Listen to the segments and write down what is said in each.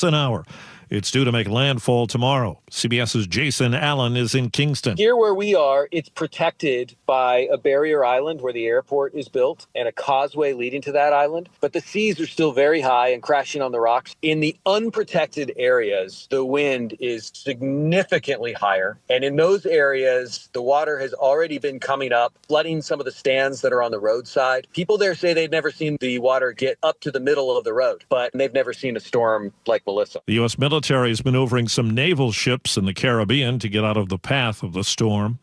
miles an hour. It's due to make landfall tomorrow. CBS's Jason Allen is in Kingston. Here where we are, it's protected by a barrier island where the airport is built and a causeway leading to that island. But the seas are still very high and crashing on the rocks. In the unprotected areas, the wind is significantly higher. And in those areas, the water has already been coming up, flooding some of the stands that are on the roadside. People there say they've never seen the water get up to the middle of the road, but they've never seen a storm like Melissa. The U.S. military is maneuvering some naval ships in the Caribbean to get out of the path of the storm.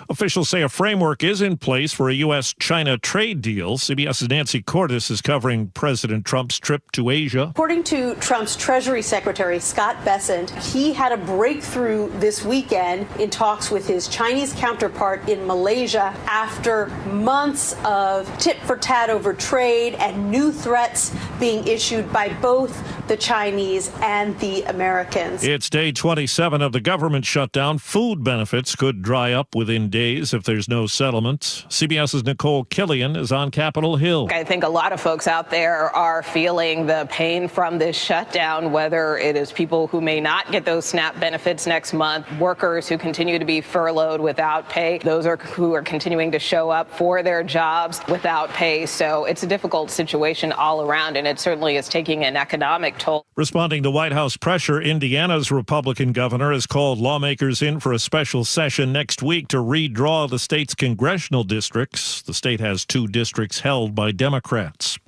Officials say a framework is in place for a U.S.-China trade deal. CBS's Nancy Cordes is covering President Trump's trip to Asia. According to Trump's Treasury Secretary, Scott Bessent, he had a breakthrough this weekend in talks with his Chinese counterpart in Malaysia after months of tit-for-tat over trade and new threats being issued by both the Chinese and the Americans. It's day 27 of the government shutdown. Food benefits could dry up within days if there's no settlement. CBS's Nicole Killian is on Capitol Hill. I think a lot of folks out there are feeling the pain from this shutdown, whether it is people who may not get those SNAP benefits next month, workers who continue to be furloughed without pay, those who are continuing to show up for their jobs without pay. So it's a difficult situation all around, and it certainly is taking an economic toll. Responding to White House pressure, Indiana's Republican governor has called lawmakers in for a special session next week to redraw the state's congressional districts. The state has 2 districts held by Democrats.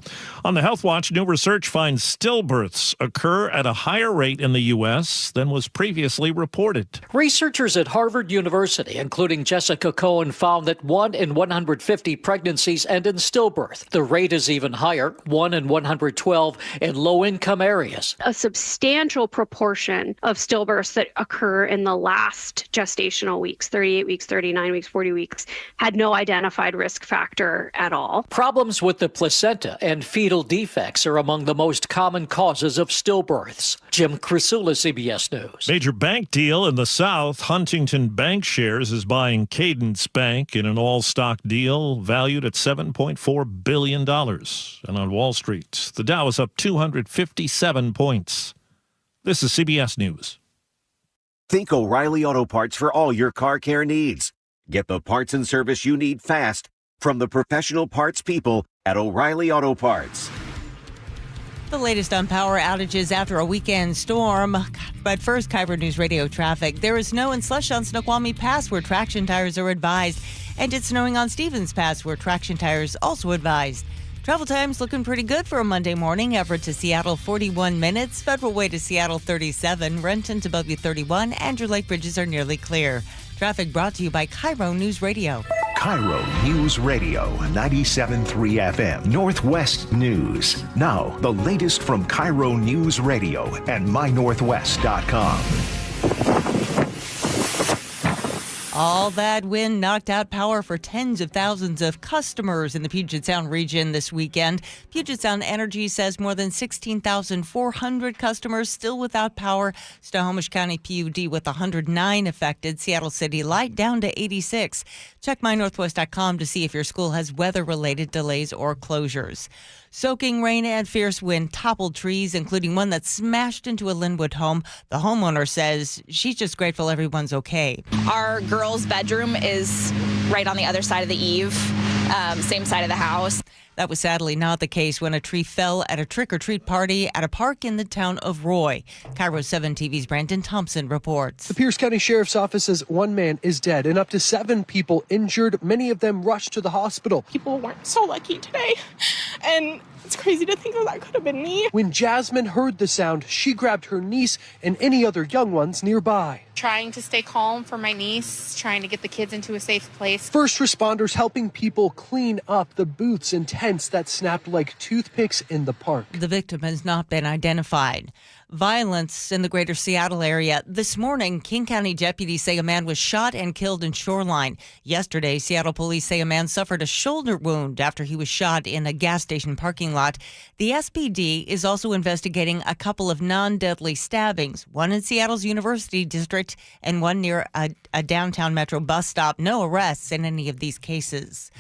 On the Health Watch, new research finds stillbirths occur at a higher rate in the U.S. than was previously reported. Researchers at Harvard University, including Jessica Cohen, found that 1 in 150 pregnancies end in stillbirth. The rate is even higher, 1 in 112 in low-income areas. A substantial proportion of stillbirths that occur in the last gestational weeks, 38 weeks, 39 weeks, 40 weeks, had no identified risk factor at all. Problems with the placenta and fetal defects are among the most common causes of stillbirths. Jim Krasula, CBS News. Major bank deal in the South. Huntington Bank Shares is buying Cadence Bank in an all-stock deal valued at $7.4 billion. And on Wall Street, the Dow is up 257 points. This is CBS News. Think O'Reilly Auto Parts for all your car care needs. Get the parts and service you need fast from the professional parts people at O'Reilly Auto Parts. The latest on power outages after a weekend storm. But first, KIRO Newsradio traffic. There is snow and slush on Snoqualmie Pass where traction tires are advised. And it's snowing on Stevens Pass where traction tires also advised. Travel times looking pretty good for a Monday morning. Everett to Seattle, 41 minutes. Federal Way to Seattle, 37. Renton to Bellevue, 31. And your lake bridges are nearly clear. Traffic brought to you by KIRO News Radio. KIRO News Radio, 97.3 FM, Northwest News. Now, the latest from KIRO News Radio and mynorthwest.com. All that wind knocked out power for tens of thousands of customers in the Puget Sound region this weekend. Puget Sound Energy says more than 16,400 customers still without power. Snohomish County PUD with 109 affected. Seattle City Light down to 86. Check mynorthwest.com to see if your school has weather-related delays or closures. Soaking rain and fierce wind toppled trees, including one that smashed into a Linwood home. The homeowner says she's just grateful everyone's okay. Our girls' bedroom is right on the other side of the eave, same side of the house. That was sadly not the case when a tree fell at a trick-or-treat party at a park in the town of Roy. KIRO 7 TV's Brandon Thompson reports. The Pierce County Sheriff's Office says 1 man is dead and up to 7 people injured. Many of them rushed to the hospital. People weren't so lucky today, and it's crazy to think that could have been me. When Jasmine heard the sound, she grabbed her niece and any other young ones nearby. Trying to stay calm for my niece, trying to get the kids into a safe place. First responders helping people clean up the booths and tents that snapped like toothpicks in the park. The victim has not been identified. Violence in the greater Seattle area. This morning, King County deputies say a man was shot and killed in Shoreline. Yesterday, Seattle police say a man suffered a shoulder wound after he was shot in a gas station parking lot. The SPD is also investigating a couple of non-deadly stabbings, one in Seattle's University District and one near a downtown metro bus stop. No arrests in any of these cases.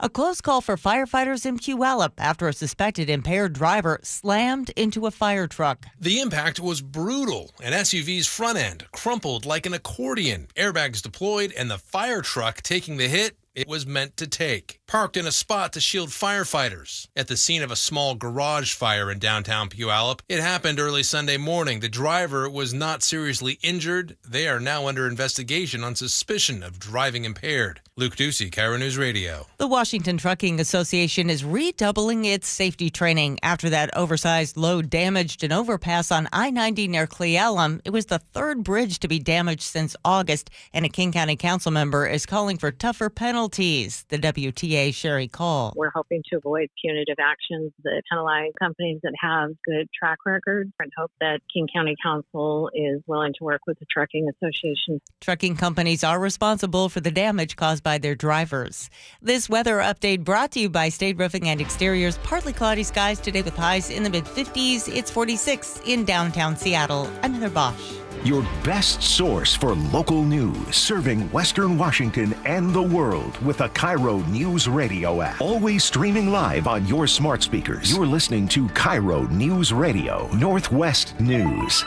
A close call for firefighters in Puyallup after a suspected impaired driver slammed into a fire truck. The impact was brutal. An SUV's front end crumpled like an accordion. Airbags deployed, and the fire truck taking the hit it was meant to take. Parked in a spot to shield firefighters. At the scene of a small garage fire in downtown Puyallup, it happened early Sunday morning. The driver was not seriously injured. They are now under investigation on suspicion of driving impaired. Luke Ducey, KIRO News Radio. The Washington Trucking Association is redoubling its safety training after that oversized load damaged an overpass on I-90 near Cle Elum. It was the third bridge to be damaged since August, and a King County Council member is calling for tougher penalties. The WTA Sherry Call. We're hoping to avoid punitive actions that penalize companies that have good track records, and hope that King County Council is willing to work with the Trucking Association. Trucking companies are responsible for the damage caused by their drivers. This weather update brought to you by State Roofing and Exteriors. Partly cloudy skies today with highs in the mid-50s. It's 46 in downtown Seattle. I'm Heather Bosch. Your best source for local news, serving Western Washington and the world with a KIRO News Radio app. Always streaming live on your smart speakers. You're listening to KIRO News Radio, Northwest News.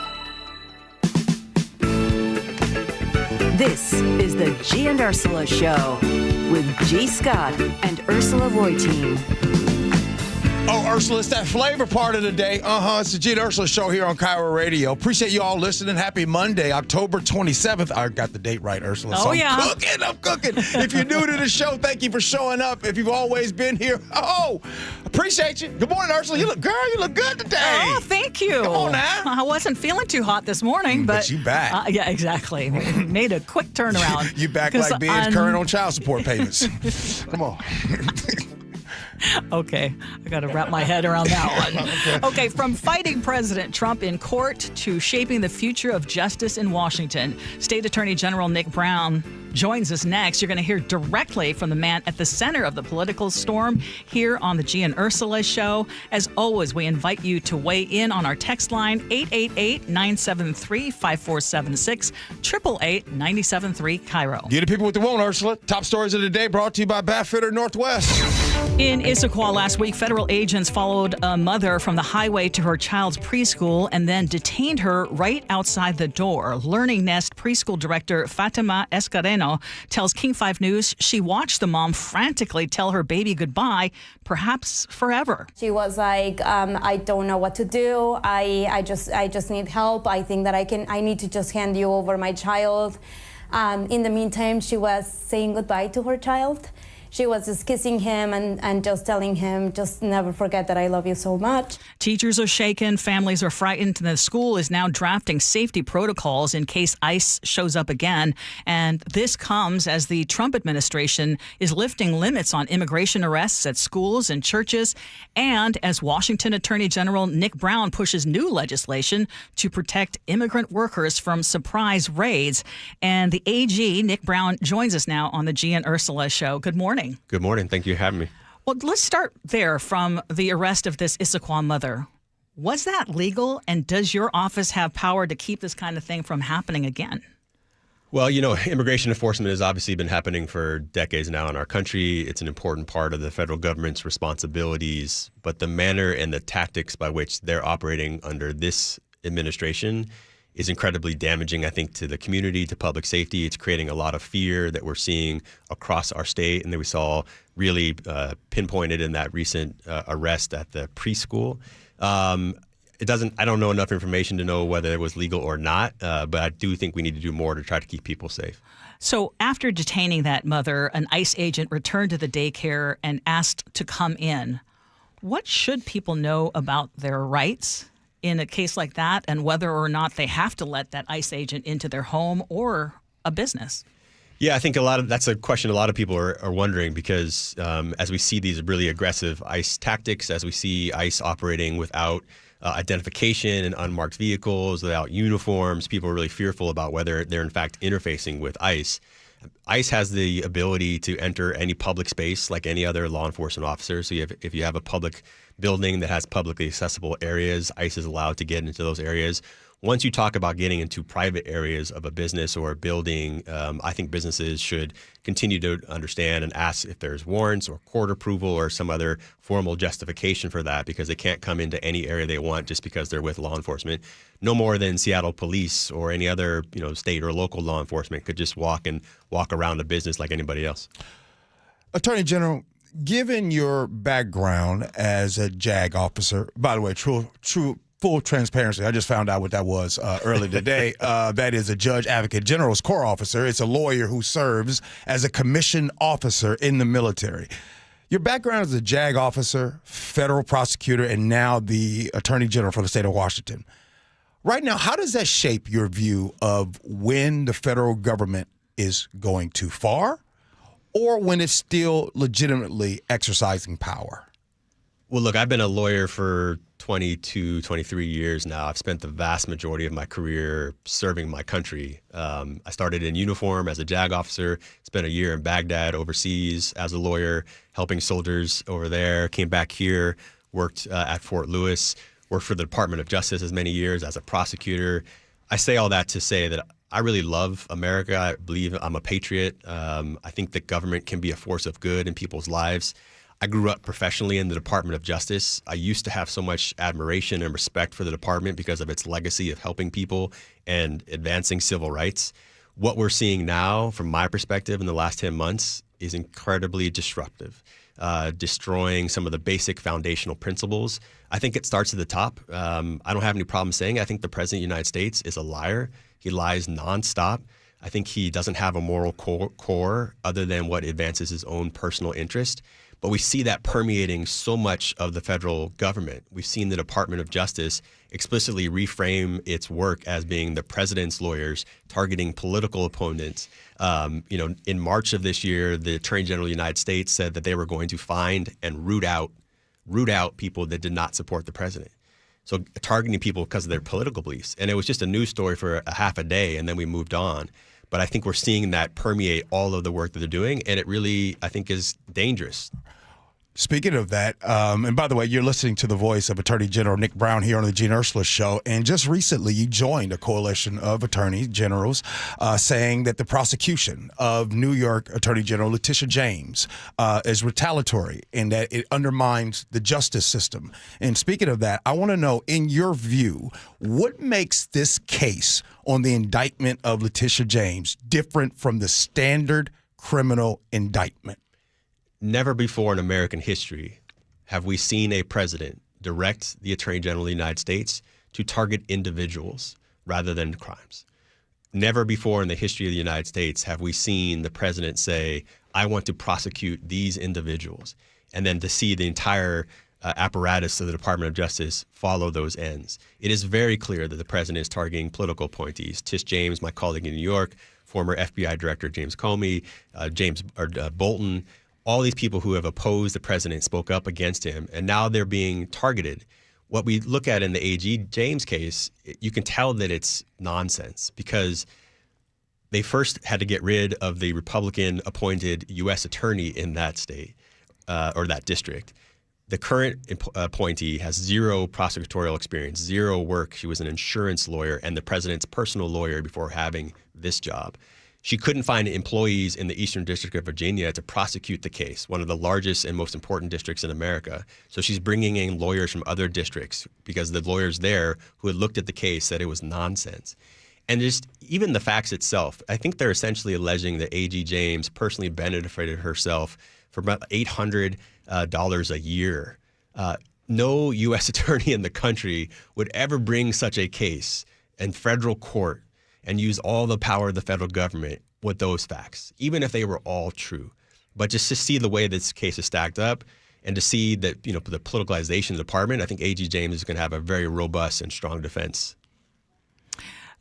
This is the Gee and Ursula Show with G. Scott and Ursula Reutin. Oh, Ursula, it's that flavor part of the day. It's the Gee and Ursula Show here on KIRO Radio. Appreciate you all listening. Happy Monday, October 27th. I got the date right, Ursula. So I'm cooking. If you're new to the show, thank you for showing up. If you've always been here, appreciate you. Good morning, Ursula. You look good today. Oh, thank you. Come on now. I wasn't feeling too hot this morning, but you back. Yeah, exactly. Made a quick turnaround. You back like being current on child support payments. Come on. Okay, I got to wrap my head around that one. Okay, from fighting President Trump in court to shaping the future of justice in Washington, State Attorney General Nick Brown joins us next. You're going to hear directly from the man at the center of the political storm here on the Gee and Ursula Show. As always, we invite you to weigh in on our text line, 888-973-5476, 888-973-KIRO. Get the people what they want, Ursula. Top stories of the day brought to you by Badfitter Northwest. In Issaquah last week, federal agents followed a mother from the highway to her child's preschool and then detained her right outside the door. Learning Nest preschool director Fatima Escareno tells King 5 News she watched the mom frantically tell her baby goodbye, perhaps forever. She was like, I don't know what to do. I just need help. I think that I need to just hand you over my child. In the meantime, she was saying goodbye to her child. She was just kissing him and just telling him, just never forget that I love you so much. Teachers are shaken, families are frightened, and the school is now drafting safety protocols in case ICE shows up again. And this comes as the Trump administration is lifting limits on immigration arrests at schools and churches, and as Washington Attorney General Nick Brown pushes new legislation to protect immigrant workers from surprise raids. And the AG, Nick Brown, joins us now on the Gee and Ursula Show. Good morning. Good morning. Thank you for having me. Well, let's start there from the arrest of this Issaquah mother. Was that legal? And does your office have power to keep this kind of thing from happening again? Well, immigration enforcement has obviously been happening for decades now in our country. It's an important part of the federal government's responsibilities. But the manner and the tactics by which they're operating under this administration is incredibly damaging, I think, to the community, to public safety. It's creating a lot of fear that we're seeing across our state and that we saw really pinpointed in that recent arrest at the preschool. I don't know enough information to know whether it was legal or not, but I do think we need to do more to try to keep people safe. So after detaining that mother, an ICE agent returned to the daycare and asked to come in. What should people know about their rights in a case like that, and whether or not they have to let that ICE agent into their home or a business? Yeah, I think that's a question a lot of people are wondering because as we see these really aggressive ICE tactics, as we see ICE operating without identification in unmarked vehicles, without uniforms, people are really fearful about whether they're in fact interfacing with ICE. ICE has the ability to enter any public space like any other law enforcement officer. So if you have a public building that has publicly accessible areas, ICE is allowed to get into those areas. Once you talk about getting into private areas of a business or a building, I think businesses should continue to understand and ask if there's warrants or court approval or some other formal justification for that, because they can't come into any area they want just because they're with law enforcement. No more than Seattle police or any other state or local law enforcement could just walk around a business like anybody else. Attorney General, given your background as a JAG officer, by the way, true full transparency, I just found out what that was earlier today. That is a Judge Advocate General's Corps officer. It's a lawyer who serves as a commissioned officer in the military. Your background as a JAG officer, federal prosecutor, and now the Attorney General for the state of Washington. Right now, how does that shape your view of when the federal government is going too far or when it's still legitimately exercising power? Well, look, I've been a lawyer for 22, 23 years now. I've spent the vast majority of my career serving my country. I started in uniform as a JAG officer, spent a year in Baghdad overseas as a lawyer, helping soldiers over there, came back here, worked at Fort Lewis, worked for the Department of Justice as many years as a prosecutor. I say all that to say that I really love America. I believe I'm a patriot. I think that government can be a force of good in people's lives. I grew up professionally in the Department of Justice. I used to have so much admiration and respect for the department because of its legacy of helping people and advancing civil rights. What we're seeing now, from my perspective, in the last 10 months is incredibly disruptive, destroying some of the basic foundational principles. I think it starts at the top. I don't have any problem saying I think the President of the United States is a liar. He lies nonstop. I think he doesn't have a moral core other than what advances his own personal interest. But we see that permeating so much of the federal government. We've seen the Department of Justice explicitly reframe its work as being the president's lawyers targeting political opponents. In March of this year, the Attorney General of the United States said that they were going to find and root out people that did not support the president. So targeting people because of their political beliefs. And it was just a news story for a half a day, and then we moved on. But I think we're seeing that permeate all of the work that they're doing, and it really, I think, is dangerous. Speaking of that, and by the way, you're listening to the voice of Attorney General Nick Brown here on the Gee Ursula Show. And just recently, you joined a coalition of attorney generals saying that the prosecution of New York Attorney General Letitia James is retaliatory and that it undermines the justice system. And speaking of that, I want to know, in your view, what makes this case on the indictment of Letitia James different from the standard criminal indictment? Never before in American history have we seen a president direct the Attorney General of the United States to target individuals rather than crimes. Never before in the history of the United States have we seen the president say, I want to prosecute these individuals, and then to see the entire apparatus of the Department of Justice follow those ends. It is very clear that the president is targeting political appointees. Tish James, my colleague in New York, former FBI Director James Comey, Bolton, all these people who have opposed the president spoke up against him, and now they're being targeted. What we look at in the AG James case, you can tell that it's nonsense because they first had to get rid of the Republican-appointed U.S. attorney in that state or that district. The current appointee has zero prosecutorial experience, zero work. She was an insurance lawyer and the president's personal lawyer before having this job. She couldn't find employees in the Eastern District of Virginia to prosecute the case, one of the largest and most important districts in America. So she's bringing in lawyers from other districts because the lawyers there who had looked at the case said it was nonsense. And just even the facts itself, I think they're essentially alleging that A.G. James personally benefited herself for about $800 a year. No U.S. attorney in the country would ever bring such a case in federal court and use all the power of the federal government with those facts, even if they were all true. But just to see the way this case is stacked up and to see that, the politicalization of the department, I think A.G. James is going to have a very robust and strong defense.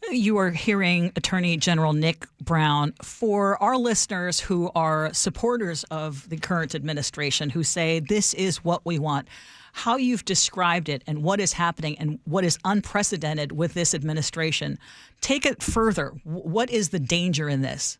You are hearing Attorney General Nick Brown. For our listeners who are supporters of the current administration, who say this is what we want, how you've described it and what is happening and what is unprecedented with this administration, take it further. What is the danger in this?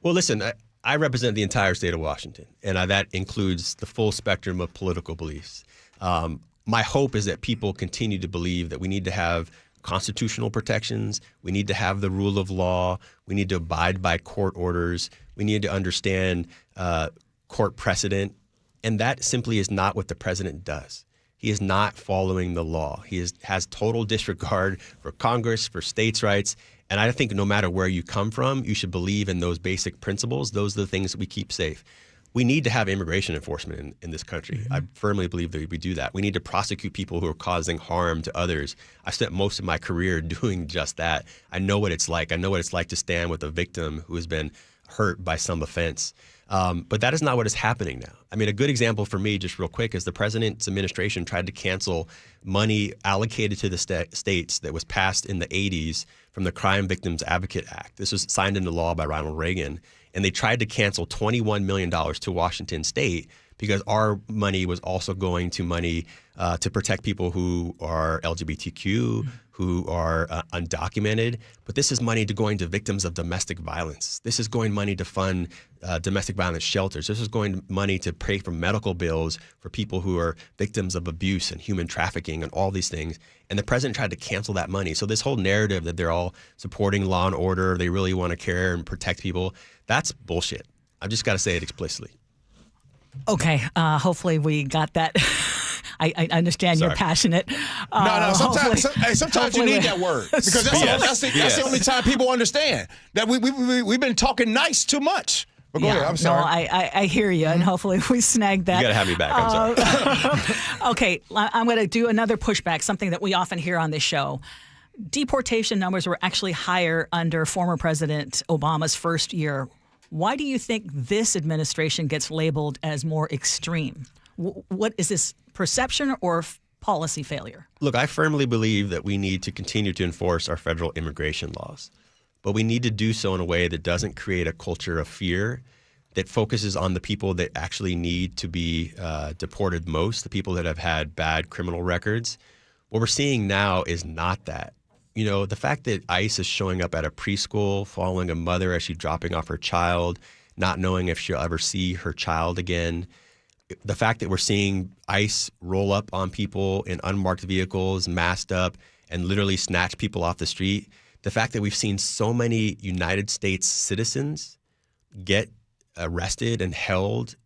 Well, listen, I represent the entire state of Washington, and that includes the full spectrum of political beliefs. My hope is that people continue to believe that we need to have constitutional protections. We need to have the rule of law. We need to abide by court orders. We need to understand court precedent. And that simply is not what the president does. He is not following the law. He has total disregard for Congress, for states' rights. And I think no matter where you come from, you should believe in those basic principles. Those are the things that we keep safe. We need to have immigration enforcement in this country. I firmly believe that we do that. We need to prosecute people who are causing harm to others. I spent most of my career doing just that. I know what it's like. I know what it's like to stand with a victim who has been hurt by some offense. But that is not what is happening now. I mean, a good example for me, just real quick, is the president's administration tried to cancel money allocated to the states that was passed in the 80s from the Crime Victims Advocate Act. This was signed into law by Ronald Reagan. And they tried to cancel $21 million to Washington State because our money was also going to money to protect people who are LGBTQ, who are undocumented. But this is money going to victims of domestic violence. This is going money to fund domestic violence shelters. This is going money to pay for medical bills for people who are victims of abuse and human trafficking and all these things. And the president tried to cancel that money. So this whole narrative that they're all supporting law and order, they really want to care and protect people, that's bullshit. I've just got to say it explicitly. Okay, hopefully we got that. I understand you're passionate. No. Sometimes you need that word because that's the only time people understand that we've been talking nice too much. But go ahead. I'm sorry. No, I hear you, and hopefully we snag that. You got to have me back. I'm sorry. Okay, I'm going to do another pushback, something that we often hear on this show. Deportation numbers were actually higher under former President Obama's first year. Why do you think this administration gets labeled as more extreme? What is this, perception or policy failure? Look, I firmly believe that we need to continue to enforce our federal immigration laws, but we need to do so in a way that doesn't create a culture of fear, that focuses on the people that actually need to be deported most, the people that have had bad criminal records. What we're seeing now is not that. You know, the fact that ICE is showing up at a preschool, following a mother as she's dropping off her child, not knowing if she'll ever see her child again. The fact that we're seeing ICE roll up on people in unmarked vehicles, masked up, and literally snatch people off the street. The fact that we've seen so many United States citizens get arrested and held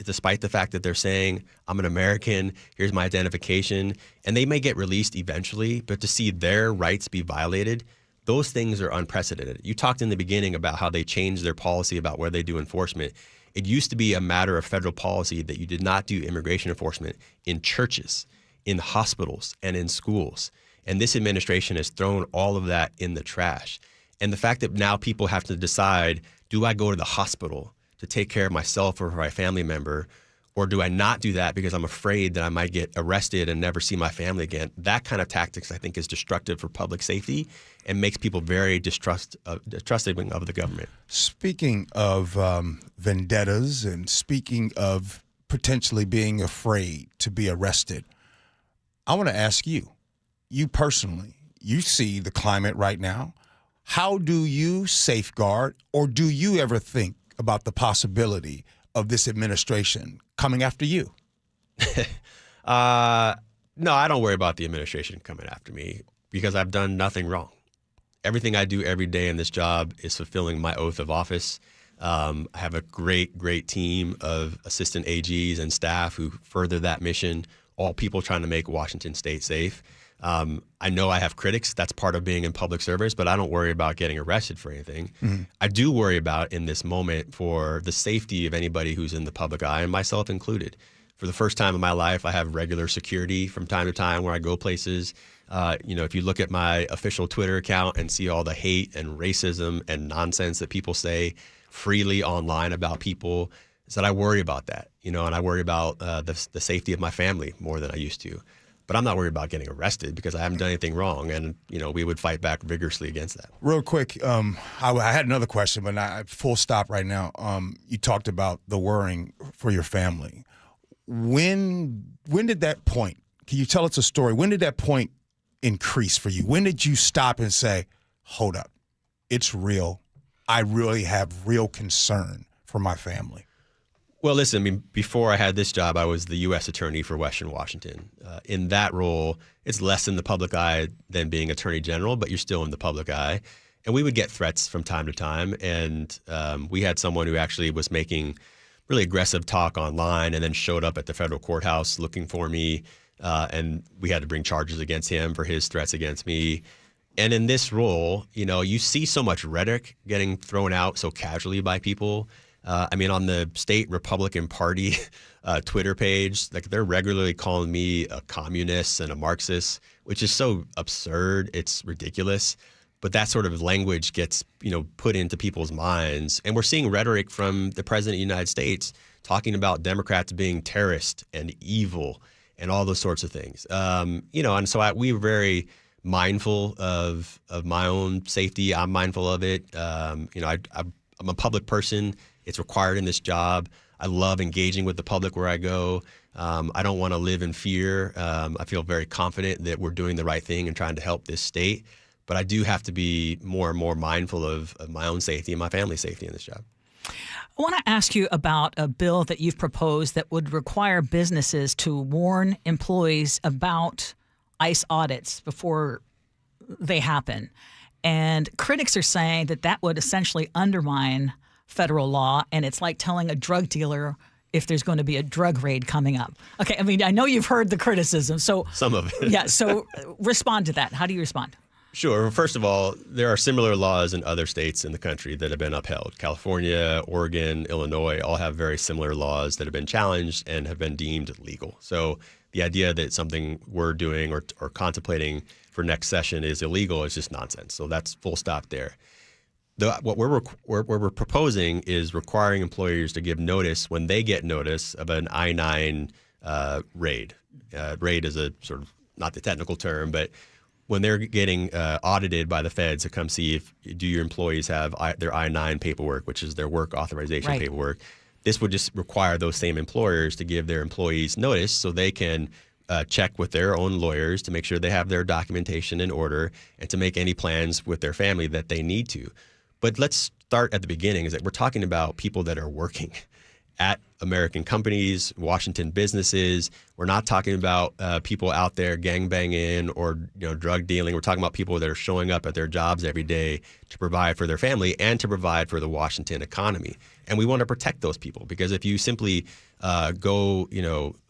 despite the fact that they're saying, I'm an American, here's my identification, and they may get released eventually, but to see their rights be violated, those things are unprecedented. You talked in the beginning about how they changed their policy about where they do enforcement. It used to be a matter of federal policy that you did not do immigration enforcement in churches, in hospitals, and in schools. And this administration has thrown all of that in the trash. And the fact that now people have to decide, do I go to the hospital to take care of myself or my family member, or do I not do that because I'm afraid that I might get arrested and never see my family again? That kind of tactics, I think, is destructive for public safety and makes people very distrusting of the government. Speaking of vendettas and speaking of potentially being afraid to be arrested, I want to ask you personally, you see the climate right now. How do you safeguard, or do you ever think about the possibility of this administration coming after you? No, I don't worry about the administration coming after me because I've done nothing wrong. Everything I do every day in this job is fulfilling my oath of office. I have a great team of assistant AGs and staff who further that mission, all people trying to make Washington State safe. I know I have critics. That's part of being in public service, but I don't worry about getting arrested for anything. Mm-hmm. I do worry about in this moment for the safety of anybody who's in the public eye, and myself included. For the first time in my life, I have regular security from time to time where I go places. If you look at my official Twitter account and see all the hate and racism and nonsense that people say freely online about people, is that I worry about that, and I worry about the safety of my family more than I used to. But I'm not worried about getting arrested because I haven't done anything wrong, and we would fight back vigorously against that. Real quick, I had another question, but full stop right now. You talked about the worrying for your family. When did that point? Can you tell us a story? When did that point increase for you? When did you stop and say, "Hold up, it's real. I really have real concern for my family"? Well, listen, I mean, before I had this job, I was the U.S. Attorney for Western Washington. In that role, it's less in the public eye than being Attorney General, but you're still in the public eye. And we would get threats from time to time. And we had someone who actually was making really aggressive talk online and then showed up at the federal courthouse looking for me. And we had to bring charges against him for his threats against me. And in this role, you see so much rhetoric getting thrown out so casually by people. I mean, on the state Republican Party Twitter page, like they're regularly calling me a communist and a Marxist, which is so absurd. It's ridiculous. But that sort of language gets, put into people's minds. And we're seeing rhetoric from the president of the United States talking about Democrats being terrorist and evil and all those sorts of things. And so we were very mindful of my own safety. I'm mindful of it. I'm a public person. It's required in this job. I love engaging with the public where I go. I don't want to live in fear. I feel very confident that we're doing the right thing and trying to help this state. But I do have to be more and more mindful of my own safety and my family's safety in this job. I want to ask you about a bill that you've proposed that would require businesses to warn employees about ICE audits before they happen. And critics are saying that would essentially undermine federal law, and it's like telling a drug dealer if there's going to be a drug raid coming up. Okay, I mean, I know you've heard the criticism, so some of it. Yeah, so respond to that. How do you respond? Sure. First of all, there are similar laws in other states in the country that have been upheld. California, Oregon, Illinois all have very similar laws that have been challenged and have been deemed legal. So the idea that something we're doing or contemplating for next session is illegal is just nonsense. So that's full stop there. What we're proposing is requiring employers to give notice when they get notice of an I-9 raid. Raid is a sort of, not the technical term, but when they're getting audited by the feds to come see if do your employees have their I-9 paperwork, which is their work authorization paperwork. This would just require those same employers to give their employees notice so they can check with their own lawyers to make sure they have their documentation in order and to make any plans with their family that they need to. But let's start at the beginning, is that we're talking about people that are working at American companies, Washington businesses. We're not talking about people out there gangbanging or drug dealing. We're talking about people that are showing up at their jobs every day to provide for their family and to provide for the Washington economy. And we want to protect those people, because if you simply go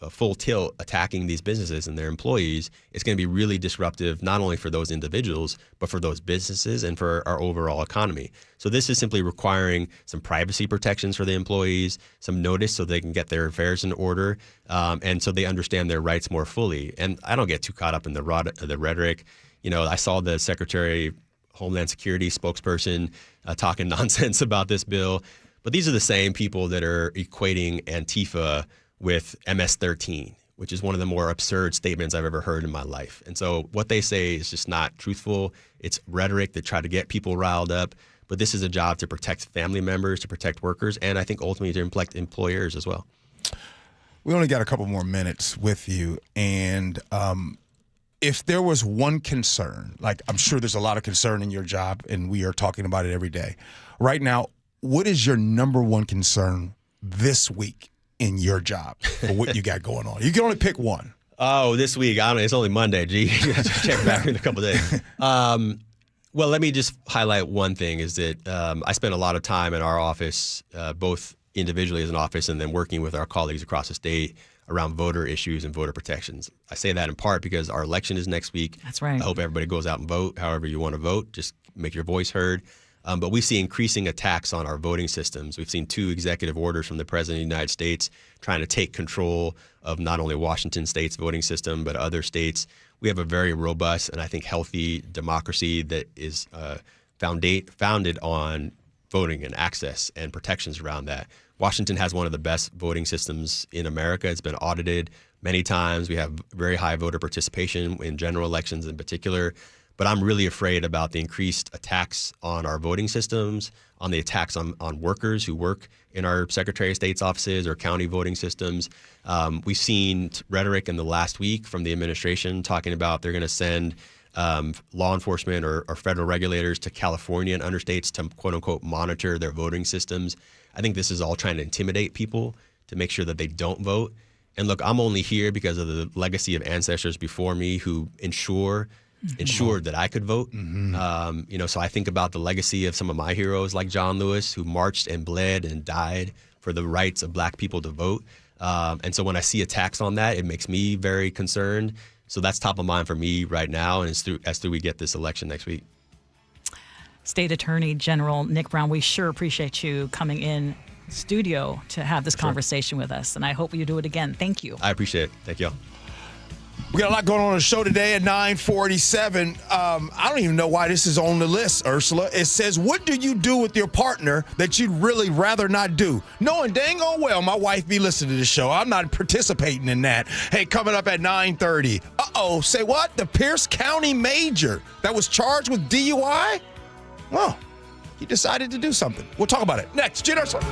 full tilt attacking these businesses and their employees, it's going to be really disruptive, not only for those individuals, but for those businesses and for our overall economy. So this is simply requiring some privacy protections for the employees, some notice so they can get their affairs in order, and so they understand their rights more fully. And I don't get too caught up in the rhetoric. I saw the Secretary of Homeland Security spokesperson talking nonsense about this bill. But these are the same people that are equating Antifa with MS-13, which is one of the more absurd statements I've ever heard in my life. And so what they say is just not truthful. It's rhetoric that try to get people riled up. But this is a job to protect family members, to protect workers, and I think ultimately to protect employers as well. We only got a couple more minutes with you. And if there was one concern, like I'm sure there's a lot of concern in your job, and we are talking about it every day. Right now, what is your number one concern this week in your job for what you got going on? You can only pick one. Oh, this week, it's only Monday. Gee, check back in a couple of days. Well, let me just highlight one thing is that I spend a lot of time in our office, both individually as an office and then working with our colleagues across the state around voter issues and voter protections. I say that in part because our election is next week. That's right. I hope everybody goes out and vote however you want to vote. Just make your voice heard. But we see increasing attacks on our voting systems. We've seen 2 executive orders from the President of the United States trying to take control of not only Washington State's voting system, but other states. We have a very robust and I think healthy democracy that is founded on voting and access and protections around that. Washington has one of the best voting systems in America. It's been audited many times. We have very high voter participation in general elections in particular. But I'm really afraid about the increased attacks on our voting systems, on the attacks on workers who work in our Secretary of State's offices or county voting systems. We've seen rhetoric in the last week from the administration talking about they're going to send law enforcement or federal regulators to California and other states to, quote unquote, monitor their voting systems. I think this is all trying to intimidate people to make sure that they don't vote. And look, I'm only here because of the legacy of ancestors before me who ensured that I could vote. So I think about the legacy of some of my heroes like John Lewis, who marched and bled and died for the rights of black people to vote. And so when I see attacks on that, it makes me very concerned. So that's top of mind for me right now, and as we get this election next week. State Attorney General Nick Brown, we sure appreciate you coming in studio to have this conversation with us, and I hope you do it again. Thank you. I appreciate it. Thank you all. We got a lot going on the show today at 9:47. I don't even know why this is on the list, Ursula. It says, what do you do with your partner that you'd really rather not do? Knowing dang on well my wife be listening to the show. I'm not participating in that. Hey, coming up at 9:30. Uh-oh, say what? The Pierce County major that was charged with DUI? Well, he decided to do something. We'll talk about it next. Gee Ursula.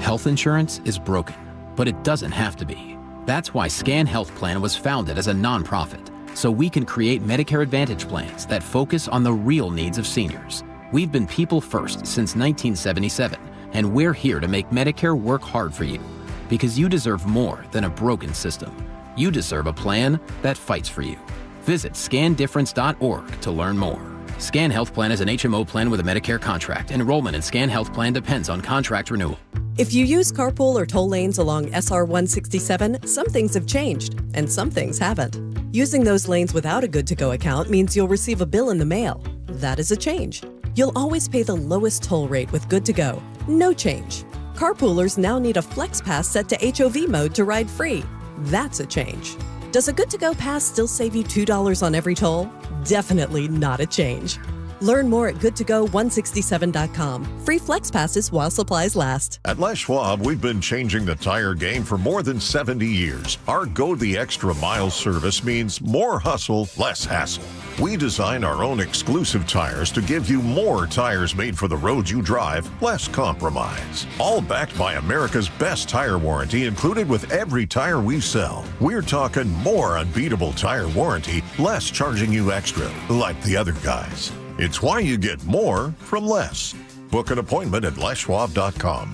Health insurance is broken, but it doesn't have to be. That's why Scan Health Plan was founded as a nonprofit, so we can create Medicare Advantage plans that focus on the real needs of seniors. We've been people first since 1977, and we're here to make Medicare work hard for you, because you deserve more than a broken system. You deserve a plan that fights for you. Visit scandifference.org to learn more. Scan Health Plan is an HMO plan with a Medicare contract. Enrollment in Scan Health Plan depends on contract renewal. If you use carpool or toll lanes along SR 167, some things have changed, and some things haven't. Using those lanes without a good-to-go account means you'll receive a bill in the mail. That is a change. You'll always pay the lowest toll rate with good-to-go. No change. Carpoolers now need a Flex Pass set to HOV mode to ride free. That's a change. Does a good-to-go pass still save you $2 on every toll? Definitely not a change. Learn more at goodtogo167.com. Free Flex Passes while supplies last. At Les Schwab, we've been changing the tire game for more than 70 years. Our Go the Extra Mile service means more hustle, less hassle. We design our own exclusive tires to give you more tires made for the road you drive, less compromise. All backed by America's best tire warranty included with every tire we sell. We're talking more unbeatable tire warranty, less charging you extra, like the other guys. It's why you get more from less. Book an appointment at leschwab.com.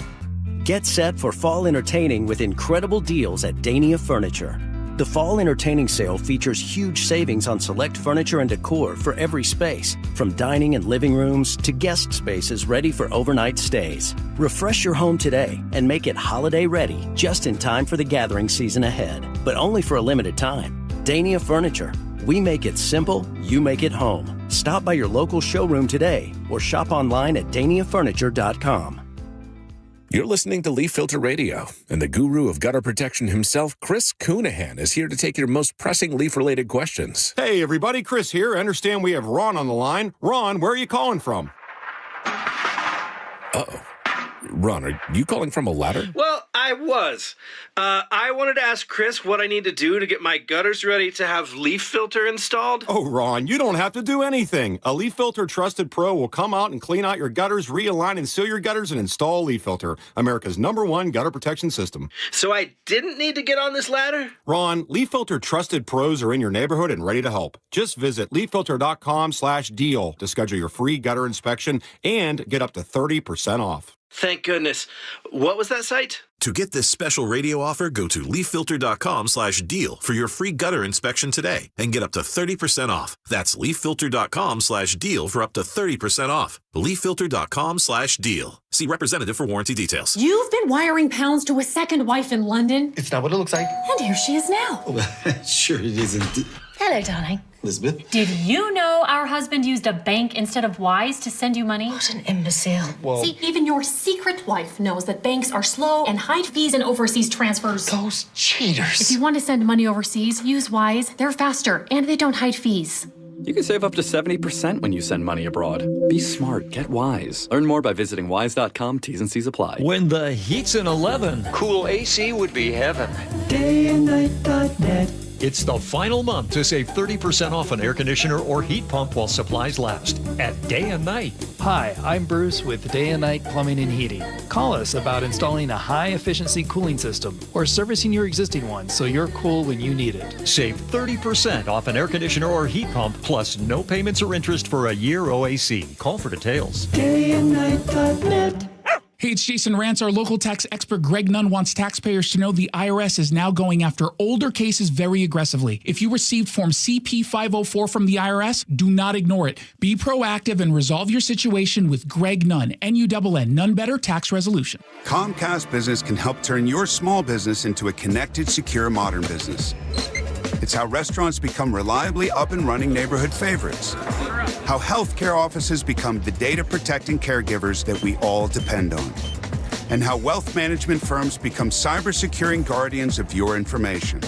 Get set for fall entertaining with incredible deals at Dania Furniture. The fall entertaining sale features huge savings on select furniture and decor for every space, from dining and living rooms to guest spaces ready for overnight stays. Refresh your home today and make it holiday ready just in time for the gathering season ahead, but only for a limited time. Dania Furniture. We make it simple, you make it home. Stop by your local showroom today or shop online at daniafurniture.com. You're listening to Leaf Filter Radio, and the guru of gutter protection himself, Chris Coonahan, is here to take your most pressing leaf-related questions. Hey, everybody, Chris here. I understand we have Ron on the line. Ron, where are you calling from? Uh-oh. Ron, are you calling from a ladder? Well, I was. I wanted to ask Chris what I need to do to get my gutters ready to have leaf filter installed. Oh, Ron, you don't have to do anything. A Leaf Filter Trusted Pro will come out and clean out your gutters, realign and seal your gutters, and install Leaf Filter, America's #1 gutter protection system. So I didn't need to get on this ladder? Ron, Leaf Filter Trusted Pros are in your neighborhood and ready to help. Just visit leaffilter.com/deal to schedule your free gutter inspection and get up to 30% off. Thank goodness. What was that site? To get this special radio offer, go to leaffilter.com/deal for your free gutter inspection today and get up to 30% off. That's leaffilter.com/deal for up to 30% off. leaffilter.com/deal. See representative for warranty details. You've been wiring pounds to a second wife in London. It's not what it looks like. And here she is now. Sure it isn't. Hello, darling. Elizabeth? Did you know our husband used a bank instead of Wise to send you money? What an imbecile. Well, see, even your secret wife knows that banks are slow and hide fees in overseas transfers. Those cheaters. If you want to send money overseas, use Wise. They're faster, and they don't hide fees. You can save up to 70% when you send money abroad. Be smart. Get Wise. Learn more by visiting wise.com. T's and C's apply. When the heat's an 11. Cool AC would be heaven. Dayandnight.net. It's the final month to save 30% off an air conditioner or heat pump while supplies last at Day and Night. Hi, I'm Bruce with Day and Night Plumbing and Heating. Call us about installing a high-efficiency cooling system or servicing your existing one so you're cool when you need it. Save 30% off an air conditioner or heat pump, plus no payments or interest for a year OAC. Call for details. DayandNight.net. Hey, it's Jason Rance. Our local tax expert Greg Nunn wants taxpayers to know the IRS is now going after older cases very aggressively. If you received Form CP-504 from the IRS, do not ignore it. Be proactive and resolve your situation with Greg Nunn, N-U-N-N, None Better Tax Resolution. Comcast Business can help turn your small business into a connected, secure, modern business. It's how restaurants become reliably up and running neighborhood favorites. How healthcare offices become the data-protecting caregivers that we all depend on. And how wealth management firms become cyber-securing guardians of your information.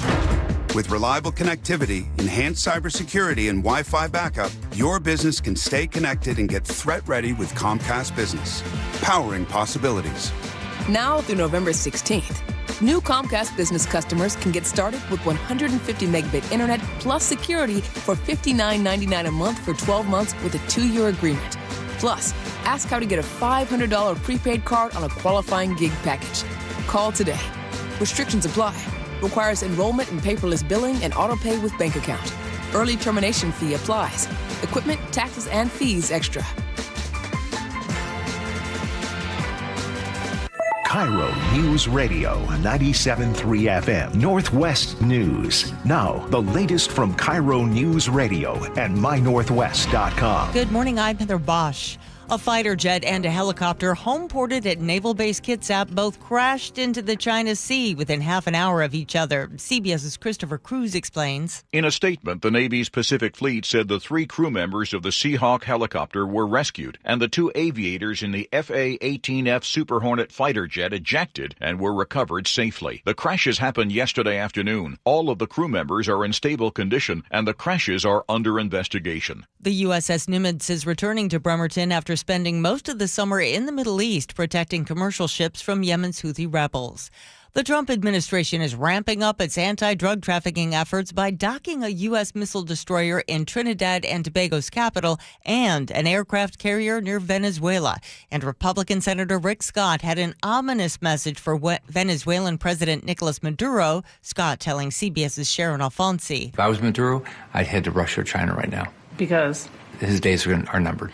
With reliable connectivity, enhanced cybersecurity, and Wi-Fi backup, your business can stay connected and get threat-ready with Comcast Business. Powering possibilities. Now through November 16th. New Comcast Business customers can get started with 150 megabit internet plus security for $59.99 a month for 12 months with a 2-year agreement. Plus, ask how to get a $500 prepaid card on a qualifying gig package. Call today. Restrictions apply. Requires enrollment in paperless billing and auto pay with bank account. Early termination fee applies. Equipment, taxes, and fees extra. KIRO News Radio 97.3 FM Northwest News. Now, the latest from KIRO News Radio and mynorthwest.com. Good morning, I'm Heather Bosch. A fighter jet and a helicopter home-ported at Naval Base Kitsap both crashed into the China Sea within half an hour of each other. CBS's Christopher Cruz explains. In a statement, the Navy's Pacific Fleet said the 3 crew members of the Seahawk helicopter were rescued, and the 2 aviators in the FA-18F Super Hornet fighter jet ejected and were recovered safely. The crashes happened yesterday afternoon. All of the crew members are in stable condition, and the crashes are under investigation. The USS Nimitz is returning to Bremerton after spending most of the summer in the Middle East protecting commercial ships from Yemen's Houthi rebels. The Trump administration is ramping up its anti-drug trafficking efforts by docking a U.S. missile destroyer in Trinidad and Tobago's capital and an aircraft carrier near Venezuela. And Republican Senator Rick Scott had an ominous message for Venezuelan President Nicolas Maduro, Scott telling CBS's Sharon Alfonsi. If I was Maduro, I'd head to Russia or China right now. Because? His days are numbered.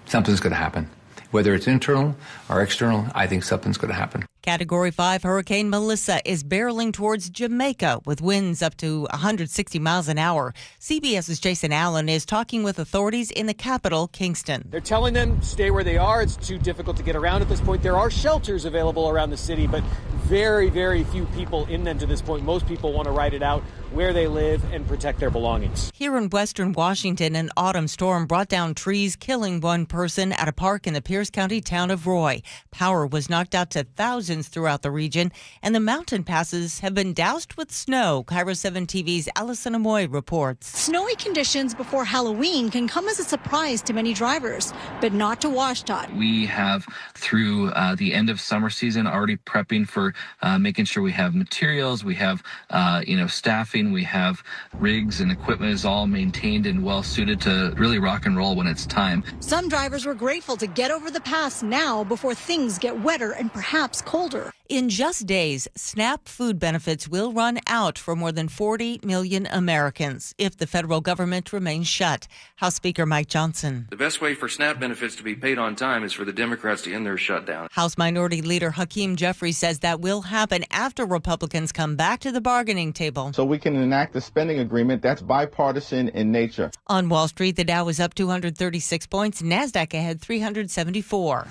Something's going to happen. Whether it's internal or external, I think something's going to happen. Category 5 Hurricane Melissa is barreling towards Jamaica with winds up to 160 miles an hour. CBS's Jason Allen is talking with authorities in the capital, Kingston. They're telling them stay where they are. It's too difficult to get around at this point. There are shelters available around the city, but very, very few people in them to this point. Most people want to ride it out where they live and protect their belongings. Here in western Washington, an autumn storm brought down trees, killing one person at a park in the Pierce County town of Roy. Power was knocked out to thousands throughout the region, and the mountain passes have been doused with snow. KIRO 7 TV's Allison Amoy reports. Snowy conditions before Halloween can come as a surprise to many drivers, but not to WashDOT. We have, through the end of summer season, already prepping for making sure we have materials, we have staffing, we have rigs and equipment is all maintained and well suited to really rock and roll when it's time. Some drivers were grateful to get over the pass now before things get wetter and perhaps colder. In just days, SNAP food benefits will run out for more than 40 million Americans if the federal government remains shut. House Speaker Mike Johnson. The best way for SNAP benefits to be paid on time is for the Democrats to end their shutdown. House Minority Leader Hakeem Jeffries says that will happen after Republicans come back to the bargaining table. So we can enact a spending agreement that's bipartisan in nature. On Wall Street, the Dow is up 236 points, NASDAQ ahead 374.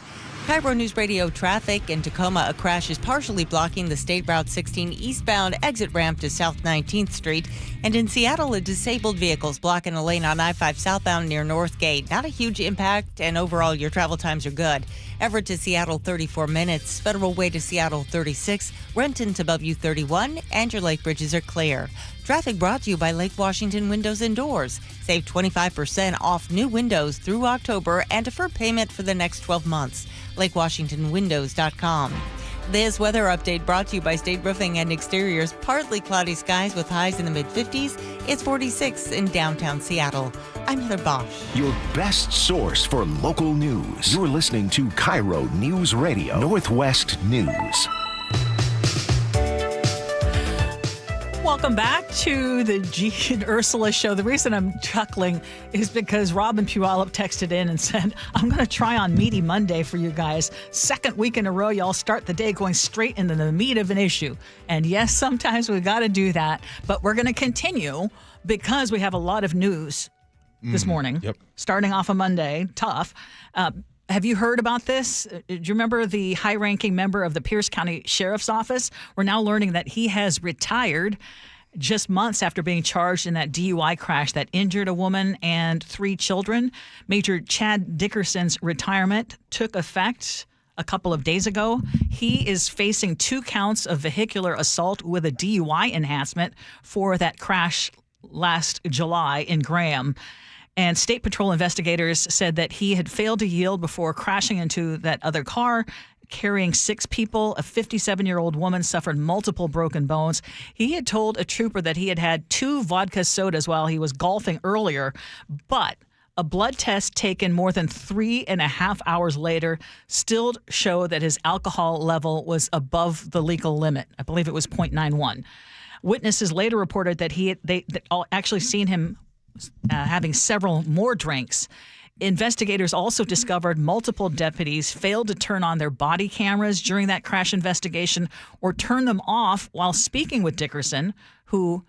KIRO News Radio traffic in Tacoma. A crash is partially blocking the State Route 16 eastbound exit ramp to South 19th Street. And in Seattle, a disabled vehicle is blocking a lane on I-5 southbound near Northgate. Not a huge impact, and overall, your travel times are good. Everett to Seattle, 34 minutes. Federal Way to Seattle, 36. Renton to Bellevue, 31. And your lake bridges are clear. Traffic brought to you by Lake Washington Windows and Doors. Save 25% off new windows through October and defer payment for the next 12 months. LakeWashingtonWindows.com. This weather update brought to you by State Roofing and Exteriors. Partly cloudy skies with highs in the mid-50s It's 46 in downtown Seattle. I'm Heather Bosch. Your best source for local news. You're listening to KIRO News Radio, Northwest News. Welcome back to the Gee and Ursula Show. The reason I'm chuckling is because Robin Puyallup texted in and said, I'm going to try on Meaty Monday for you guys. Second week in a row, y'all start the day going straight into the meat of an issue. And yes, sometimes we got to do that, but we're going to continue because we have a lot of news this morning. Yep. Starting off a Monday, tough. Have you heard about this? Do you remember the high-ranking member of the Pierce County Sheriff's Office? We're now learning that he has retired just months after being charged in that DUI crash that injured a woman and 3 children. Major Chad Dickerson's retirement took effect a couple of days ago. He is facing 2 counts of vehicular assault with a DUI enhancement for that crash last July in Graham. And State Patrol investigators said that he had failed to yield before crashing into that other car, carrying 6 people. A 57-year-old woman suffered multiple broken bones. He had told a trooper that he had had 2 vodka sodas while he was golfing earlier, but a blood test taken more than 3.5 hours later still showed that his alcohol level was above the legal limit. I believe it was 0.91. Witnesses later reported that they all actually seen him having several more drinks. Investigators also discovered multiple deputies failed to turn on their body cameras during that crash investigation or turn them off while speaking with Dickerson, who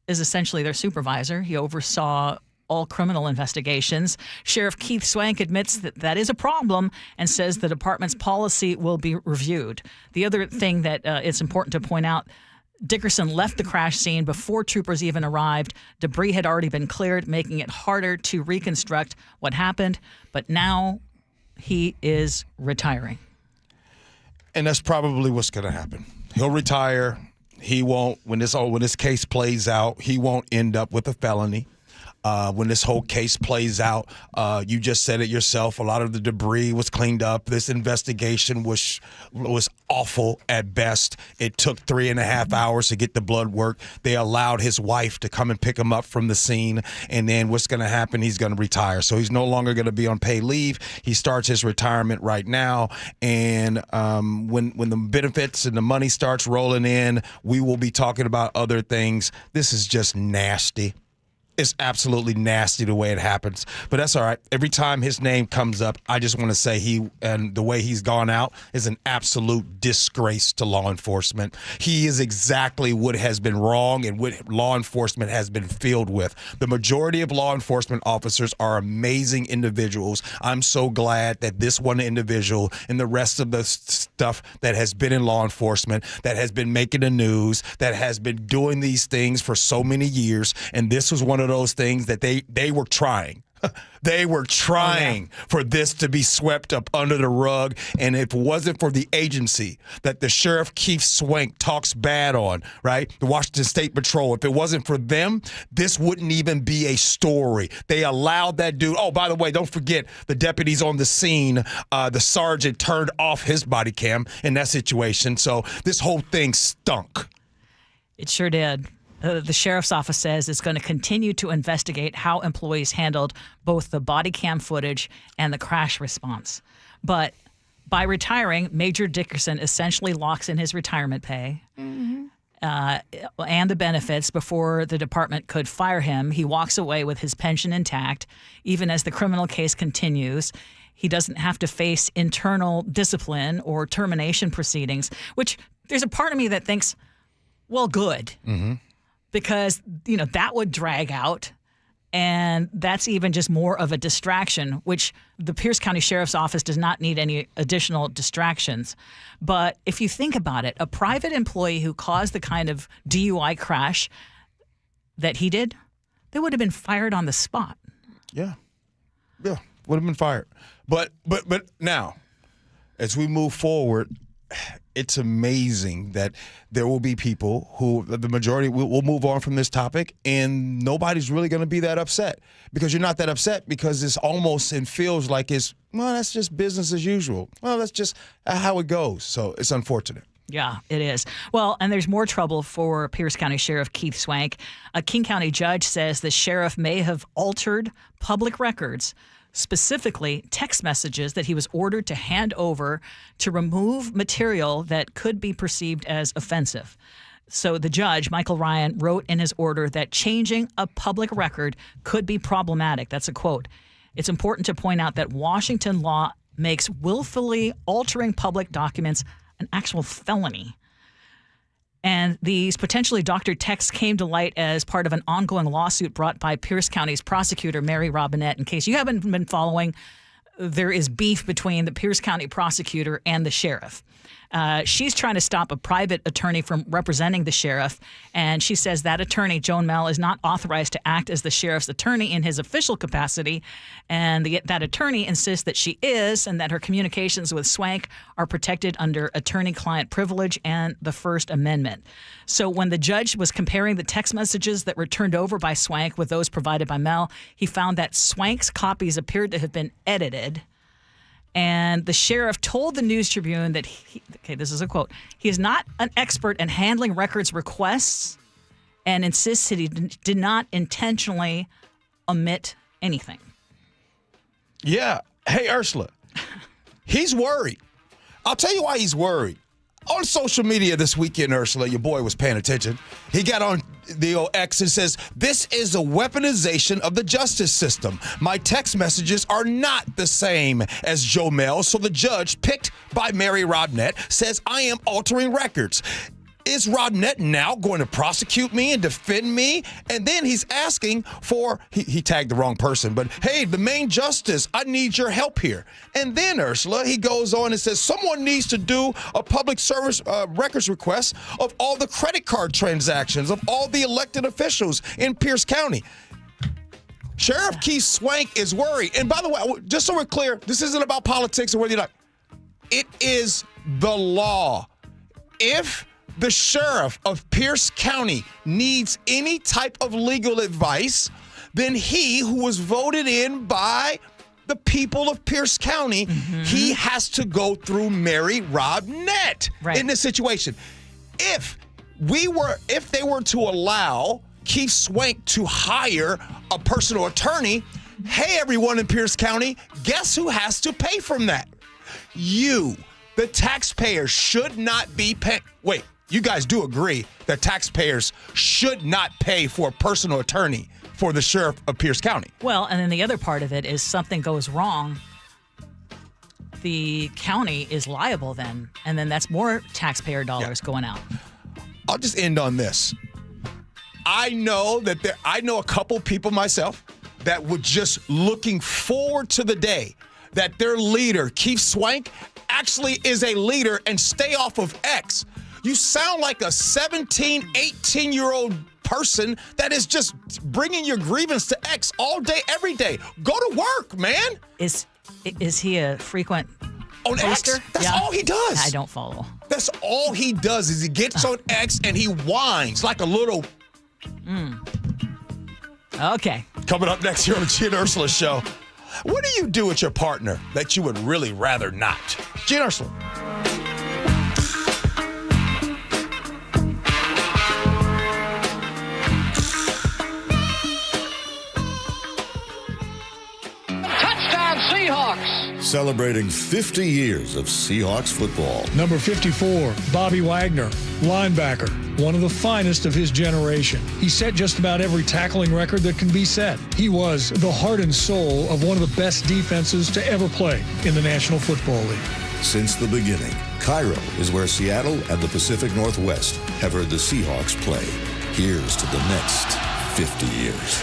is essentially their supervisor. He oversaw all criminal investigations. Sheriff Keith Swank admits that that is a problem and says the department's policy will be reviewed. The other thing that it's important to point out, Dickerson left the crash scene before troopers even arrived. Debris had already been cleared, making it harder to reconstruct what happened. But now he is retiring. And that's probably what's going to happen. He'll retire. He won't, when this case plays out, he won't end up with a felony. When this whole case plays out, you just said it yourself. A lot of the debris was cleaned up. This investigation was awful at best. It took 3.5 hours to get the blood work. They allowed his wife to come and pick him up from the scene. And then what's going to happen? He's going to retire. So he's no longer going to be on paid leave. He starts his retirement right now. And when the benefits and the money starts rolling in, we will be talking about other things. This is just nasty. It's absolutely nasty the way it happens, but that's all right. Every time his name comes up, I just want to say the way he's gone out is an absolute disgrace to law enforcement. He is exactly what has been wrong and what law enforcement has been filled with. The majority of law enforcement officers are amazing individuals. I'm so glad that this one individual and the rest of the stuff that has been in law enforcement, that has been making the news, that has been doing these things for so many years, and this was one of those things that they were trying. They were trying for this to be swept up under the rug. And if it wasn't for the agency that the Sheriff Keith Swank talks bad on, right, the Washington State Patrol, if it wasn't for them, this wouldn't even be a story. They allowed that dude. Oh, by the way, don't forget the deputies on the scene. The sergeant turned off his body cam in that situation. So this whole thing stunk. It sure did. The sheriff's office says it's going to continue to investigate how employees handled both the body cam footage and the crash response. But by retiring, Major Dickerson essentially locks in his retirement pay and the benefits before the department could fire him. He walks away with his pension intact, even as the criminal case continues. He doesn't have to face internal discipline or termination proceedings, which there's a part of me that thinks, well, good. Mm-hmm. Because, that would drag out, and that's even just more of a distraction, which the Pierce County Sheriff's Office does not need any additional distractions. But if you think about it, a private employee who caused the kind of DUI crash that he did, they would have been fired on the spot. Yeah, would have been fired. But now, as we move forward, it's amazing that there will be people who, the majority, will move on from this topic, and nobody's really going to be that upset, because you're not that upset because it's almost and feels like that's just business as usual. Well, that's just how it goes. So it's unfortunate. Yeah, it is. Well, and there's more trouble for Pierce County Sheriff Keith Swank. A King County judge says the sheriff may have altered public records, specifically text messages that he was ordered to hand over to remove material that could be perceived as offensive. So the judge, Michael Ryan, wrote in his order that changing a public record could be problematic. That's a quote. It's important to point out that Washington law makes willfully altering public documents an actual felony. And these potentially doctored texts came to light as part of an ongoing lawsuit brought by Pierce County's prosecutor, Mary Robinette. In case you haven't been following, there is beef between the Pierce County prosecutor and the sheriff. She's trying to stop a private attorney from representing the sheriff, and she says that attorney, Joan Mell, is not authorized to act as the sheriff's attorney in his official capacity, and that attorney insists that she is, and that her communications with Swank are protected under attorney-client privilege and the First Amendment. So when the judge was comparing the text messages that were turned over by Swank with those provided by Mell, he found that Swank's copies appeared to have been edited. And the sheriff told the News Tribune that, this is a quote, he is not an expert in handling records requests and insists that he did not intentionally omit anything. Yeah. Hey, Ursula, he's worried. I'll tell you why he's worried. On social media this weekend, Ursula, your boy was paying attention. He got on the old X and says, this is a weaponization of the justice system. My text messages are not the same as Joe Mell, so the judge, picked by Mary Robinette, says I am altering records. Is Robinette now going to prosecute me and defend me? And then he's asking for, he tagged the wrong person, but hey, the main justice, I need your help here. And then, Ursula, he goes on and says, someone needs to do a public service records request of all the credit card transactions of all the elected officials in Pierce County. Sheriff Keith Swank is worried. And by the way, just so we're clear, this isn't about politics or whether you're not. It is the law. If the sheriff of Pierce County needs any type of legal advice, then he, who was voted in by the people of Pierce County, he has to go through Mary Robinette in this situation. If they were to allow Keith Swank to hire a personal attorney, hey, everyone in Pierce County, guess who has to pay from that? You. The taxpayer should not be paying. Wait. You guys do agree that taxpayers should not pay for a personal attorney for the sheriff of Pierce County? Well, and then the other part of it is something goes wrong, the county is liable then, and then that's more taxpayer dollars going out. I'll just end on this. I know a couple people myself that were just looking forward to the day that their leader, Keith Swank, actually is a leader and stay off of X. You sound like a 17, 18-year-old person that is just bringing your grievance to X all day, every day. Go to work, man. Is he a frequent on poster? X? That's all he does. I don't follow. That's all he does is he gets on X and he whines like a little... Okay. Coming up next here on the Gee and Ursula Show. What do you do with your partner that you would really rather not? Gee and Ursula. Celebrating 50 years of Seahawks football. Number 54, Bobby Wagner, linebacker, one of the finest of his generation. He set just about every tackling record that can be set. He was the heart and soul of one of the best defenses to ever play in the National Football League. Since the beginning, KIRO is where Seattle and the Pacific Northwest have heard the Seahawks play. Here's to the next 50 years.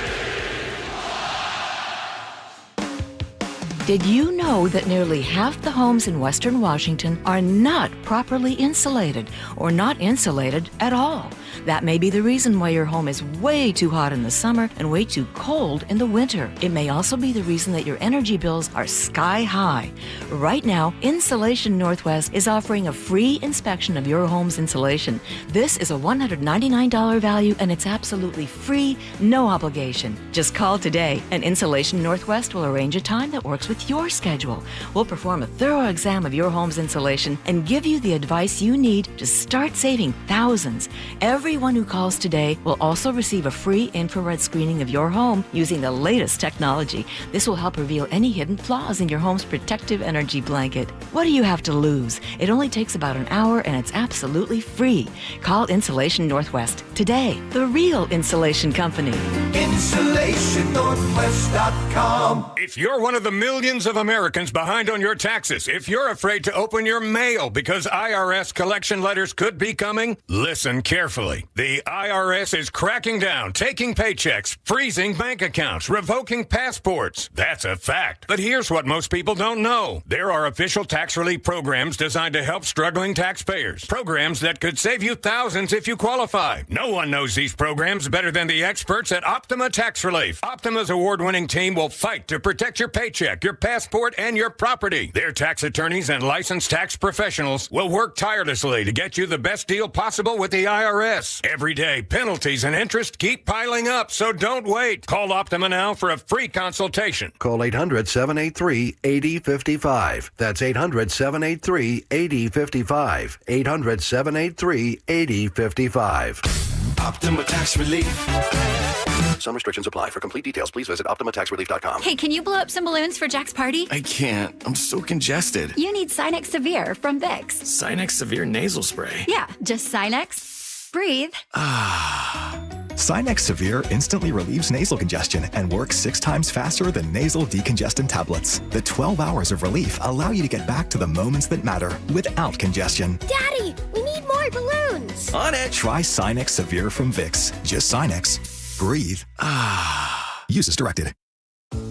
Did you know that nearly half the homes in Western Washington are not properly insulated or not insulated at all? That may be the reason why your home is way too hot in the summer and way too cold in the winter. It may also be the reason that your energy bills are sky high. Right now, Insulation Northwest is offering a free inspection of your home's insulation. This is a $199 value and it's absolutely free, no obligation. Just call today and Insulation Northwest will arrange a time that works with your schedule. We'll perform a thorough exam of your home's insulation and give you the advice you need to start saving thousands. Everyone who calls today will also receive a free infrared screening of your home using the latest technology. This will help reveal any hidden flaws in your home's protective energy blanket. What do you have to lose? It only takes about an hour and it's absolutely free. Call Insulation Northwest today, the real insulation company. InsulationNorthwest.com. If you're one of the millions of Americans behind on your taxes, if you're afraid to open your mail because IRS collection letters could be coming, listen carefully. The IRS is cracking down, taking paychecks, freezing bank accounts, revoking passports. That's a fact. But here's what most people don't know. There are official tax relief programs designed to help struggling taxpayers. Programs that could save you thousands if you qualify. No one knows these programs better than the experts at Optima Tax Relief. Optima's award-winning team will fight to protect your paycheck, your passport, and your property. Their tax attorneys and licensed tax professionals will work tirelessly to get you the best deal possible with the IRS. Every day, penalties and interest keep piling up, so don't wait. Call Optima now for a free consultation. Call 800-783-8055. That's 800-783-8055. 800-783-8055. Optima Tax Relief. Some restrictions apply. For complete details, please visit OptimaTaxRelief.com. Hey, can you blow up some balloons for Jack's party? I can't. I'm so congested. You need Sinex Severe from Vicks. Sinex Severe nasal spray. Yeah, just Sinex. Breathe. Sinex Severe instantly relieves nasal congestion and works 6 times faster than nasal decongestant tablets. The 12 hours of relief allow you to get back to the moments that matter without congestion. Daddy, we need more balloons. On it! Try Sinex Severe from Vicks. Just Sinex. Breathe. Use as directed.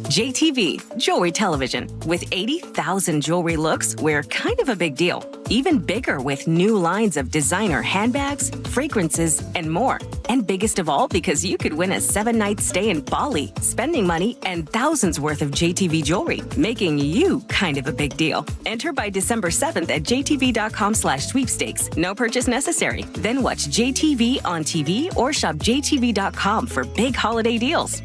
JTV, Jewelry Television. With 80,000 jewelry looks, we're kind of a big deal. Even bigger with new lines of designer handbags, fragrances, and more. And biggest of all, because you could win a 7-night stay in Bali, spending money, and thousands worth of JTV jewelry, making you kind of a big deal. Enter by December 7th at jtv.com/sweepstakes. No purchase necessary. Then watch JTV on TV or shop jtv.com for big holiday deals.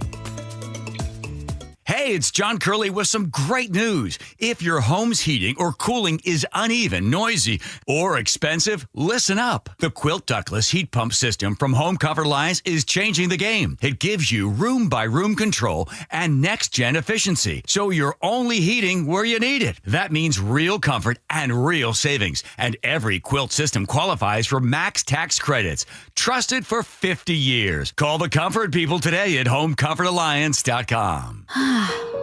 Hey, it's John Curley with some great news. If your home's heating or cooling is uneven, noisy, or expensive, listen up. The Quilt Ductless Heat Pump System from Home Comfort Alliance is changing the game. It gives you room-by-room control and next-gen efficiency, so you're only heating where you need it. That means real comfort and real savings. And every quilt system qualifies for max tax credits. Trusted for 50 years. Call the comfort people today at homecomfortalliance.com.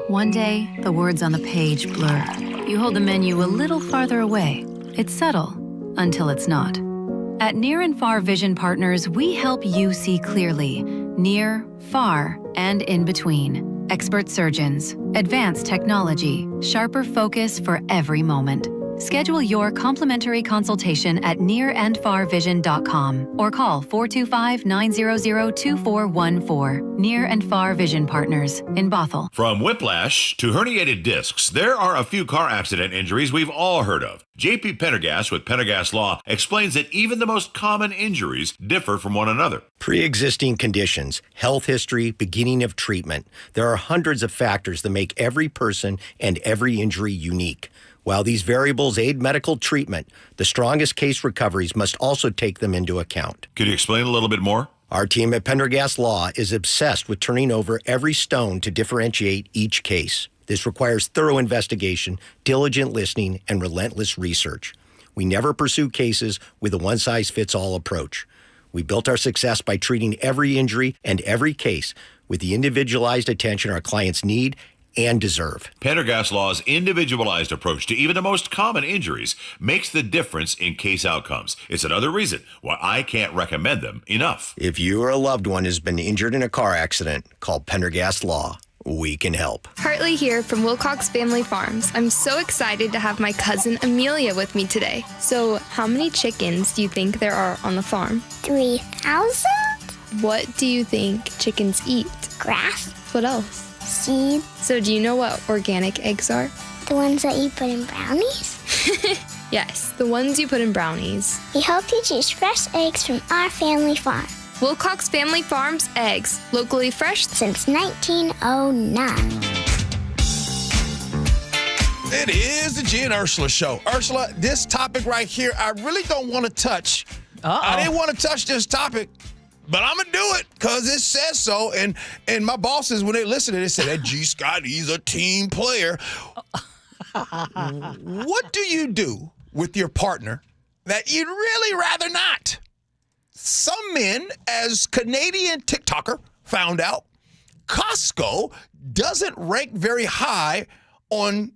One day, the words on the page blur. You hold the menu a little farther away. It's subtle until it's not. At Near and Far Vision Partners, we help you see clearly, near, far, and in between. Expert surgeons, advanced technology, sharper focus for every moment. Schedule your complimentary consultation at nearandfarvision.com or call 425-900-2414. Near and Far Vision Partners in Bothell. From whiplash to herniated discs, there are a few car accident injuries we've all heard of. J.P. Pendergast with Pendergast Law explains that even the most common injuries differ from one another. Pre-existing conditions, health history, beginning of treatment. There are hundreds of factors that make every person and every injury unique. While these variables aid medical treatment, the strongest case recoveries must also take them into account. Could you explain a little bit more? Our team at Pendergast Law is obsessed with turning over every stone to differentiate each case. This requires thorough investigation, diligent listening, and relentless research. We never pursue cases with a one-size-fits-all approach. We built our success by treating every injury and every case with the individualized attention our clients need and deserve. Pendergast Law's individualized approach to even the most common injuries makes the difference in case outcomes. It's another reason why I can't recommend them enough. If you or a loved one has been injured in a car accident, call Pendergast Law. we can help. Hartley here from Wilcox Family Farms. I'm so excited to have my cousin Amelia with me today. So, how many chickens do you think there are on the farm? 3,000? What do you think chickens eat? Grass. What else? Seed. So, do you know what organic eggs are? The ones that you put in brownies? Yes, the ones you put in brownies. We hope you choose fresh eggs from our family farm. Wilcox Family Farms eggs, locally fresh since 1909. It is the Gee and Ursula Show. Ursula, this topic right here, I really don't want to touch. I didn't want to touch this topic, but I'm going to do it because it says so. And my bosses, when they listen to it, they say, that G. Scott, he's a team player. What do you do with your partner that you'd really rather not? Some men, as Canadian TikToker found out, Costco doesn't rank very high on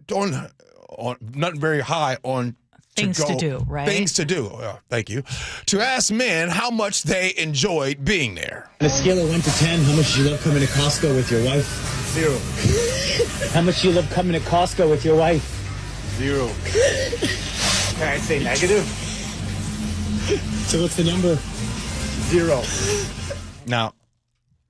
not very high on things to do, right? Things to do. Thank you. To ask men how much they enjoyed being there. On a scale of 1 to 10, how much do you love coming to Costco with your wife? 0. How much do you love coming to Costco with your wife? 0. Can I say negative? So what's the number? 0. Now,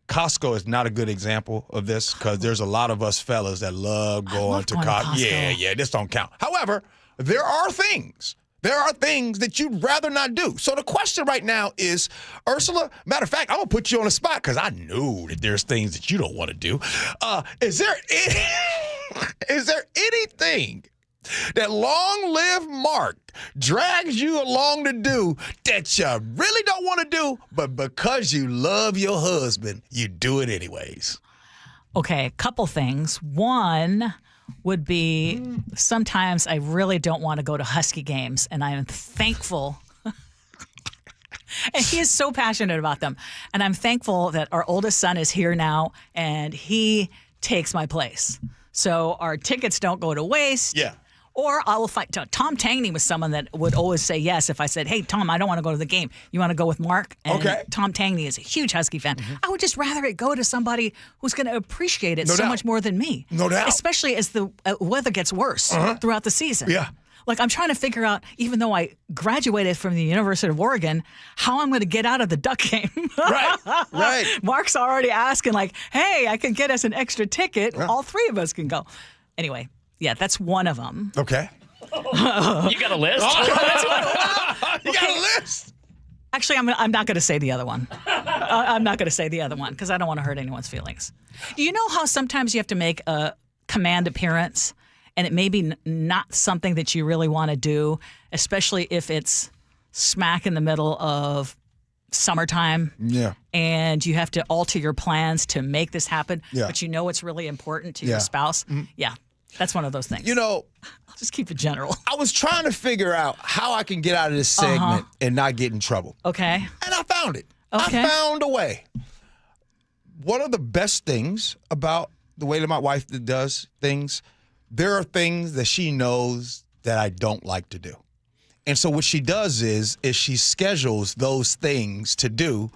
Costco is not a good example of this because there's a lot of us fellas that love going to Costco. Yeah, this don't count. However, there are things that you'd rather not do. So the question right now is, Ursula, matter of fact, I'm going to put you on the spot because I know that there's things that you don't want to do. Is there anything that long-lived Mark drags you along to do that you really don't want to do, but because you love your husband, you do it anyways? Okay, a couple things. One would be sometimes I really don't want to go to Husky games, and I am thankful. And he is so passionate about them. And I'm thankful that our oldest son is here now, and he takes my place. So our tickets don't go to waste. Yeah. Or I will fight. Tom Tangney was someone that would always say yes if I said, hey, Tom, I don't want to go to the game. You want to go with Mark? And okay. Tom Tangney is a huge Husky fan. Mm-hmm. I would just rather it go to somebody who's going to appreciate it much more than me. No doubt. Especially as the weather gets worse throughout the season. Yeah. Like, I'm trying to figure out, even though I graduated from the University of Oregon, how I'm going to get out of the Duck game. Right. Mark's already asking, like, hey, I can get us an extra ticket. Yeah. All three of us can go. Anyway. Yeah, that's one of them. Okay. You got a list? You got a list? Actually, I'm not going to say the other one. I'm not going to say the other one because I don't want to hurt anyone's feelings. You know how sometimes you have to make a command appearance and it may be not something that you really want to do, especially if it's smack in the middle of summertime. Yeah. And you have to alter your plans to make this happen, yeah. but you know it's really important to your spouse. Mm-hmm. Yeah. That's one of those things. You know, I'll just keep it general. I was trying to figure out how I can get out of this segment and not get in trouble. Okay. And I found it. Okay. I found a way. One of the best things about the way that my wife does things, there are things that she knows that I don't like to do. And so what she does is she schedules those things to do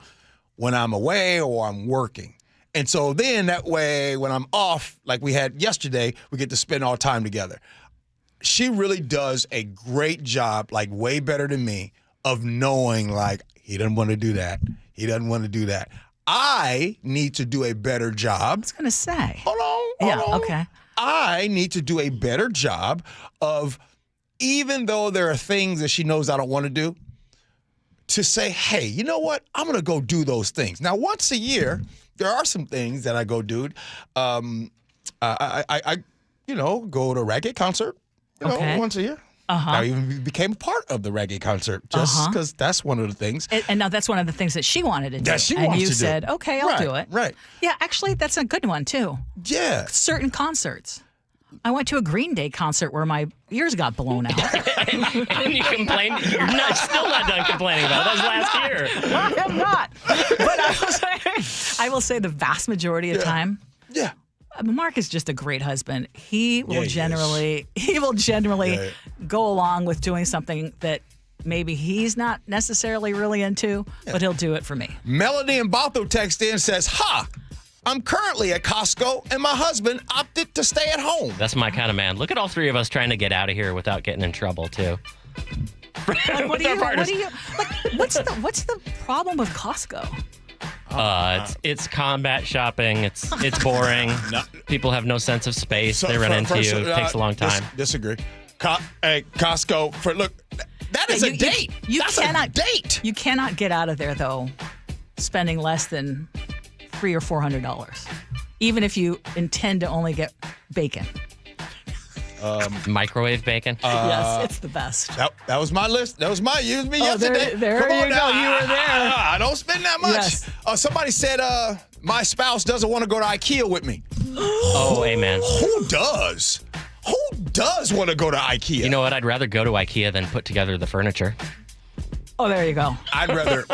when I'm away or I'm working. And so then that way, when I'm off, like we had yesterday, we get to spend all time together. She really does a great job, like way better than me, of knowing, like, he doesn't want to do that. He doesn't want to do that. I need to do a better job. I was going to say. Hold on. Okay. I need to do a better job of, even though there are things that she knows I don't want to do, to say, hey, you know what? I'm going to go do those things. Now, once a year, there are some things that I go do. I go to a reggae concert, once a year. I even became a part of the reggae concert just because that's one of the things. And now that's one of the things that she wanted to do. That she and wants you to do. said, okay, I'll do it. Right. Yeah, actually, that's a good one, too. Yeah. Certain concerts. I went to a Green Day concert where my ears got blown out. And you complained. You're still not done complaining about it. That was last year. I am not. But I will say the vast majority of time. Yeah. Mark is just a great husband. He will generally go along with doing something that maybe he's not necessarily really into, but he'll do it for me. Melody in Bothell text in says, I'm currently at Costco, and my husband opted to stay at home. That's my kind of man. Look at all three of us trying to get out of here without getting in trouble, too. What's the problem with Costco? It's combat shopping. It's boring. People have no sense of space. They run into you. It takes a long time. Disagree. Costco, look, that is a date. That's a date. You cannot get out of there, though, spending less than $300 or $400, even if you intend to only get bacon. Microwave bacon? Yes, it's the best. That was my list. That was use me yesterday. There Come on you go. now. You were there. I don't spend that much. Yes. Somebody said my spouse doesn't want to go to IKEA with me. Oh, amen. Who does? Who does want to go to IKEA? You know what? I'd rather go to IKEA than put together the furniture. Oh, there you go. I'd rather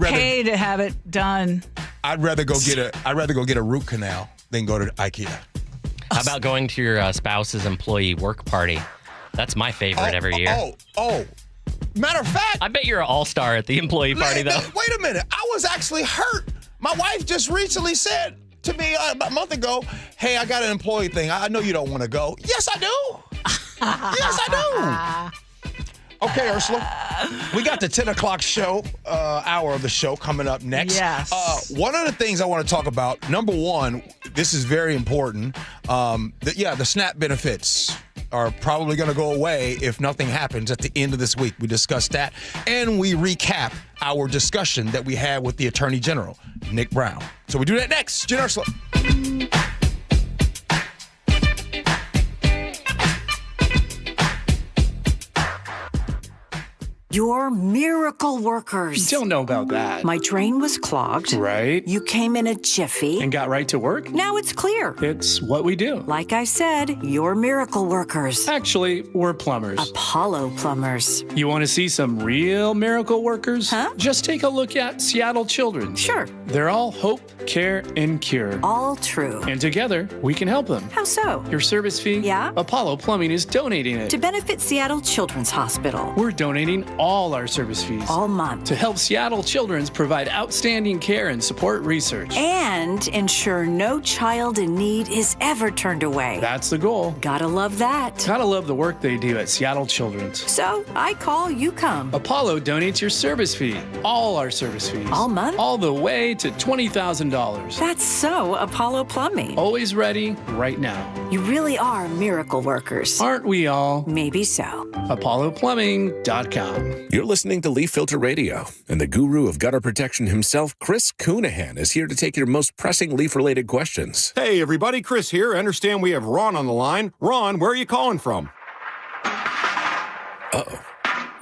pay to have it done. I'd rather go get a root canal than go to IKEA. How about going to your spouse's employee work party? That's my favorite every year. Matter of fact, I bet you're an all-star at the employee party, though. Wait a minute. I was actually hurt. My wife just recently said to me about a month ago, hey, I got an employee thing. I know you don't want to go. Yes, I do. Yes, I do. Okay, Ursula, we got the 10 o'clock show, hour of the show coming up next. Yes. One of the things I want to talk about, number one, this is very important. The SNAP benefits are probably going to go away if nothing happens at the end of this week. We discussed that, and we recap our discussion that we had with the Attorney General, Nick Brown. So we do that next. Gee Ursula. You're miracle workers. Don't know about that. My drain was clogged. Right. You came in a jiffy. And got right to work? Now it's clear. It's what we do. Like I said, you're miracle workers. Actually, we're plumbers. Apollo plumbers. You want to see some real miracle workers? Huh? Just take a look at Seattle Children's. Sure. They're all hope, care, and cure. All true. And together, we can help them. How so? Your service fee? Yeah? Apollo Plumbing is donating it. To benefit Seattle Children's Hospital. We're donating all our service fees. All month. To help Seattle Children's provide outstanding care and support research. And ensure no child in need is ever turned away. That's the goal. Gotta love that. Gotta love the work they do at Seattle Children's. So, I call, you come. Apollo donates your service fee. All our service fees. All month? All the way to $20,000. That's so Apollo Plumbing. Always ready, right now. You really are miracle workers. Aren't we all? Maybe so. ApolloPlumbing.com. You're listening to Leaf Filter Radio, and the guru of gutter protection himself, Chris Coonahan, is here to take your most pressing leaf-related questions. Hey, everybody, Chris here. I understand we have Ron on the line. Ron, where are you calling from? Uh-oh.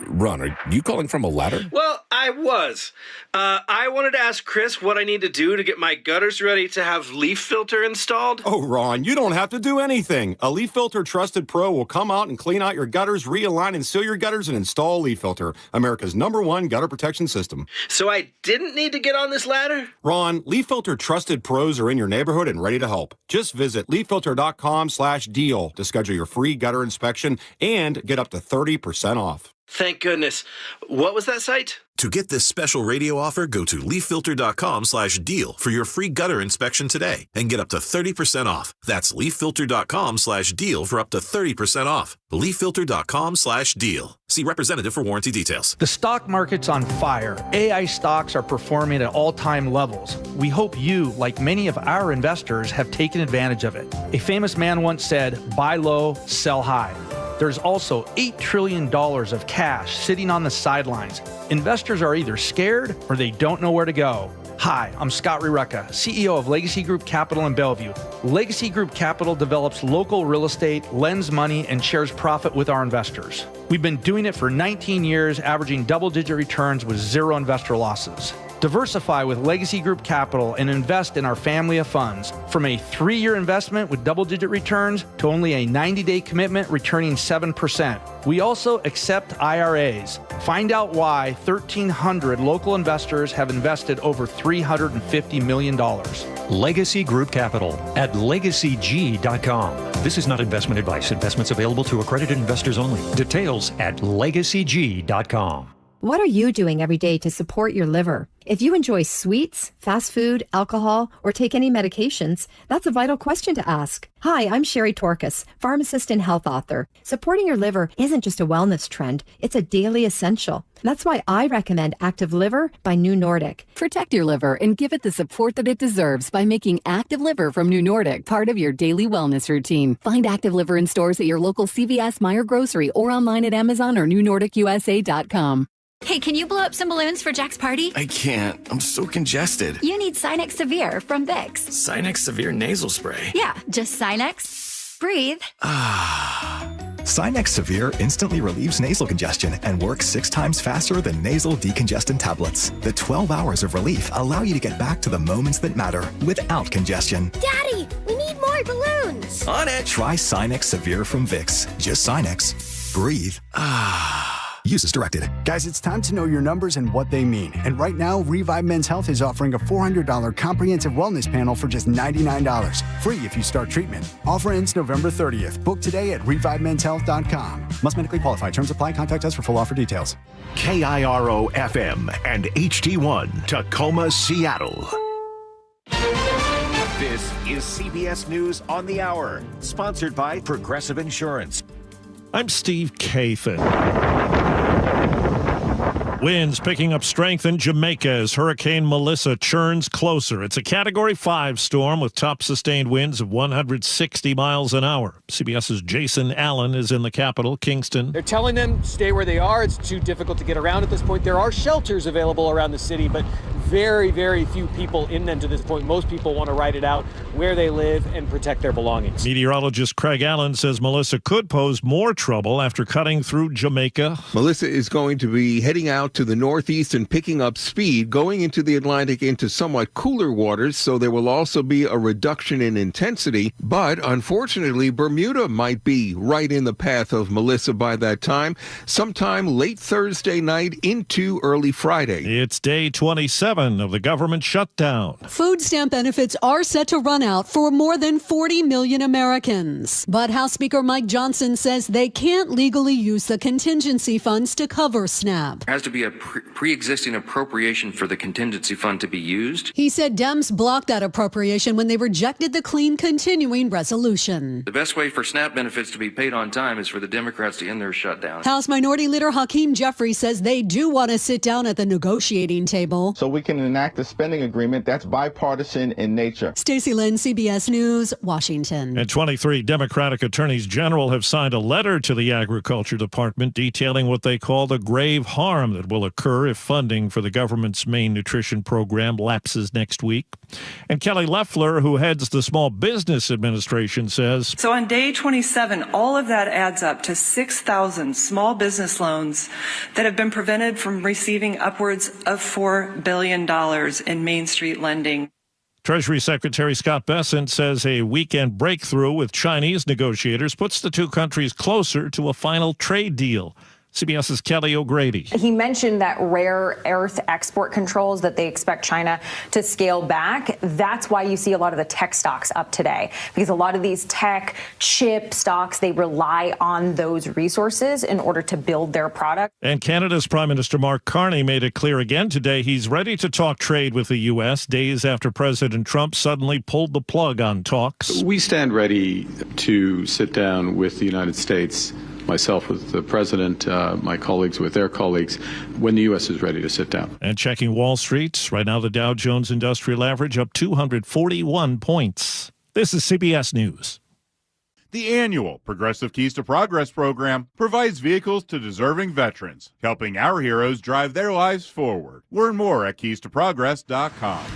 Ron, are you calling from a ladder? Well, I was. I wanted to ask Chris what I need to do to get my gutters ready to have leaf filter installed. Oh, Ron, you don't have to do anything. A Leaf Filter Trusted Pro will come out and clean out your gutters, realign and seal your gutters, and install a Leaf Filter, America's #1 gutter protection system. So I didn't need to get on this ladder? Ron, Leaf Filter Trusted Pros are in your neighborhood and ready to help. Just visit leaffilter.com/deal to schedule your free gutter inspection and get up to 30% off. Thank goodness. What was that site? To get this special radio offer, go to leaffilter.com/deal for your free gutter inspection today and get up to 30% off. That's leaffilter.com/deal for up to 30% off. leaffilter.com/deal. See representative for warranty details. The stock market's on fire. AI stocks are performing at all-time levels. We hope you, like many of our investors, have taken advantage of it. A famous man once said, buy low, sell high. There's also $8 trillion of cash sitting on the sidelines. Investors are either scared or they don't know where to go. Hi, I'm Scott Reutin, CEO of Legacy Group Capital in Bellevue. Legacy Group Capital develops local real estate, lends money, and shares profit with our investors. We've been doing it for 19 years, averaging double-digit returns with zero investor losses. Diversify with Legacy Group Capital and invest in our family of funds. From a 3-year investment with double-digit returns to only a 90-day commitment returning 7%. We also accept IRAs. Find out why 1,300 local investors have invested over $350 million. Legacy Group Capital at LegacyG.com. This is not investment advice. Investments available to accredited investors only. Details at LegacyG.com. What are you doing every day to support your liver? If you enjoy sweets, fast food, alcohol, or take any medications, that's a vital question to ask. Hi, I'm Sherry Torkas, pharmacist and health author. Supporting your liver isn't just a wellness trend, it's a daily essential. That's why I recommend Active Liver by New Nordic. Protect your liver and give it the support that it deserves by making Active Liver from New Nordic part of your daily wellness routine. Find Active Liver in stores at your local CVS, Meijer Grocery, or online at Amazon or newnordicusa.com. Hey, can you blow up some balloons for Jack's party? I can't. I'm so congested. You need Sinex Severe from Vicks. Sinex Severe Nasal Spray. Yeah, just Sinex. Breathe. Sinex Severe instantly relieves nasal congestion and works 6 times faster than nasal decongestant tablets. The 12 hours of relief allow you to get back to the moments that matter without congestion. Daddy, we need more balloons. On it. Try Sinex Severe from Vicks. Just Sinex. Breathe. Use as directed. Guys, it's time to know your numbers and what they mean. And right now, Revive Men's Health is offering a $400 comprehensive wellness panel for just $99. Free if you start treatment. Offer ends November 30th. Book today at ReviveMen'sHealth.com. Must medically qualify. Terms apply. Contact us for full offer details. KIRO FM and HD1 Tacoma, Seattle. This is CBS News on the Hour, sponsored by Progressive Insurance. I'm Steve Kathan. Winds picking up strength in Jamaica as Hurricane Melissa churns closer. It's a Category 5 storm with top sustained winds of 160 miles an hour. CBS's Jason Allen is in the capital, Kingston. They're telling them stay where they are. It's too difficult to get around at this point. There are shelters available around the city, but very, very few people in them to this point. Most people want to ride it out where they live and protect their belongings. Meteorologist Craig Allen says Melissa could pose more trouble after cutting through Jamaica. Melissa is going to be heading out to the northeast and picking up speed, going into the Atlantic into somewhat cooler waters, so there will also be a reduction in intensity. But unfortunately, Bermuda might be right in the path of Melissa by that time, sometime late Thursday night into early Friday. It's day 27 of the government shutdown. Food stamp benefits are set to run out for more than 40 million Americans. But House Speaker Mike Johnson says they can't legally use the contingency funds to cover SNAP. There has to be a pre-existing appropriation for the contingency fund to be used. He said Dems blocked that appropriation when they rejected the clean continuing resolution. The best way for SNAP benefits to be paid on time is for the Democrats to end their shutdown. House Minority Leader Hakeem Jeffries says they do want to sit down at the negotiating table so we can enact a spending agreement that's bipartisan in nature. Stacey Lynn, CBS News, Washington. And 23 Democratic attorneys general have signed a letter to the Agriculture Department detailing what they call the grave harm that will occur if funding for the government's main nutrition program lapses next week. And Kelly Loeffler, who heads the Small Business Administration, says, so on day 27, all of that adds up to 6,000 small business loans that have been prevented from receiving upwards of $4 billion in Main Street lending. Treasury Secretary Scott Bessent says a weekend breakthrough with Chinese negotiators puts the two countries closer to a final trade deal. CBS's Kelly O'Grady. He mentioned that rare earth export controls that they expect China to scale back. That's why you see a lot of the tech stocks up today, because a lot of these tech chip stocks, they rely on those resources in order to build their product. And Canada's Prime Minister Mark Carney made it clear again today he's ready to talk trade with the U.S. days after President Trump suddenly pulled the plug on talks. We stand ready to sit down with the United States, myself with the president, my colleagues with their colleagues, when the U.S. is ready to sit down. And checking Wall Street, right now the Dow Jones Industrial Average up 241 points. This is CBS News. The annual Progressive Keys to Progress program provides vehicles to deserving veterans, helping our heroes drive their lives forward. Learn more at keystoprogress.com.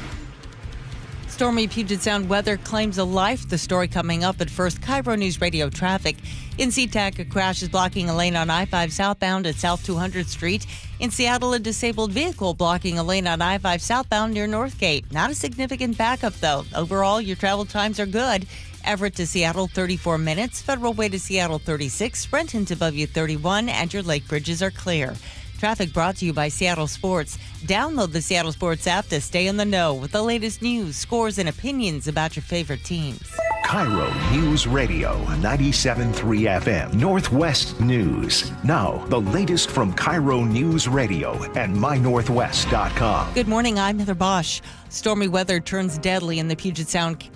Stormy Puget Sound weather claims a life. The story coming up, at first, KIRO Newsradio traffic. In SeaTac, a crash is blocking a lane on I-5 southbound at South 200th Street. In Seattle, a disabled vehicle blocking a lane on I-5 southbound near Northgate. Not a significant backup, though. Overall, your travel times are good. Everett to Seattle, 34 minutes. Federal Way to Seattle, 36. Renton to Bellevue, 31. And your lake bridges are clear. Traffic brought to you by Seattle Sports. Download the Seattle Sports app to stay in the know with the latest news, scores, and opinions about your favorite teams. KIRO Newsradio 97.3 FM Northwest News. Now, the latest from KIRO Newsradio and mynorthwest.com. Good morning, I'm Heather Bosch. Stormy weather turns deadly in the Puget Sound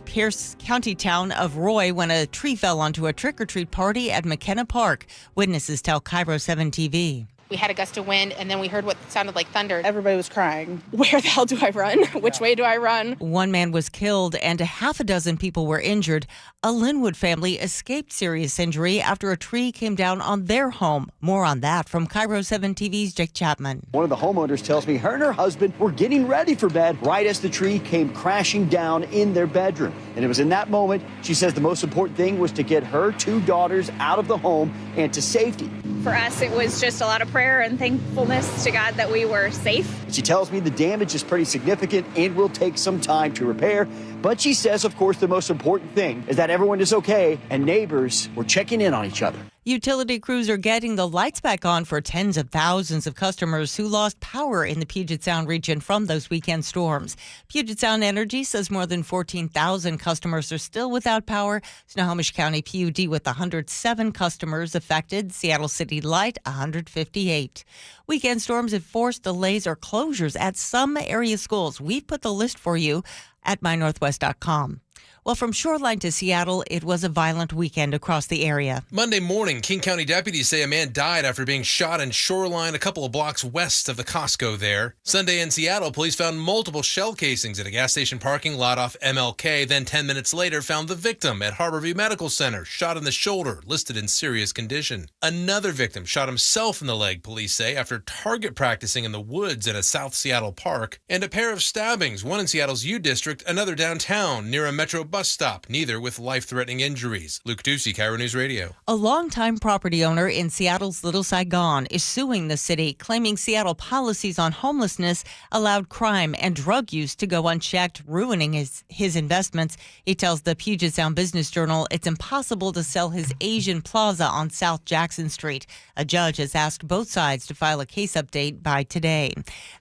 Pierce County town of Roy when a tree fell onto a trick-or-treat party at McKenna Park. Witnesses tell KIRO 7 TV. We had a gust of wind, and then we heard what sounded like thunder. Everybody was crying. Where the hell do I run? Which way do I run? One man was killed and a half a dozen people were injured. A Linwood family escaped serious injury after a tree came down on their home. More on that from KIRO 7 TV's Jake Chapman. One of the homeowners tells me her and her husband were getting ready for bed right as the tree came crashing down in their bedroom. And it was in that moment, she says the most important thing was to get her two daughters out of the home and to safety. For us, it was just a lot of prayer and thankfulness to God that we were safe. She tells me the damage is pretty significant and will take some time to repair. But she says, of course, the most important thing is that everyone is okay and neighbors were checking in on each other. Utility crews are getting the lights back on for tens of thousands of customers who lost power in the Puget Sound region from those weekend storms. Puget Sound Energy says more than 14,000 customers are still without power. Snohomish County PUD with 107 customers affected. Seattle City Light, 158. Weekend storms have forced delays or closures at some area schools. We've put the list for you at mynorthwest.com. Well, from Shoreline to Seattle, it was a violent weekend across the area. Monday morning, King County deputies say a man died after being shot in Shoreline, a couple of blocks west of the Costco there. Sunday in Seattle, police found multiple shell casings at a gas station parking lot off MLK. Then 10 minutes later, found the victim at Harborview Medical Center, shot in the shoulder, listed in serious condition. Another victim shot himself in the leg, police say, after target practicing in the woods at a South Seattle park. And a pair of stabbings, one in Seattle's U District, another downtown near a Metro bus stop, neither with life-threatening injuries. Luke Ducey, KIRO News Radio. A longtime property owner in Seattle's Little Saigon is suing the city, claiming Seattle policies on homelessness allowed crime and drug use to go unchecked, ruining his investments. He tells the Puget Sound Business Journal it's impossible to sell his Asian Plaza on South Jackson Street. A judge has asked both sides to file a case update by today.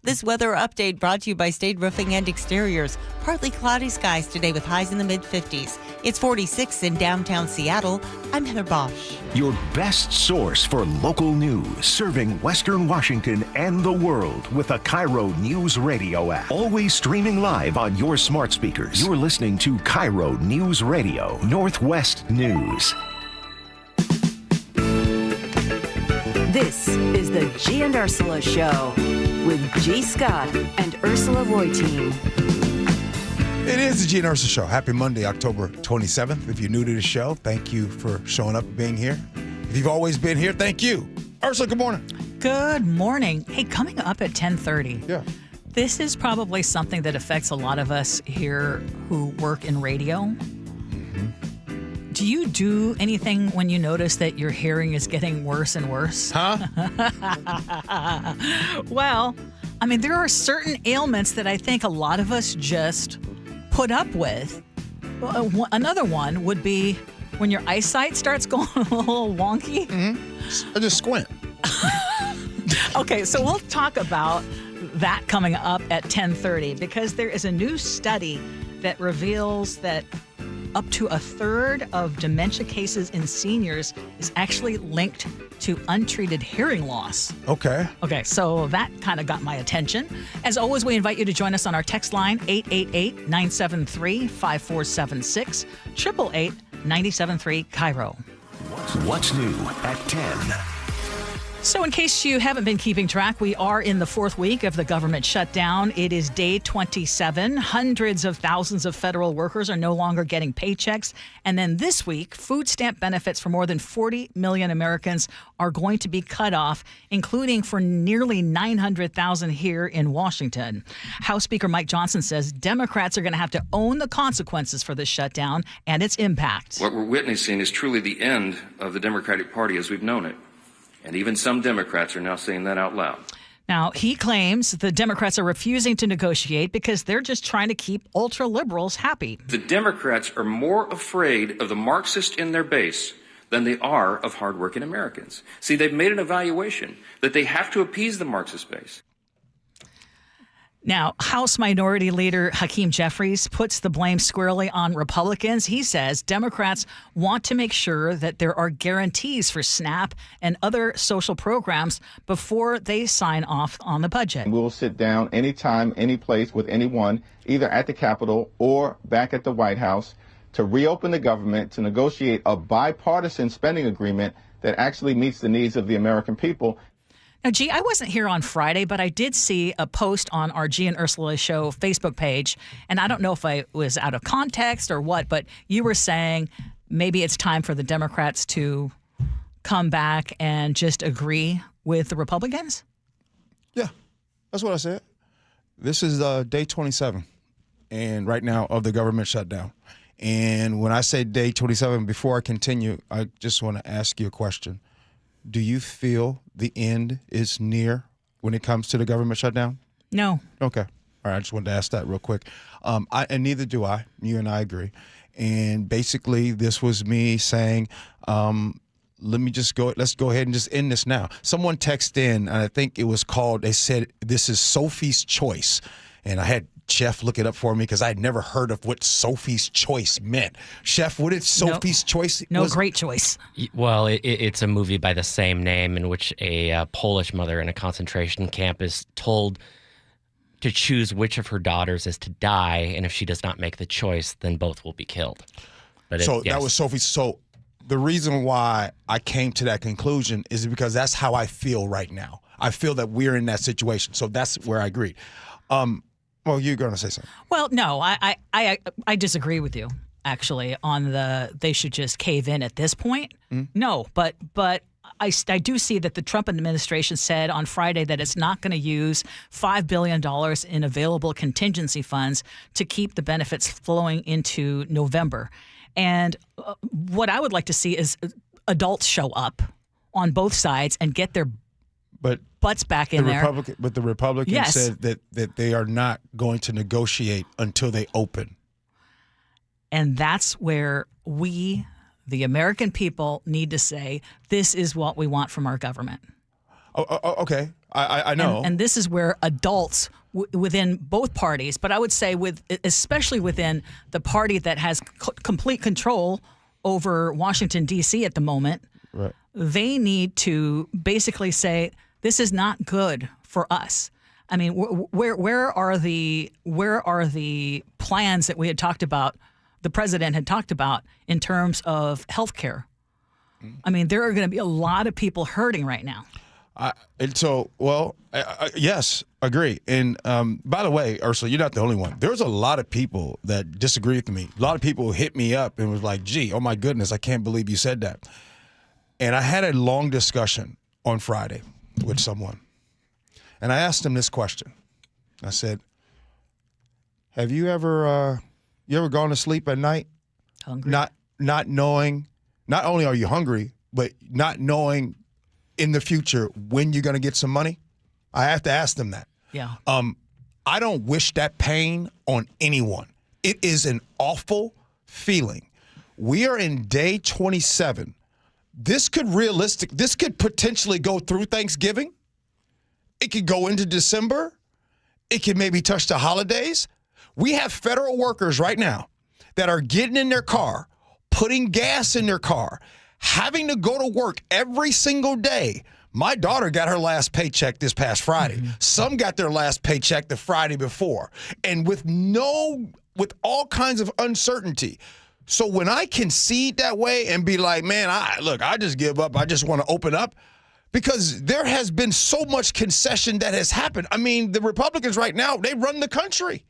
This weather update brought to you by State Roofing and Exteriors. Partly cloudy skies today with highs in the mid-50s. It's 46 in downtown Seattle. I'm Heather Bosch. Your best source for local news, serving Western Washington and the world with a KIRO News Radio app. Always streaming live on your smart speakers. You're listening to KIRO News Radio, Northwest News. This is the Gee and Ursula Show with G. Scott and Ursula Reutin. It is the Gee and Ursula Show. Happy Monday, October 27th. If you're new to the show, thank you for showing up and being here. If you've always been here, thank you. Ursula, good morning. Good morning. Hey, coming up at 10:30. Yeah. This is probably something that affects a lot of us here who work in radio. Mm-hmm. Do you do anything when you notice that your hearing is getting worse and worse? Huh? Well, I mean, there are certain ailments that I think a lot of us just put up with. Another one would be when your eyesight starts going a little wonky. Mm-hmm. I just squint. Okay, so we'll talk about that coming up at 10:30 because there is a new study that reveals that up to a third of dementia cases in seniors is actually linked to untreated hearing loss. Okay. Okay, so that kind of got my attention. As always, we invite you to join us on our text line, 888-973-5476, 888-973-KIRO. What's new at 10? So in case you haven't been keeping track, we are in the fourth week of the government shutdown. It is day 27. Hundreds of thousands of federal workers are no longer getting paychecks. And then this week, food stamp benefits for more than 40 million Americans are going to be cut off, including for nearly 900,000 here in Washington. House Speaker Mike Johnson says Democrats are going to have to own the consequences for this shutdown and its impact. What we're witnessing is truly the end of the Democratic Party as we've known it. And even some Democrats are now saying that out loud. Now, he claims the Democrats are refusing to negotiate because they're just trying to keep ultra-liberals happy. The Democrats are more afraid of the Marxists in their base than they are of hardworking Americans. See, they've made an evaluation that they have to appease the Marxist base. Now, House Minority Leader Hakeem Jeffries puts the blame squarely on Republicans. He says Democrats want to make sure that there are guarantees for SNAP and other social programs before they sign off on the budget. We'll sit down anytime, any place with anyone, either at the Capitol or back at the White House, to reopen the government, to negotiate a bipartisan spending agreement that actually meets the needs of the American people. Now, Gee, I wasn't here on Friday, but I did see a post on our Gee and Ursula Show Facebook page, and I don't know if I was out of context or what, but you were saying maybe it's time for the Democrats to come back and just agree with the Republicans? Yeah, that's what I said. This is day 27, and right now, of the government shutdown. And when I say day 27, before I continue, I just want to ask you a question. Do you feel the end is near when it comes to the government shutdown? No. Okay. All right. I just wanted to ask that real quick. And neither do I. You and I agree. And basically, this was me saying, let's go ahead and just end this now. Someone texted in, and I think it was called, they said, this is Sophie's Choice. And I had Chef look it up for me because I'd never heard of what Sophie's Choice meant. Chef, what is Sophie's Choice? Great choice. Well, it's a movie by the same name in which a Polish mother in a concentration camp is told to choose which of her daughters is to die, and if she does not make the choice, then both will be killed. But that was Sophie's. So the reason why I came to that conclusion is because that's how I feel right now. I feel that we're in that situation. So that's where I agree. Well, you're going to say something. Well, no, I disagree with you, actually, on they should just cave in at this point. Mm-hmm. No, but I do see that the Trump administration said on Friday that it's not going to use $5 billion in available contingency funds to keep the benefits flowing into November. And what I would like to see is adults show up on both sides and get their butts back in there. But the Republicans said that they are not going to negotiate until they open. And that's where we, the American people, need to say, this is what we want from our government. Okay. I know. And this is where adults within both parties, but I would say especially within the party that has complete control over Washington, D.C. at the moment, right, they need to basically say, this is not good for us. I mean, where are the plans that we had talked about, the president had talked about in terms of health care? I mean, there are going to be a lot of people hurting right now. Yes, agree. And by the way, Ursula, you're not the only one. There's a lot of people that disagree with me. A lot of people hit me up and was like, gee, oh my goodness, I can't believe you said that. And I had a long discussion on Friday with someone. And I asked him this question. I said, have you ever gone to sleep at night? Hungry? Not knowing, not only are you hungry, but not knowing in the future when you're going to get some money? I have to ask them that. Yeah. I don't wish that pain on anyone. It is an awful feeling. We are in day 27. This could potentially go through Thanksgiving. It could go into December. It could maybe touch the holidays. We have federal workers right now that are getting in their car, putting gas in their car, having to go to work every single day. My daughter got her last paycheck this past Friday. Mm-hmm. Some got their last paycheck the Friday before. And with all kinds of uncertainty. So when I concede that way and be like, man, I just give up. I just want to open up. Because there has been so much concession that has happened. I mean, the Republicans right now, they run the country.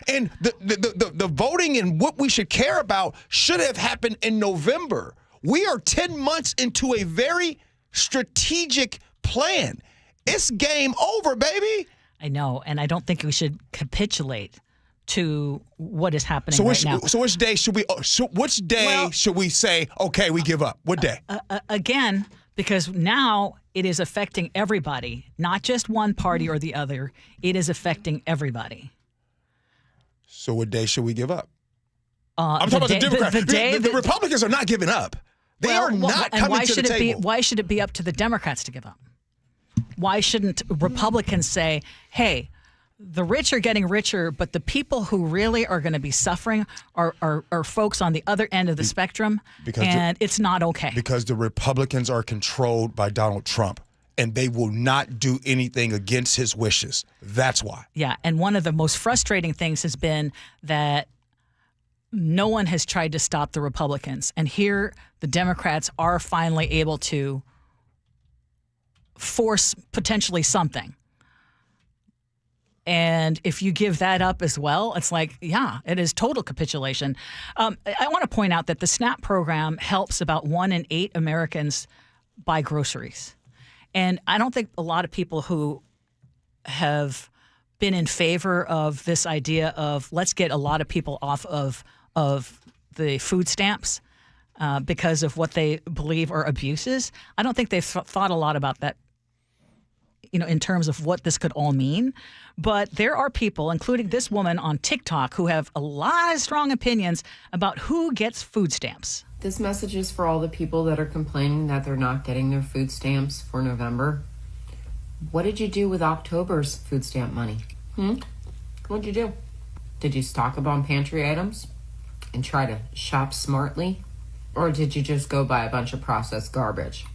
And the voting and what we should care about should have happened in November. We are 10 months into a very strategic plan. It's game over, baby. I know, and I don't think we should capitulate to what is happening right now. So which day should we? Should we say, okay, we give up? What day? Again, because now it is affecting everybody, not just one party or the other. It is affecting everybody. So what day should we give up? I'm talking about the Democrats. The Republicans are not giving up. They are not coming to the table. Why should it be up to the Democrats to give up? Why shouldn't Republicans say, hey, the rich are getting richer, but the people who really are going to be suffering are folks on the other end of the spectrum, and it's not okay. Because the Republicans are controlled by Donald Trump, and they will not do anything against his wishes. That's why. Yeah, and one of the most frustrating things has been that no one has tried to stop the Republicans, and here the Democrats are finally able to force potentially something. And if you give that up as well, it's like, yeah, it is total capitulation. I want to point out that the SNAP program helps about 1 in 8 Americans buy groceries. And I don't think a lot of people who have been in favor of this idea of let's get a lot of people off of the food stamps because of what they believe are abuses, I don't think they've thought a lot about that, in terms of what this could all mean. But there are people, including this woman on TikTok, who have a lot of strong opinions about who gets food stamps. This message is for all the people that are complaining that they're not getting their food stamps for November. What did you do with October's food stamp money? What'd you do? Did you stock up on pantry items and try to shop smartly? Or did you just go buy a bunch of processed garbage?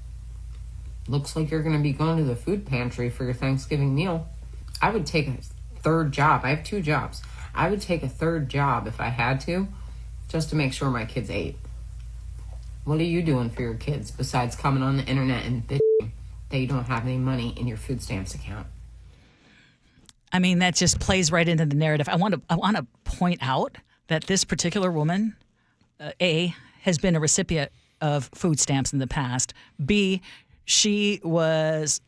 Looks like you're going to be going to the food pantry for your Thanksgiving meal. I would take a third job. I have 2 jobs. I would take a third job if I had to, just to make sure my kids ate. What are you doing for your kids besides coming on the internet and bitching that you don't have any money in your food stamps account? I mean, that just plays right into the narrative. I want to point out that this particular woman, A, has been a recipient of food stamps in the past. B, she was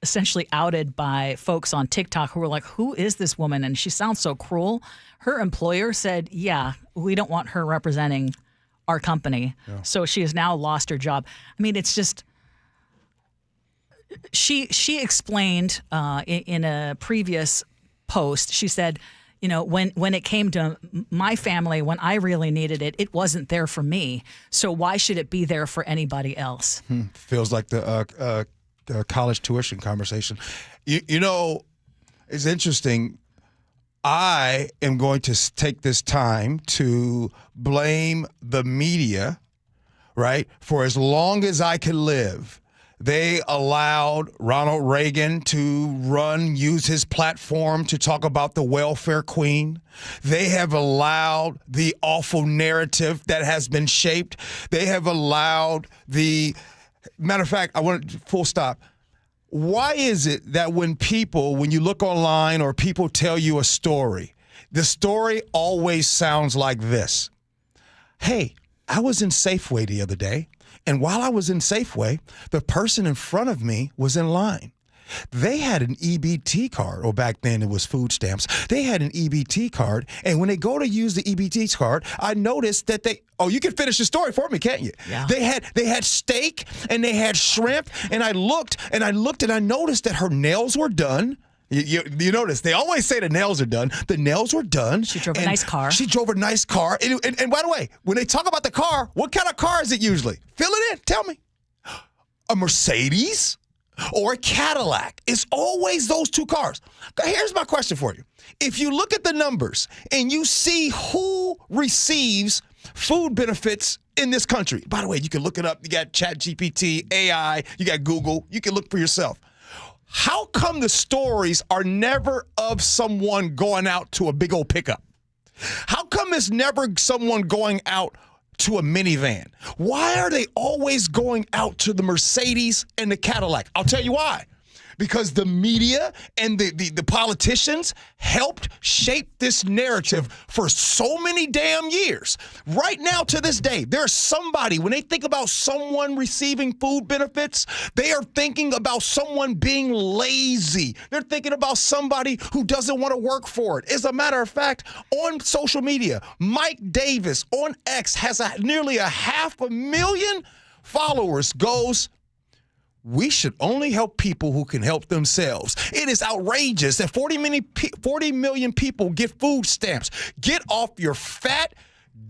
essentially outed by folks on TikTok who were like, who is this woman? And she sounds so cruel. Her employer said, yeah, we don't want her representing our company. Yeah. So she has now lost her job. I mean, it's just, she explained in a previous post, she said, when it came to my family, when I really needed it, it wasn't there for me. So why should it be there for anybody else? Feels like the college tuition conversation. It's interesting. I am going to take this time to blame the media, right? For as long as I could live, they allowed Ronald Reagan to use his platform to talk about the welfare queen. They have allowed the awful narrative that has been shaped. They have allowed matter of fact, I want to full stop. Why is it that when you look online or people tell you a story, the story always sounds like this? Hey, I was in Safeway the other day, and while I was in Safeway, the person in front of me was in line. They had an EBT card, or back then it was food stamps. They had an EBT card, and when they go to use the EBT card, I noticed that you can finish the story for me, can't you? Yeah. They had steak and they had shrimp, and I looked and I noticed that her nails were done. You notice they always say the nails are done. The nails were done. She drove a nice car. She drove a nice car. And by the way, when they talk about the car, what kind of car is it usually? Fill it in. Tell me. A Mercedes or a Cadillac. It's always those 2 cars. Here's my question for you. If you look at the numbers and you see who receives food benefits in this country, by the way, you can look it up. You got ChatGPT, AI, you got Google. You can look for yourself. How come the stories are never of someone going out to a big old pickup? How come it's never someone going out to a minivan? Why are they always going out to the Mercedes and the Cadillac? I'll tell you why. Because the media and the politicians helped shape this narrative for so many damn years. Right now, to this day, there's somebody, when they think about someone receiving food benefits, they are thinking about someone being lazy. They're thinking about somebody who doesn't want to work for it. As a matter of fact, on social media, Mike Davis on X has nearly 500,000 followers, goes, we should only help people who can help themselves. It is outrageous that 40 million people get food stamps. Get off your fat,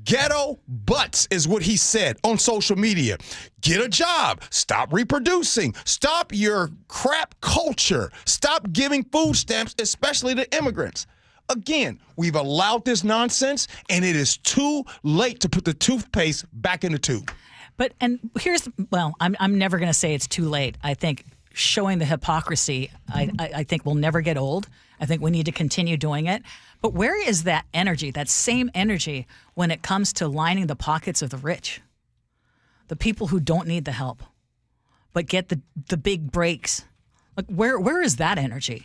Ghetto butts is what he said on social media. Get a job. Stop reproducing. Stop your crap culture. Stop giving food stamps, especially to immigrants. Again, we've allowed this nonsense, and it is too late to put the toothpaste back in the tube. But, and here's, well, I'm never going to say it's too late. I think showing the hypocrisy, I think will never get old. I think we need to continue doing it. But where is that energy, that same energy, when it comes to lining the pockets of the rich? The people who don't need the help, but get the big breaks. Like, where is that energy?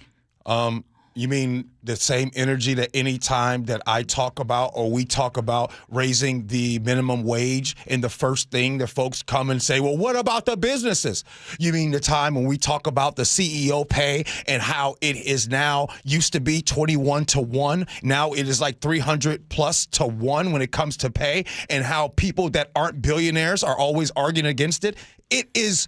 You mean the same energy that any time that I talk about or we talk about raising the minimum wage, and the first thing that folks come and say, well, what about the businesses? You mean the time when we talk about the CEO pay and how it is now used to be 21 to 1. Now it is like 300 plus to 1 when it comes to pay, and how people that aren't billionaires are always arguing against it. It is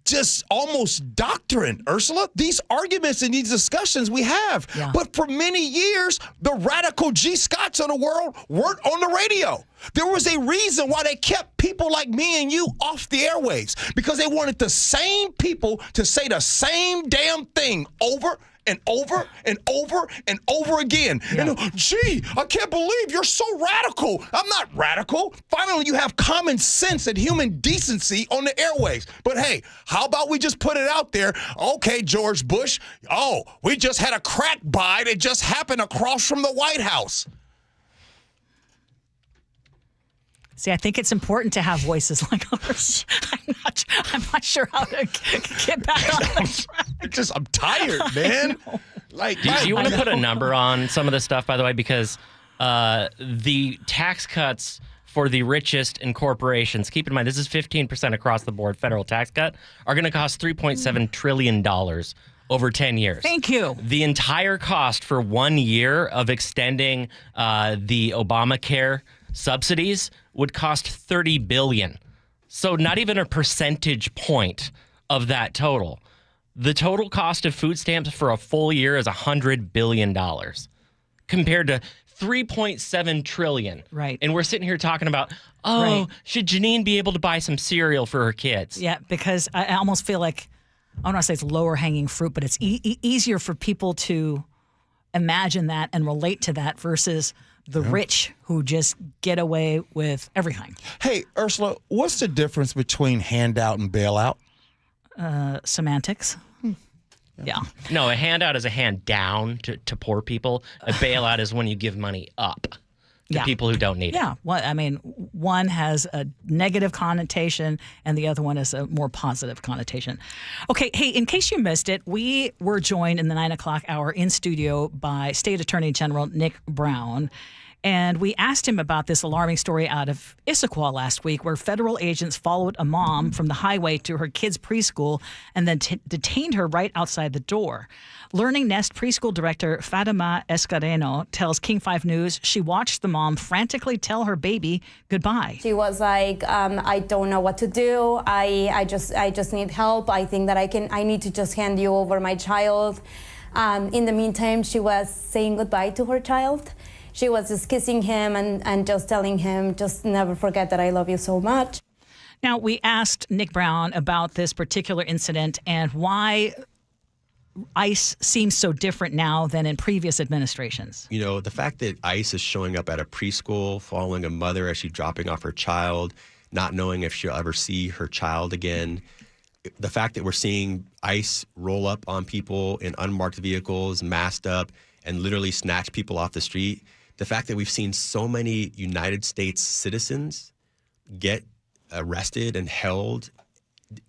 just almost doctrine, Ursula. These arguments and these discussions we have. Yeah. But for many years, the radical G. Scotts of the world weren't on the radio. There was a reason why they kept people like me and you off the airwaves, because they wanted the same people to say the same damn thing over and over and over and over again. Yeah. And, gee, I can't believe you're so radical. I'm not radical. Finally, you have common sense and human decency on the airwaves. But hey, how about we just put it out there? Okay, George Bush, we just had a crack buy that just happened across from the White House. See, I think it's important to have voices like ours. I'm not sure how to get back on the track. I'm tired, man. Do you want to put a number on some of this stuff, by the way? Because the tax cuts for the richest and corporations, keep in mind, this is 15% across the board federal tax cut, are going to cost $3.7 trillion over 10 years. Thank you. The entire cost for 1 year of extending the Obamacare subsidies would cost $30 billion. So not even a percentage point of that total. The total cost of food stamps for a full year is $100 billion compared to $3.7 trillion. Right. And we're sitting here talking about, should Janine be able to buy some cereal for her kids? Yeah, because I almost feel like, I don't want to say it's lower hanging fruit, but it's easier for people to imagine that and relate to that versus the rich who just get away with everything. Hey, Ursula, what's the difference between handout and bailout? Semantics. Yeah. No, a handout is a hand down to poor people. A bailout is when you give money up to people who don't need it. Yeah. Well, I mean, one has a negative connotation and the other one is a more positive connotation. Okay. Hey, in case you missed it, we were joined in the 9 o'clock hour in studio by State Attorney General Nick Brown. And we asked him about this alarming story out of Issaquah last week, where federal agents followed a mom from the highway to her kid's preschool and then detained her right outside the door. Learning Nest preschool director Fatima Escareno tells King 5 News she watched the mom frantically tell her baby goodbye. She was like, I don't know what to do. I just need help. I think that I need to just hand you over my child. In the meantime, she was saying goodbye to her child. She was just kissing him and just telling him, just never forget that I love you so much. Now, we asked Nick Brown about this particular incident and why ICE seems so different now than in previous administrations. You know, the fact that ICE is showing up at a preschool, following a mother as she's dropping off her child, not knowing if she'll ever see her child again. The fact that we're seeing ICE roll up on people in unmarked vehicles, masked up, and literally snatch people off the street. The fact that we've seen so many United States citizens get arrested and held,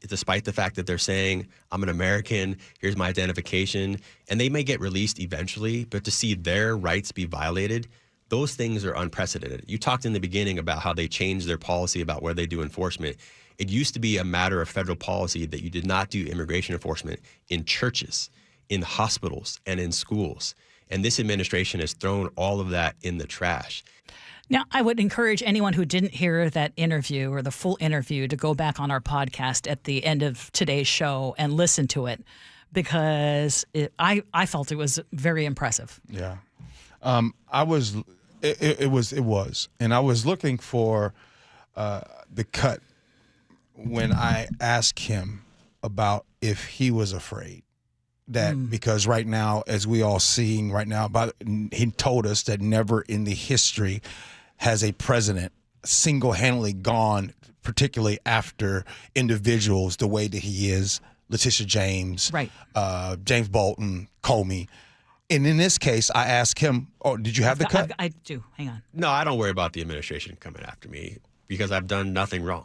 despite the fact that they're saying, I'm an American, here's my identification, and they may get released eventually, but to see their rights be violated, those things are unprecedented. You talked in the beginning about how they changed their policy about where they do enforcement. It used to be a matter of federal policy that you did not do immigration enforcement in churches, in hospitals, and in schools. And this administration has thrown all of that in the trash. Now, I would encourage anyone who didn't hear that interview or the full interview to go back on our podcast at the end of today's show and listen to it, because I felt it was very impressive. Yeah. I was It was. And I was looking for the cut when I asked him about if he was afraid. That because right now, as we all seeing right now, he told us that never in the history has a president single-handedly gone, particularly after individuals the way that he is, Letitia James, right. James Bolton, Comey. And in this case, I asked him, did you have the cut? I do. Hang on. No, I don't worry about the administration coming after me because I've done nothing wrong.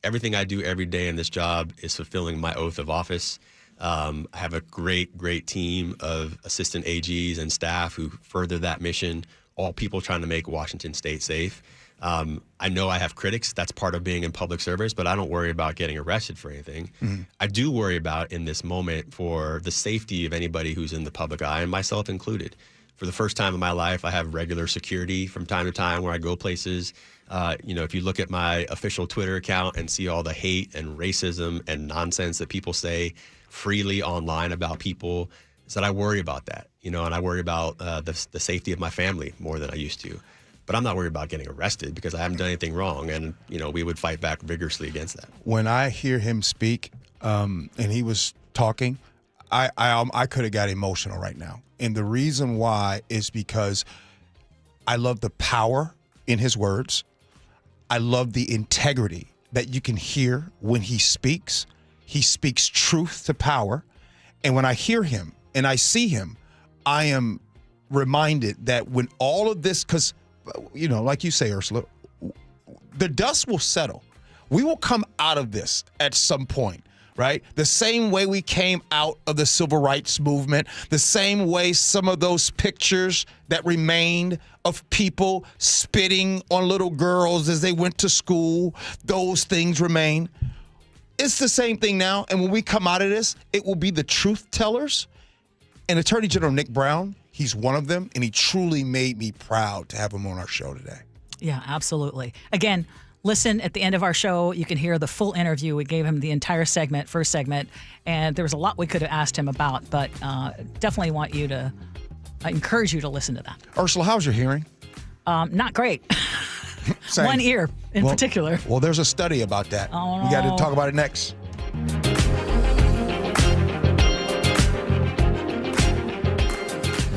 Everything I do every day in this job is fulfilling my oath of office. I have a great team of assistant AGs and staff who further that mission, all people trying to make Washington State safe. I know I have critics. That's part of being in public service, but I don't worry about getting arrested for anything. Mm-hmm. I do worry about in this moment for the safety of anybody who's in the public eye, and myself included. For the first time in my life, I have regular security from time to time where I go places. If you look at my official Twitter account and see all the hate and racism and nonsense that people say freely online about people, is that I worry about that, and I worry about the safety of my family more than I used to. But I'm not worried about getting arrested because I haven't done anything wrong, and we would fight back vigorously against that. When I hear him speak, and he was talking, I could have got emotional right now, and the reason why is because I love the power in his words. I love the integrity that you can hear when he speaks. He speaks truth to power. And when I hear him and I see him, I am reminded that when all of this, because, like you say, Ursula, the dust will settle. We will come out of this at some point, right? The same way we came out of the civil rights movement, the same way some of those pictures that remained of people spitting on little girls as they went to school, those things remain. It's the same thing now. And when we come out of this, it will be the truth tellers. And Attorney General Nick Brown, he's one of them. And he truly made me proud to have him on our show today. Yeah, absolutely. Again, listen at the end of our show. You can hear the full interview. We gave him the entire first segment. And there was a lot we could have asked him about. But definitely want you to, I encourage you to listen to that. Ursula, how's your hearing? Not great. Same. One ear in particular. Well, there's a study about that. Oh, no. We got to talk about it next.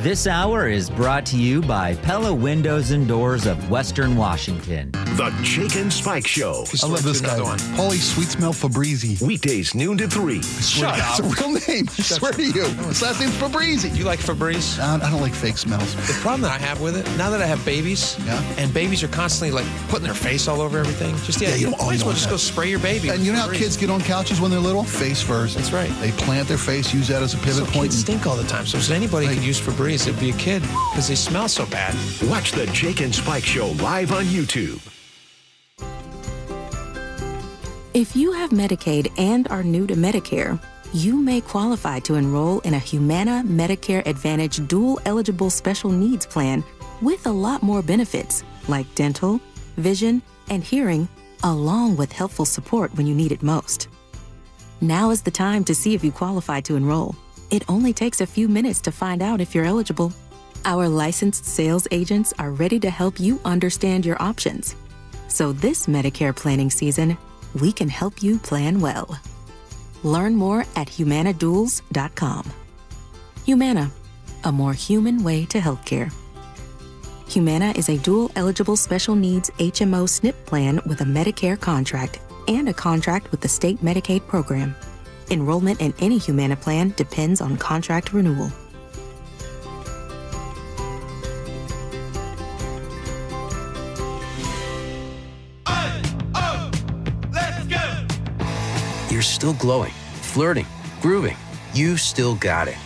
This hour is brought to you by Pella Windows and Doors of Western Washington. The Jake and Spike Show. I love this guy. Paulie Sweet Smell Fabrizi. Weekdays noon to 3. Shut up. It's a real name. I swear to you. His last name's Fabrizi. You like Febreze? I don't like fake smells. The problem that I have with it, now that I have babies, and babies are constantly like putting their face all over everything, you might as well just go spray your baby. And you know how kids get on couches when they're little? Face first. That's right. They plant their face, use that as a pivot point. Kids stink all the time, so if anybody could use Febreze, it'd be a kid because they smell so bad. Watch the Jake and Spike Show live on YouTube. If you have Medicaid and are new to Medicare, you may qualify to enroll in a Humana Medicare Advantage dual-eligible special needs plan with a lot more benefits like dental, vision, and hearing, along with helpful support when you need it most. Now is the time to see if you qualify to enroll. It only takes a few minutes to find out if you're eligible. Our licensed sales agents are ready to help you understand your options. So this Medicare planning season, we can help you plan well. Learn more at humanaduals.com. Humana, a more human way to healthcare. Humana is a dual-eligible special needs HMO SNP plan with a Medicare contract and a contract with the state Medicaid program. Enrollment in any Humana plan depends on contract renewal. You're still glowing, flirting, grooving. You still got it.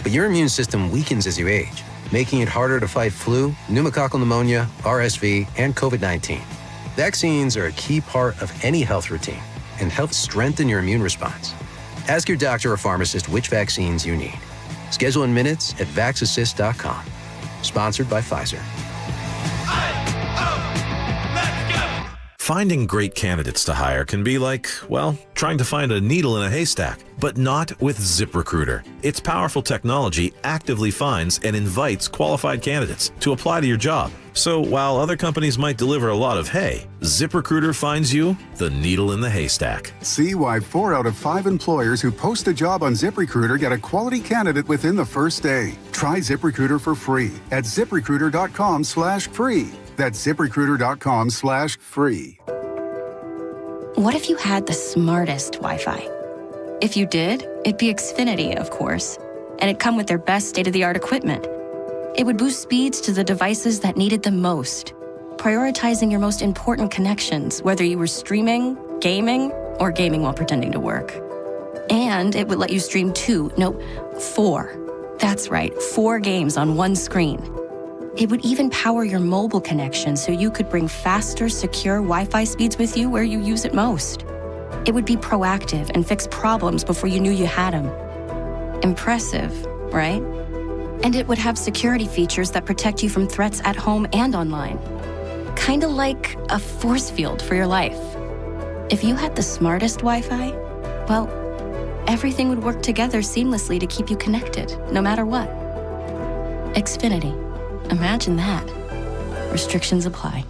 But your immune system weakens as you age, making it harder to fight flu, pneumococcal pneumonia, RSV, and COVID-19. Vaccines are a key part of any health routine and help strengthen your immune response. Ask your doctor or pharmacist which vaccines you need. Schedule in minutes at vaxassist.com. Sponsored by Pfizer. Finding great candidates to hire can be like, well, trying to find a needle in a haystack, but not with ZipRecruiter. Its powerful technology actively finds and invites qualified candidates to apply to your job. So while other companies might deliver a lot of hay, ZipRecruiter finds you the needle in the haystack. See why 4 out of 5 employers who post a job on ZipRecruiter get a quality candidate within the first day. Try ZipRecruiter for free at ZipRecruiter.com/free. That's ZipRecruiter.com/free. What if you had the smartest Wi-Fi? If you did, it'd be Xfinity, of course, and it'd come with their best state-of-the-art equipment. It would boost speeds to the devices that needed them most, prioritizing your most important connections, whether you were streaming, gaming, or gaming while pretending to work. And it would let you stream 4. That's right, 4 games on one screen. It would even power your mobile connection so you could bring faster, secure Wi-Fi speeds with you where you use it most. It would be proactive and fix problems before you knew you had them. Impressive, right? And it would have security features that protect you from threats at home and online. Kind of like a force field for your life. If you had the smartest Wi-Fi, well, everything would work together seamlessly to keep you connected, no matter what. Xfinity. Imagine that. Restrictions apply.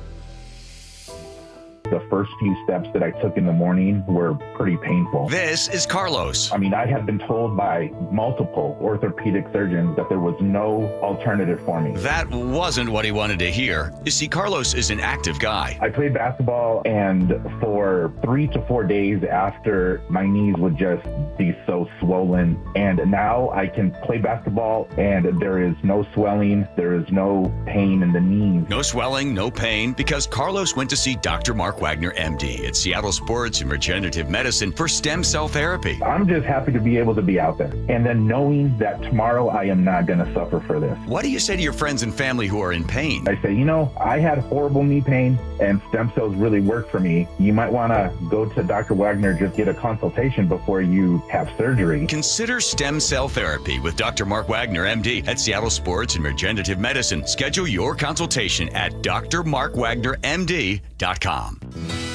The first few steps that I took in the morning were pretty painful. This is Carlos. I mean, I had been told by multiple orthopedic surgeons that there was no alternative for me. That wasn't what he wanted to hear. You see, Carlos is an active guy. I played basketball, and for 3 to 4 days after, my knees would just be so swollen. And now I can play basketball, and there is no swelling. There is no pain in the knees. No swelling, no pain, because Carlos went to see Dr. Mark Wagner, MD, at Seattle Sports and Regenerative Medicine for stem cell therapy. I'm just happy to be able to be out there. And then knowing that tomorrow I am not going to suffer for this. What do you say to your friends and family who are in pain? I say, I had horrible knee pain and stem cells really work for me. You might want to go to Dr. Wagner, just get a consultation before you have surgery. Consider stem cell therapy with Dr. Mark Wagner, MD, at Seattle Sports and Regenerative Medicine. Schedule your consultation at drmarkwagnermd.com.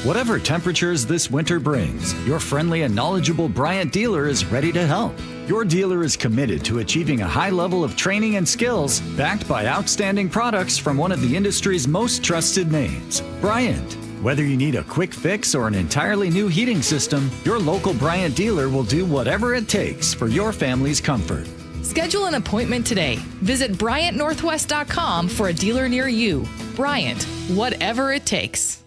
Whatever temperatures this winter brings, your friendly and knowledgeable Bryant dealer is ready to help. Your dealer is committed to achieving a high level of training and skills, backed by outstanding products from one of the industry's most trusted names, Bryant. Whether you need a quick fix or an entirely new heating system, your local Bryant dealer will do whatever it takes for your family's comfort. Schedule an appointment today. Visit BryantNorthwest.com for a dealer near you. Bryant, whatever it takes.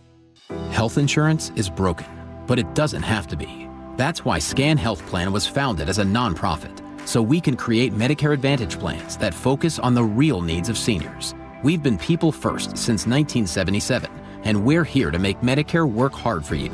Health insurance is broken, but it doesn't have to be. That's why Scan Health Plan was founded as a nonprofit, so we can create Medicare Advantage plans that focus on the real needs of seniors. We've been people first since 1977, and we're here to make Medicare work hard for you,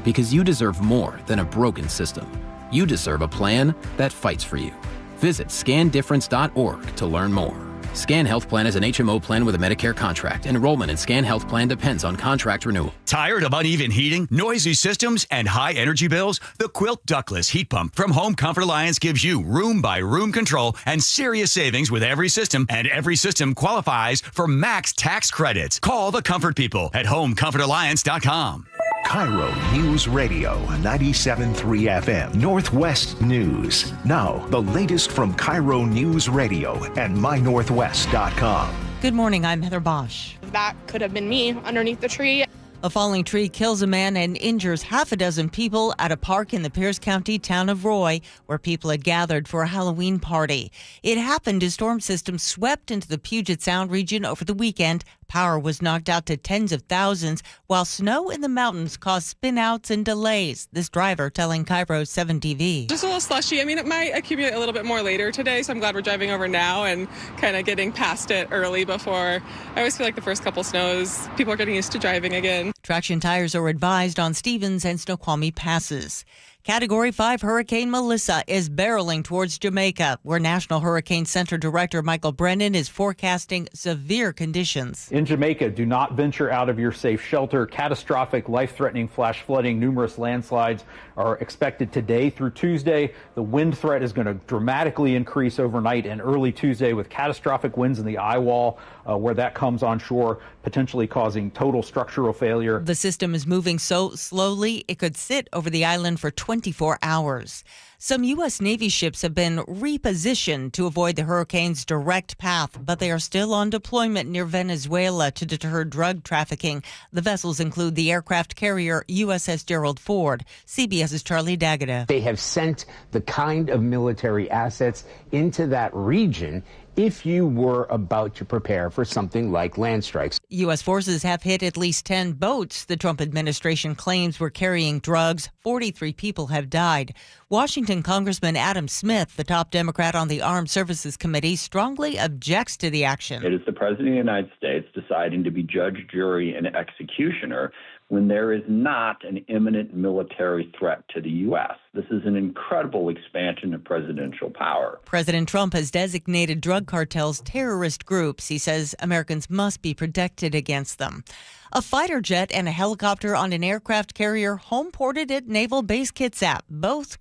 because you deserve more than a broken system. You deserve a plan that fights for you. Visit scandifference.org to learn more. Scan Health Plan is an HMO plan with a Medicare contract. Enrollment in Scan Health Plan depends on contract renewal. Tired of uneven heating, noisy systems, and high energy bills? The Quilt Ductless Heat Pump from Home Comfort Alliance gives you room-by-room control and serious savings with every system, and every system qualifies for max tax credits. Call the Comfort People at HomeComfortAlliance.com. KIRO Newsradio 97.3 FM Northwest News. Now, the latest from KIRO Newsradio and mynorthwest.com. Good morning, I'm Heather Bosch. That could have been me underneath the tree. A falling tree kills a man and injures half a dozen people at a park in the Pierce County town of Roy, where people had gathered for a Halloween party. It happened as storm systems swept into the Puget Sound region over the weekend. Power was knocked out to tens of thousands, while snow in the mountains caused spinouts and delays. This driver telling KIRO 7 TV. Just a little slushy. I mean, it might accumulate a little bit more later today, so I'm glad we're driving over now and kind of getting past it early before. I always feel like the first couple snows, people are getting used to driving again. Traction tires are advised on Stevens and Snoqualmie passes. Category 5 Hurricane Melissa is barreling towards Jamaica, where National Hurricane Center Director Michael Brennan is forecasting severe conditions. In Jamaica, do not venture out of your safe shelter. Catastrophic, life-threatening flash flooding, numerous landslides are expected today through Tuesday. The wind threat is going to dramatically increase overnight and early Tuesday with catastrophic winds in the eye wall, where that comes on shore, potentially causing total structural failure. The system is moving so slowly it could sit over the island for 24 hours. Some U.S. Navy ships have been repositioned to avoid the hurricane's direct path, but they are still on deployment near Venezuela to deter drug trafficking. The vessels include the aircraft carrier USS Gerald Ford. CBS's Charlie D'Agata. They have sent the kind of military assets into that region if you were about to prepare for something like land strikes. U.S. forces have hit at least 10 boats the Trump administration claims were carrying drugs. 43 people have died. Washington Congressman Adam Smith, the top Democrat on the Armed Services Committee, strongly objects to the action. It is the President of the United States deciding to be judge, jury, and executioner when there is not an imminent military threat to the U.S. This is an incredible expansion of presidential power. President Trump has designated drug cartels terrorist groups. He says Americans must be protected against them. A fighter jet and a helicopter on an aircraft carrier home-ported at Naval Base Kitsap. Both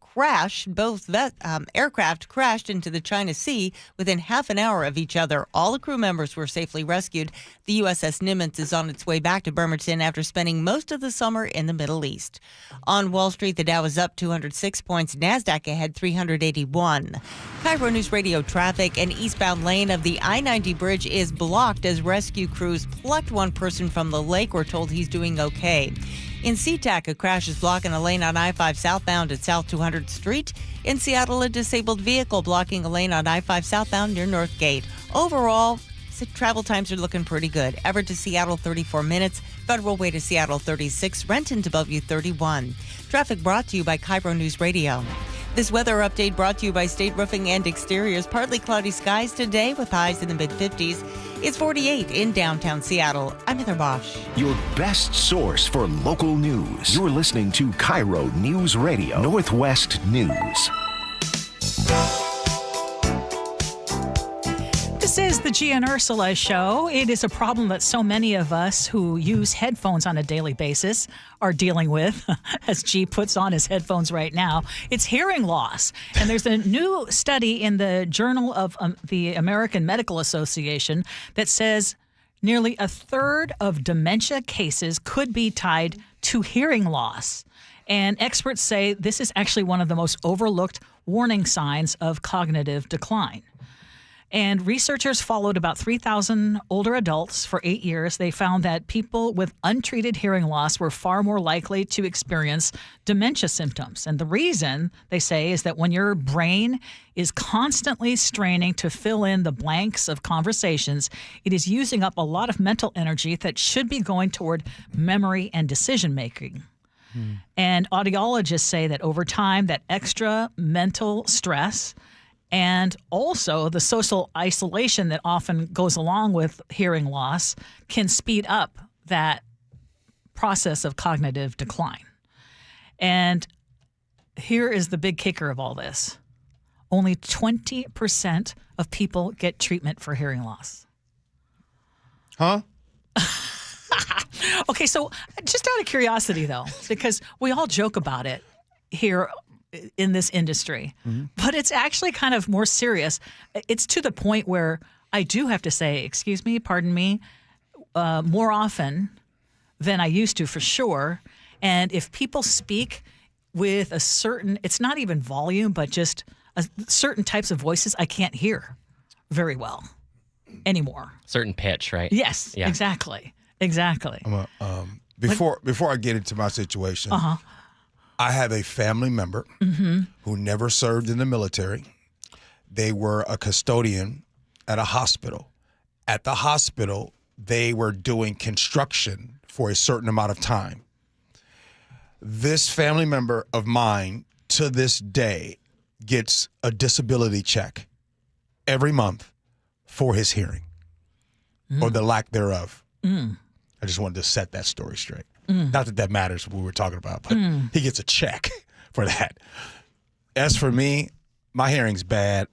aircraft crashed into the China Sea within half an hour of each other. All the crew members were safely rescued. The USS Nimitz is on its way back to Bremerton after spending most of the summer in the Middle East. On Wall Street, the Dow is up 206 points. NASDAQ ahead 381. KIRO News Radio traffic. An eastbound lane of the I-90 bridge is blocked as rescue crews plucked one person from the lake. We're told he's doing okay. In SeaTac, a crash is blocking a lane on I-5 southbound at South 200th Street. In Seattle, a disabled vehicle blocking a lane on I-5 southbound near Northgate. Overall, travel times are looking pretty good. Everett to Seattle, 34 minutes. Federal Way to Seattle, 36. Renton to Bellevue, 31. Traffic brought to you by KIRO News Radio. This weather update brought to you by State Roofing and Exteriors. Partly cloudy skies today with highs in the mid-50s. It's 48 in downtown Seattle. I'm Heather Bosch. Your best source for local news. You're listening to KIRO News Radio, Northwest News. This is the Gee and Ursula Show. It is a problem that so many of us who use headphones on a daily basis are dealing with, as Gee puts on his headphones right now. It's hearing loss. And there's a new study in the Journal of the American Medical Association that says nearly a third of dementia cases could be tied to hearing loss. And experts say this is actually one of the most overlooked warning signs of cognitive decline. And researchers followed about 3,000 older adults for 8 years. They found that people with untreated hearing loss were far more likely to experience dementia symptoms. And the reason, they say, is that when your brain is constantly straining to fill in the blanks of conversations, it is using up a lot of mental energy that should be going toward memory and decision making. And audiologists say that over time, that extra mental stress and also the social isolation that often goes along with hearing loss can speed up that process of cognitive decline. And here is the big kicker of all this. Only 20% of people get treatment for hearing loss. Huh? Okay, so just out of curiosity, though, because we all joke about it here in this industry, but it's actually kind of more serious. It's to the point where I do have to say, excuse me, pardon me, more often than I used to, for sure. And if people speak with a certain, it's not even volume, but just certain types of voices, I can't hear very well anymore. Certain pitch, right? Yes, Yeah. Exactly. Before I get into my situation, I have a family member who never served in the military. They were a custodian at a hospital. At the hospital, they were doing construction for a certain amount of time. This family member of mine, to this day, gets a disability check every month for his hearing or the lack thereof. I just wanted to set that story straight. Not that that matters what we were talking about, but he gets a check for that. As for me, my hearing's bad.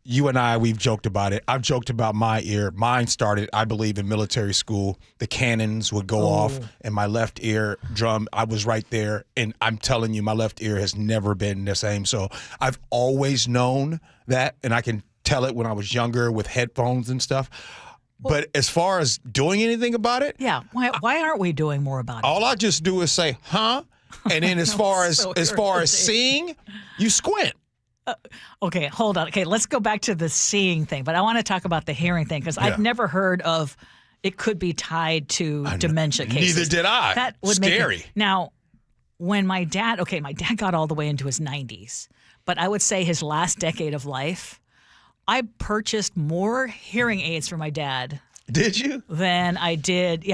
You and I, we've joked about it. I've joked about my ear. Mine started, I believe, in military school. The cannons would go off, and my left ear drum, I was right there. And I'm telling you, my left ear has never been the same. So I've always known that, and I can tell it when I was younger with headphones and stuff. But as far as doing anything about it, yeah, why aren't we doing more about it? All I just do is say, huh? And then as far as seeing, you squint. Okay, hold on. Okay, let's go back to the seeing thing, but I want to talk about the hearing thing because I've never heard of it could be tied to dementia cases. Neither did I. That would Scary. Now, when my dad got all the way into his 90s, but I would say his last decade of life, I purchased more hearing aids for my dad. Did you? Than I did,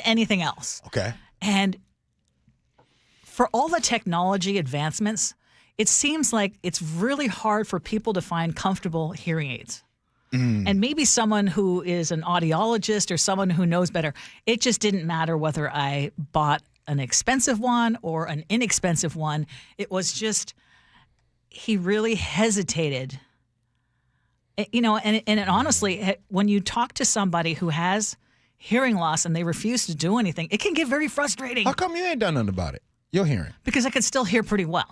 anything else. Okay. And for all the technology advancements, it seems like it's really hard for people to find comfortable hearing aids. And maybe someone who is an audiologist or someone who knows better, it just didn't matter whether I bought an expensive one or an inexpensive one. It was just, he really hesitated. And honestly, when you talk to somebody who has hearing loss and they refuse to do anything, it can get very frustrating. How come you ain't done nothing about it? Your hearing. Because I can still hear pretty well.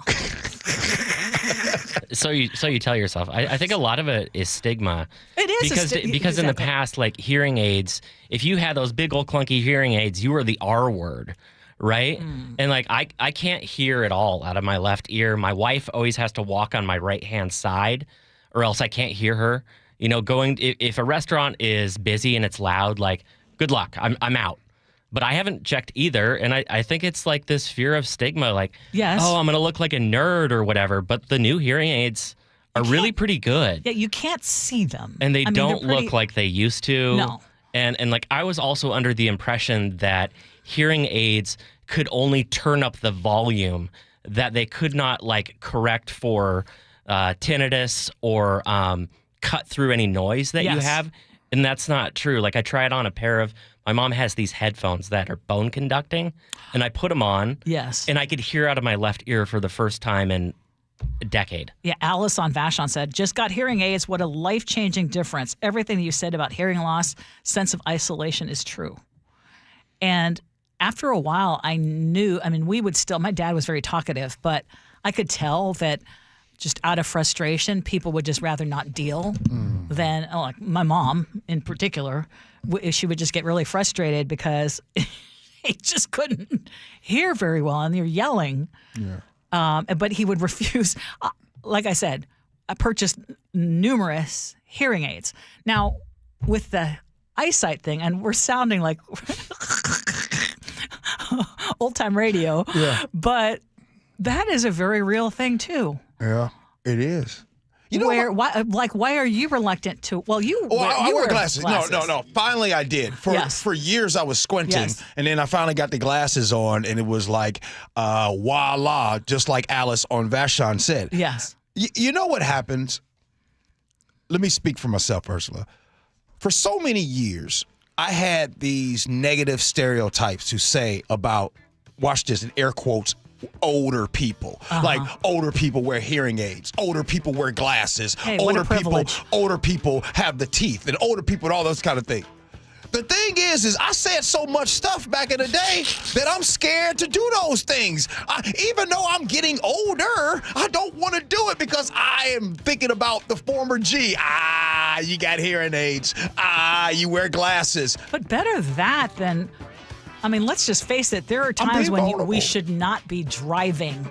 So you tell yourself. I think a lot of it is stigma. It is because in the past, like hearing aids, if you had those big old clunky hearing aids, you were the R word, right? And like I can't hear at all out of my left ear. My wife always has to walk on my right hand side, or else I can't hear her. If a restaurant is busy and it's loud, like good luck, I'm out. But I haven't checked either, and I think it's like this fear of stigma, like, yes. I'm going to look like a nerd or whatever, but the new hearing aids are really pretty good. Yeah, you can't see them. And they don't look like they used to. No. And like I was also under the impression that hearing aids could only turn up the volume, that they could not like correct for tinnitus or cut through any noise that you have. And that's not true. Like I tried on a pair of, my mom has these headphones that are bone conducting, and I put them on. Yes. And I could hear out of my left ear for the first time in a decade. Yeah, Alice on Vashon said, just got hearing aids. What a life-changing difference. Everything you said about hearing loss, sense of isolation is true. And after a while, I knew, my dad was very talkative, but I could tell that just out of frustration, people would just rather not deal than, like my mom in particular, she would just get really frustrated because he just couldn't hear very well and you're yelling. Yeah. But he would refuse. Like I said, I purchased numerous hearing aids. Now, with the eyesight thing, and we're sounding like old-time radio, but that is a very real thing too. Yeah, it is. Why are you reluctant to? Well, you wear glasses. No. Finally, I did. For years, I was squinting, and then I finally got the glasses on, and it was like, voila, just like Alice on Vashon said. Yes. You know what happens? Let me speak for myself, Ursula. For so many years, I had these negative stereotypes to say about, watch this in air quotes, older people. Like older people wear hearing aids, older people wear glasses, older people have the teeth, and older people and all those kind of things. The thing is I said so much stuff back in the day that I'm scared to do those things. Even though I'm getting older, I don't want to do it because I am thinking about the former G. You got hearing aids. You wear glasses. But better that than, let's just face it. There are times when we should not be driving.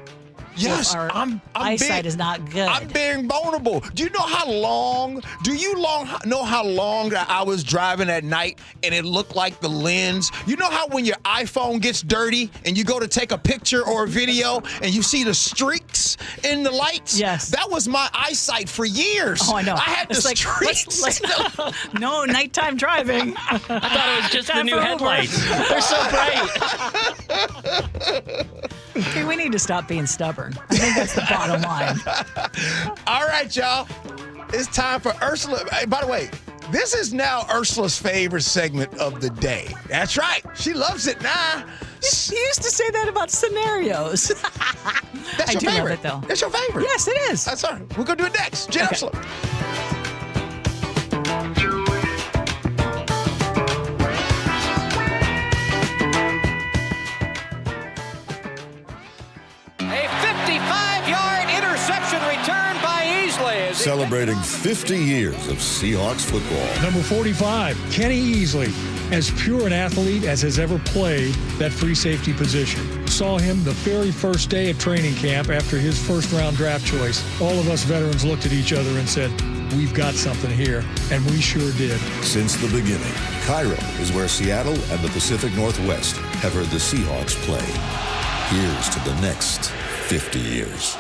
Yes, our eyesight is not good. I'm being vulnerable. Do you know how long? Know how long that I was driving at night and it looked like the lens? You know how when your iPhone gets dirty and you go to take a picture or a video and you see the streaks in the lights? Yes. That was my eyesight for years. Oh, I know. I had the streaks. No nighttime driving. I thought it was just the new headlights. They're so bright. Okay, we need to stop being stubborn. I think that's the bottom line. All right, y'all. It's time for Ursula. Hey, by the way, this is now Ursula's favorite segment of the day. That's right. She loves it now. You used to say that about scenarios. That's I your do love favorite. it, though. That's your favorite. Yes, it is. That's all right. We're going to do it next. Gee Ursula. A 55-yard interception return by Easley. Celebrating 50 years of Seahawks football. Number 45, Kenny Easley, as pure an athlete as has ever played that free safety position. Saw him the very first day at training camp after his first-round draft choice. All of us veterans looked at each other and said, we've got something here, and we sure did. Since the beginning, KIRO is where Seattle and the Pacific Northwest have heard the Seahawks play. Here's to the next 50 years.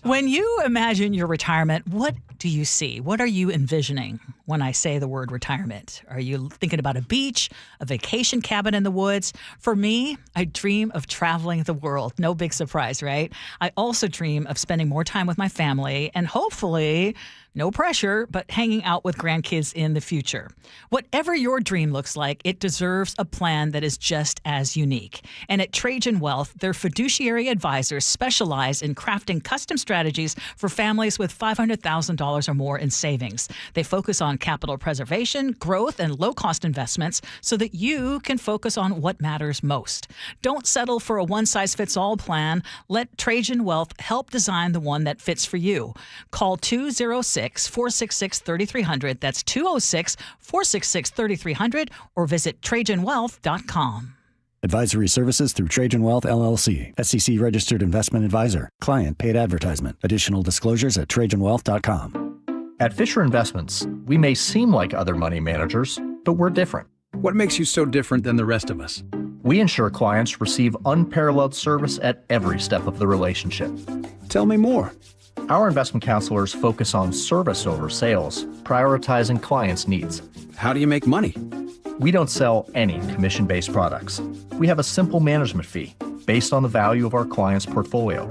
When you imagine your retirement, what do you see? What are you envisioning when I say the word retirement? Are you thinking about a beach, a vacation cabin in the woods? For me, I dream of traveling the world. No big surprise, right? I also dream of spending more time with my family and hopefully, no pressure, but hanging out with grandkids in the future. Whatever your dream looks like, it deserves a plan that is just as unique. And at Trajan Wealth, their fiduciary advisors specialize in crafting custom strategies for families with $500,000 or more in savings. They focus on capital preservation, growth, and low-cost investments so that you can focus on what matters most. Don't settle for a one-size-fits-all plan. Let Trajan Wealth help design the one that fits for you. Call 206-466-3300. That's 206-466-3300 or visit TrajanWealth.com. Advisory services through Trajan Wealth, LLC. SEC registered investment advisor. Client paid advertisement. Additional disclosures at TrajanWealth.com. At Fisher Investments, we may seem like other money managers, but we're different. What makes you so different than the rest of us? We ensure clients receive unparalleled service at every step of the relationship. Tell me more. Our investment counselors focus on service over sales, prioritizing clients' needs. How do you make money? We don't sell any commission-based products. We have a simple management fee based on the value of our client's portfolio.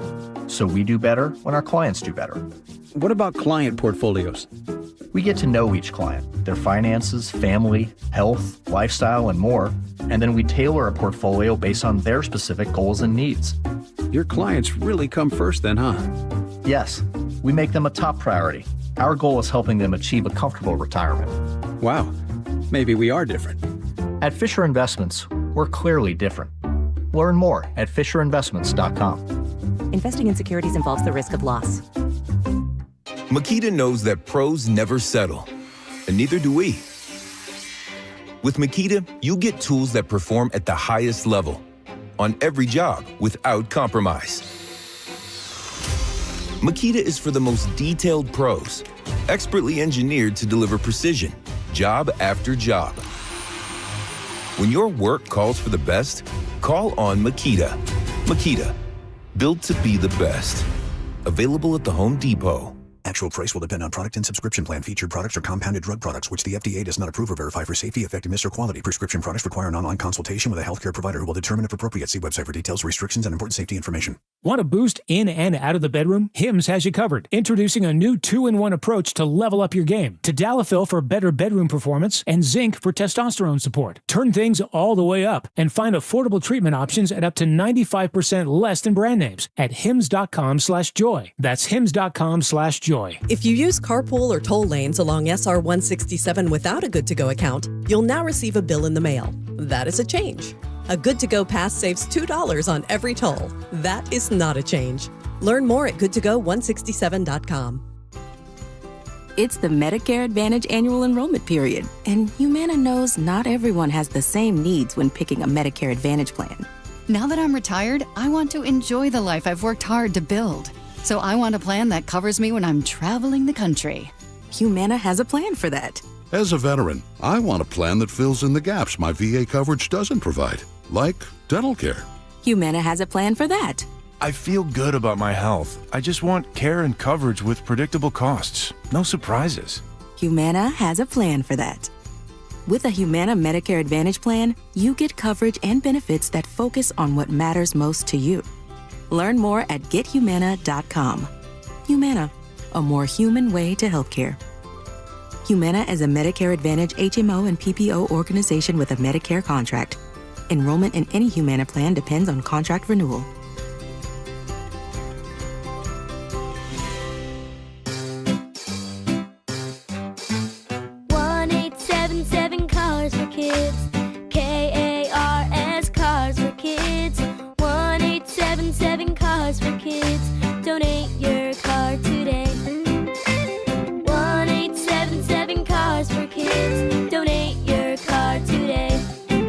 So we do better when our clients do better. What about client portfolios? We get to know each client, their finances, family, health, lifestyle, and more, and then we tailor a portfolio based on their specific goals and needs. Your clients really come first then, huh? Yes, we make them a top priority. Our goal is helping them achieve a comfortable retirement. Wow, maybe we are different. At Fisher Investments, we're clearly different. Learn more at FisherInvestments.com. Investing in securities involves the risk of loss. Makita knows that pros never settle, and neither do we. With Makita, you get tools that perform at the highest level on every job without compromise. Makita is for the most detailed pros, expertly engineered to deliver precision, job after job. When your work calls for the best, call on Makita. Makita, built to be the best. Available at the Home Depot. Actual price will depend on product and subscription plan. Featured products are compounded drug products, which the FDA does not approve or verify for safety, effectiveness, or quality. Prescription products require an online consultation with a healthcare provider who will determine if appropriate. See website for details, restrictions, and important safety information. Want a boost in and out of the bedroom? Hims has you covered. Introducing a new 2-in-1 approach to level up your game. Tadalafil for better bedroom performance and zinc for testosterone support. Turn things all the way up and find affordable treatment options at up to 95% less than brand names at hims.com/joy. That's hims.com/joy. If you use carpool or toll lanes along SR 167 without a Good to Go account, you'll now receive a bill in the mail. That is a change. A Good to Go pass saves $2 on every toll. That is not a change. Learn more at goodtogo167.com. It's the Medicare Advantage annual enrollment period, and Humana knows not everyone has the same needs when picking a Medicare Advantage plan. Now that I'm retired, I want to enjoy the life I've worked hard to build. So I want a plan that covers me when I'm traveling the country. Humana has a plan for that. As a veteran, I want a plan that fills in the gaps my VA coverage doesn't provide, like dental care. Humana has a plan for that. I feel good about my health. I just want care and coverage with predictable costs. No surprises. Humana has a plan for that. With a Humana Medicare Advantage plan, you get coverage and benefits that focus on what matters most to you. Learn more at GetHumana.com. Humana, a more human way to healthcare. Humana is a Medicare Advantage HMO and PPO organization with a Medicare contract. Enrollment in any Humana plan depends on contract renewal. Cars for Kids. KARS Cars for Kids. 1-877 Cars for Kids. Donate your car today. 1-877 Cars for Kids. Donate your car today.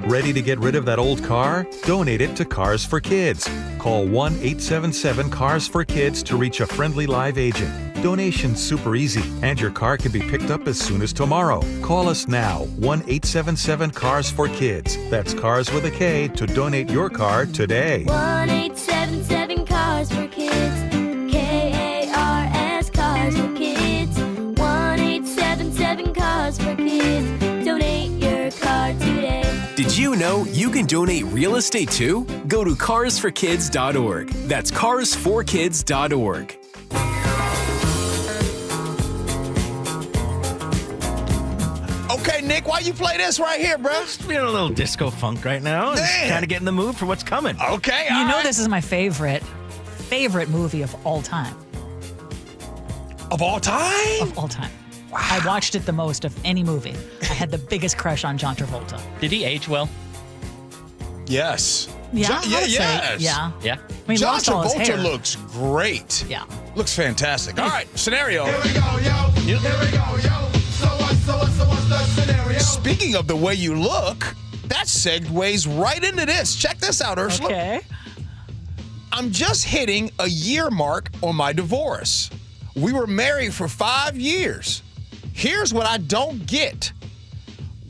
Ready to get rid of that old car? Donate it to Cars for Kids. Call 1-877-CARS-FOR-KIDS to reach a friendly live agent. Donation's super easy, and your car can be picked up as soon as tomorrow. Call us now, 1-877-CARS-FOR-KIDS. That's Cars with a K to donate your car today. 1-877 Cars for Kids. KARS Cars for Kids. 1-877 Cars for Kids. Donate your car today. Did you know you can donate real estate too? Go to carsforkids.org. That's carsforkids.org. Okay, Nick, why you play this right here, bro? Just feeling a little disco funk right now. Just kind of get in the mood for what's coming. Okay, You know this is my favorite movie of all time. Of all time? Of all time. Wow. I watched it the most of any movie. I had the biggest crush on John Travolta. Did he age well? Yes. Yeah, Yes. Yeah. Yeah. I mean, John lost all his hair. Travolta looks great. Yeah. Looks fantastic. All right, scenario. Here we go, yo. Here we go, yo. So what's the scenario? Speaking of the way you look, that segues right into this. Check this out, Ursula. Okay. I'm just hitting a year mark on my divorce. We were married for 5 years. Here's what I don't get.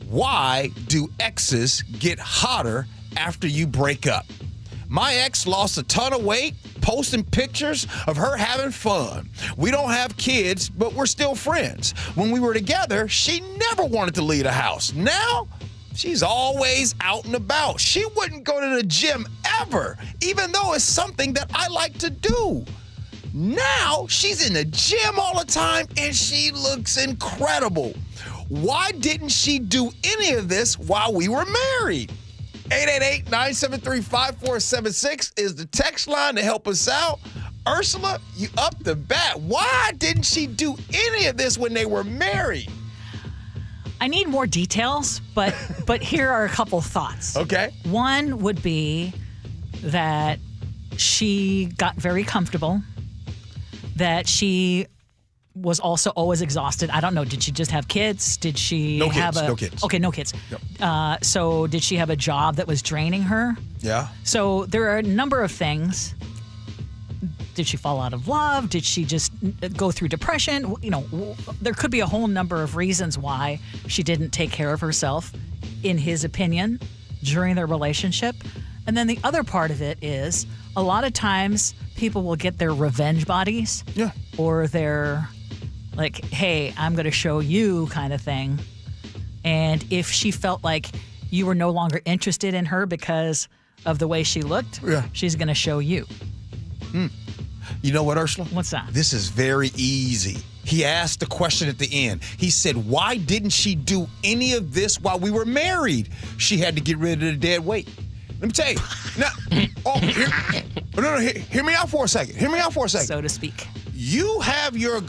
Why do exes get hotter after you break up? My ex lost a ton of weight, posting pictures of her having fun. We don't have kids, but we're still friends. When we were together, she never wanted to leave the house. Now, she's always out and about. She wouldn't go to the gym ever, even though it's something that I like to do. Now, she's in the gym all the time, and she looks incredible. Why didn't she do any of this while we were married? 888-973-5476 is the text line to help us out. Ursula, you up the bat. Why didn't she do any of this when they were married? I need more details, but here are a couple thoughts. Okay. One would be that she got very comfortable, that she was also always exhausted. I don't know. Did she just have kids? Did she No have kids, a... no kids. Okay, no kids. Yep. So did she have a job that was draining her? Yeah. So there are a number of things. Did she fall out of love? Did she just go through depression? You know, there could be a whole number of reasons why she didn't take care of herself, in his opinion, during their relationship. And then the other part of it is a lot of times people will get their revenge bodies. Yeah. Or their, like, hey, I'm going to show you kind of thing. And if she felt like you were no longer interested in her because of the way she looked, she's going to show you. You know what, Ursula? What's that? This is very easy. He asked the question at the end. He said, why didn't she do any of this while we were married? She had to get rid of the dead weight. Let me tell you. Now, hear me out for a second. So to speak. You have your,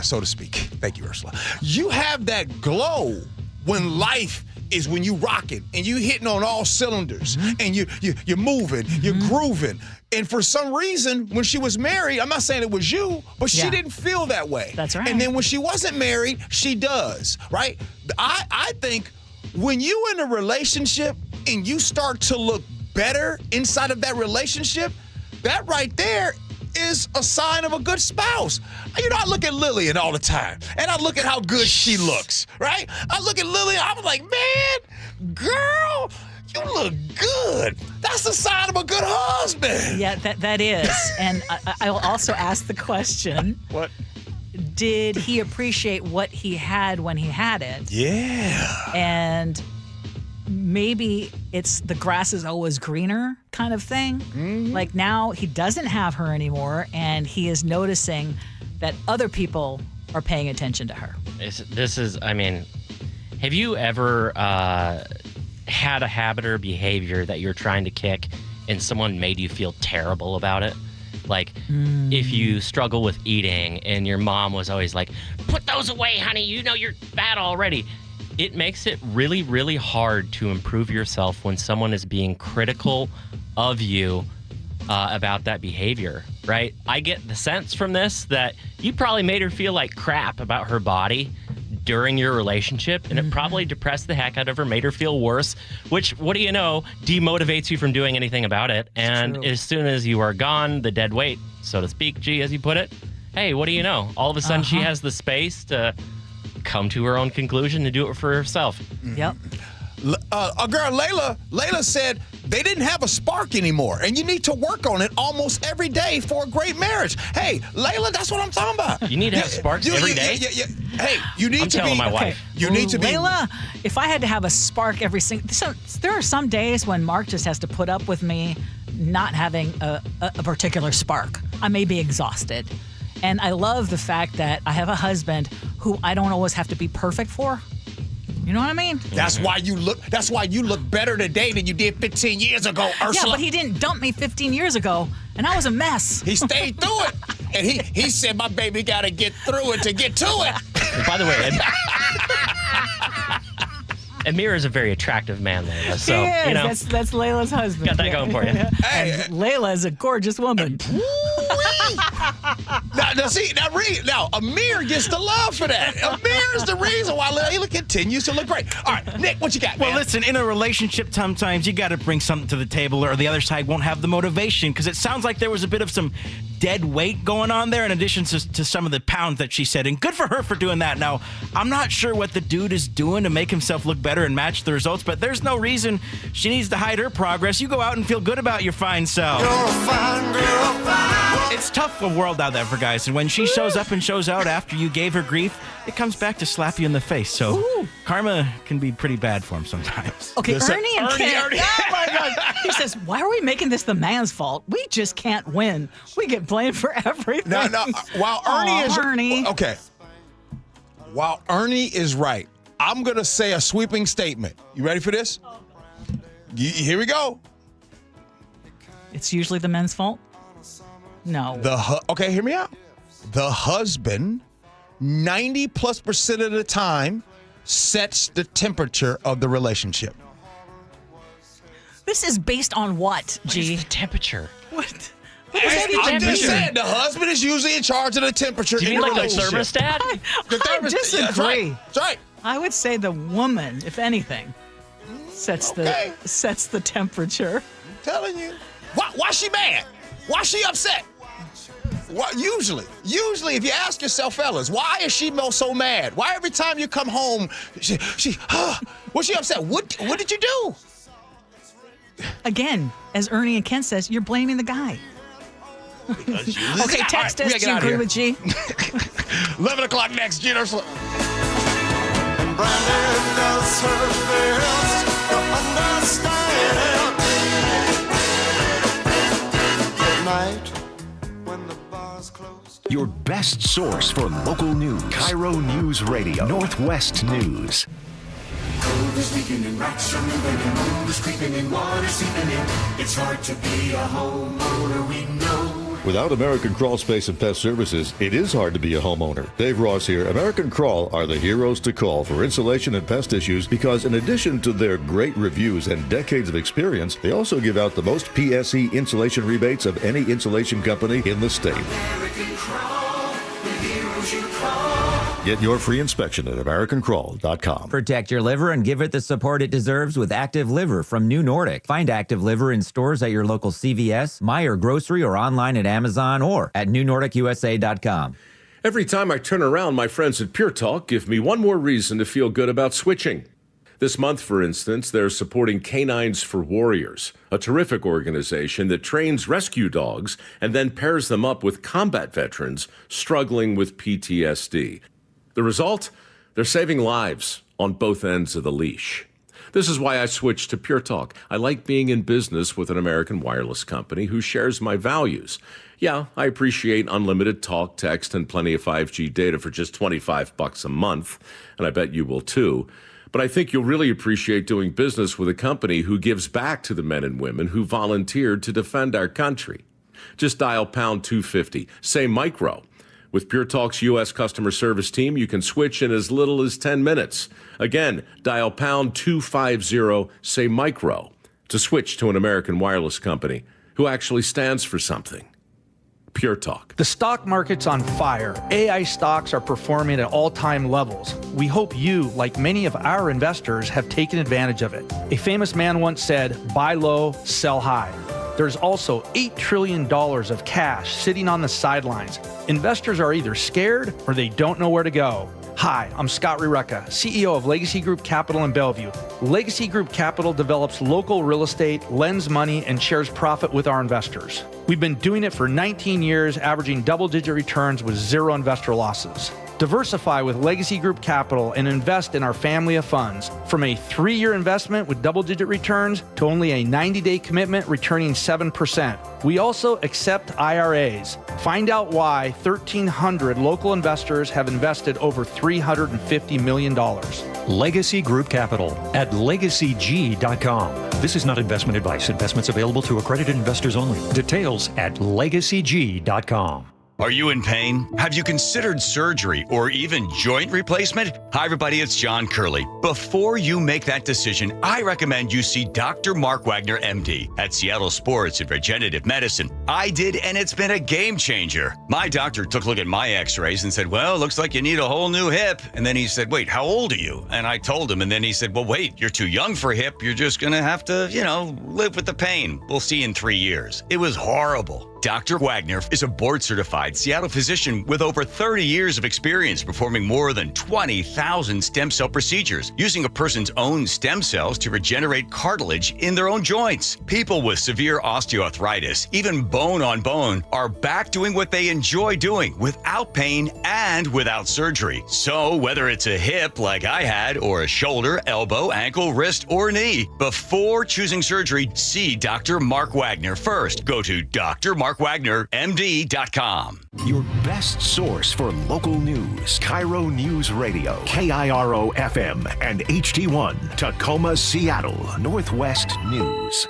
so to speak. Thank you, Ursula. You have that glow when life is when you rocking and you hitting on all cylinders and you're moving, you're grooving. And for some reason, when she was married, I'm not saying it was you, but she didn't feel that way. That's right. And then when she wasn't married, she does, right? I think when you in a relationship and you start to look better inside of that relationship, that right there is a sign of a good spouse. You know, I look at Lillian all the time, and I look at how good she looks, right? I look at Lillian, I'm like, man, girl, you look good. That's a sign of a good husband. Yeah, that is. And I'll also ask the question. What? Did he appreciate what he had when he had it? Yeah. And maybe it's the grass is always greener kind of thing. Mm-hmm. Like now he doesn't have her anymore, and he is noticing that other people are paying attention to her. This is, I mean, have you ever had a habit or behavior that you're trying to kick and someone made you feel terrible about it. Like if you struggle with eating and your mom was always like, put those away, honey, you know you're fat already. It makes it really, really hard to improve yourself when someone is being critical of you about that behavior, right? I get the sense from this that you probably made her feel like crap about her body during your relationship, and it probably depressed the heck out of her, made her feel worse, which, what do you know, demotivates you from doing anything about it. And as soon as you are gone, the dead weight, so to speak, G, as you put it, hey, what do you know? All of a sudden she has the space to come to her own conclusion and do it for herself. Yep. A girl, Layla said they didn't have a spark anymore, and you need to work on it almost every day for a great marriage. Hey, Layla, that's what I'm talking about. You need to have sparks every day? Hey, you need I'm to telling be. my wife. You need to be. Layla, if I had to have a spark every single... So, there are some days when Mark just has to put up with me not having a particular spark. I may be exhausted. And I love the fact that I have a husband who I don't always have to be perfect for. You know what I mean? That's why you look better today than you did 15 years ago, Ursula. Yeah, but he didn't dump me 15 years ago, and I was a mess. He stayed through it. And he said, my baby got to get through it to get to it. And by the way, Amir is a very attractive man, Layla. So, he is. you know, That's Layla's husband. got that going for you. Hey, and Layla is a gorgeous woman. Now, Amir gets the love for that. Amir is the reason why Layla continues to look great. All right, Nick, what you got, man? Well, listen, in a relationship, sometimes you got to bring something to the table or the other side won't have the motivation, because it sounds like there was a bit of some dead weight going on there in addition to some of the pounds that she said. And good for her for doing that. Now, I'm not sure what the dude is doing to make himself look better and match the results, but there's no reason she needs to hide her progress. You go out and feel good about your fine self. You're a fine girl, fine. It's tough a world out there for guys, and when she shows up and shows out after you gave her grief, it comes back to slap you in the face. So karma can be pretty bad for him sometimes. Okay, Ernie and Ken. Ernie. Oh my God. He says, why are we making this the man's fault? We just can't win. We get blamed for everything. No. While Ernie. Okay. While Ernie is right, I'm going to say a sweeping statement. You ready for this? Here we go. It's usually the men's fault? No. Okay, hear me out. The husband, 90+% of the time, sets the temperature of the relationship. This is based on what, G? What is the temperature? What? I'm just saying, the husband is usually in charge of the temperature. Do you mean like the thermostat? I disagree. That's right. That's right. I would say the woman, if anything, sets the temperature. I'm telling you. Why she mad? Why she upset? Usually, if you ask yourself, fellas, why is she so mad? Why every time you come home, what's she upset? What did you do? Again, as Ernie and Ken says, you're blaming the guy. Okay, text us. Do you agree with G? 11 o'clock next, Gee Ursula. Brandon does her best to understand. At night, when the bar's closed. Your best source for local news. KIRO Newsradio, Northwest News. Cold is leaking and rocks are moving and mold is creeping and water seeping in. It's hard to be a homeowner, we know. Without American Crawl Space and Pest Services, it is hard to be a homeowner. Dave Ross here. American Crawl are the heroes to call for insulation and pest issues because in addition to their great reviews and decades of experience, they also give out the most PSE insulation rebates of any insulation company in the state. American Crawl, the heroes you call. Get your free inspection at AmericanCrawl.com. Protect your liver and give it the support it deserves with Active Liver from New Nordic. Find Active Liver in stores at your local CVS, Meijer Grocery, or online at Amazon or at NewNordicUSA.com. Every time I turn around, my friends at Pure Talk give me one more reason to feel good about switching. This month, for instance, they're supporting Canines for Warriors, a terrific organization that trains rescue dogs and then pairs them up with combat veterans struggling with PTSD. The result? They're saving lives on both ends of the leash. This is why I switched to Pure Talk. I like being in business with an American wireless company who shares my values. Yeah, I appreciate unlimited talk, text, and plenty of 5G data for just $25 a month, and I bet you will too. But I think you'll really appreciate doing business with a company who gives back to the men and women who volunteered to defend our country. Just dial pound 250, say micro. With Pure Talk's U.S. customer service team, you can switch in as little as 10 minutes. Again, dial pound 250, say micro, to switch to an American wireless company who actually stands for something. Pure Talk. The stock market's on fire. AI stocks are performing at all-time levels. We hope you, like many of our investors, have taken advantage of it. A famous man once said, buy low, sell high. There's also $8 trillion of cash sitting on the sidelines. Investors are either scared or they don't know where to go. Hi, I'm Scott Reutin, CEO of Legacy Group Capital in Bellevue. Legacy Group Capital develops local real estate, lends money, and shares profit with our investors. We've been doing it for 19 years, averaging double-digit returns with zero investor losses. Diversify with Legacy Group Capital and invest in our family of funds. From a 3-year investment with double-digit returns to only a 90-day commitment returning 7%. We also accept IRAs. Find out why 1,300 local investors have invested over $350 million. Legacy Group Capital at LegacyG.com. This is not investment advice. Investments available to accredited investors only. Details at LegacyG.com. Are you in pain? Have you considered surgery or even joint replacement? Hi, everybody. It's John Curley. Before you make that decision, I recommend you see Dr. Mark Wagner, MD, at Seattle Sports and Regenerative Medicine. I did, and it's been a game changer. My doctor took a look at my x-rays and said, well, looks like you need a whole new hip. And then he said, wait, how old are you? And I told him, and then he said, well, wait, you're too young for a hip. You're just going to have to, live with the pain. We'll see you in 3 years. It was horrible. Dr. Wagner is a board-certified Seattle physician with over 30 years of experience performing more than 20,000 stem cell procedures, using a person's own stem cells to regenerate cartilage in their own joints. People with severe osteoarthritis, even bone on bone, are back doing what they enjoy doing without pain and without surgery. So whether it's a hip like I had, or a shoulder, elbow, ankle, wrist, or knee, before choosing surgery, see Dr. Mark Wagner first. Go to drmarkwagnermd.com. Your best source for local news. KIRO News Radio, KIRO FM and HD1, Tacoma, Seattle, Northwest News.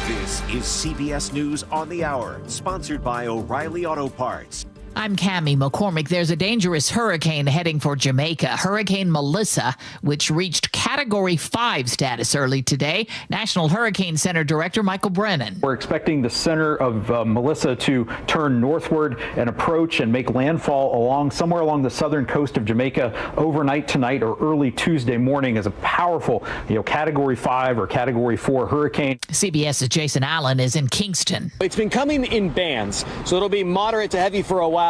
This is CBS News on the Hour, sponsored by O'Reilly Auto Parts. I'm Cammie McCormick. There's a dangerous hurricane heading for Jamaica, Hurricane Melissa, which reached Category 5 status early today. National Hurricane Center Director Michael Brennan. We're expecting the center of Melissa to turn northward and approach and make landfall somewhere along the southern coast of Jamaica overnight tonight or early Tuesday morning as a powerful, Category 5 or Category 4 hurricane. CBS's Jason Allen is in Kingston. It's been coming in bands, so it'll be moderate to heavy for a while,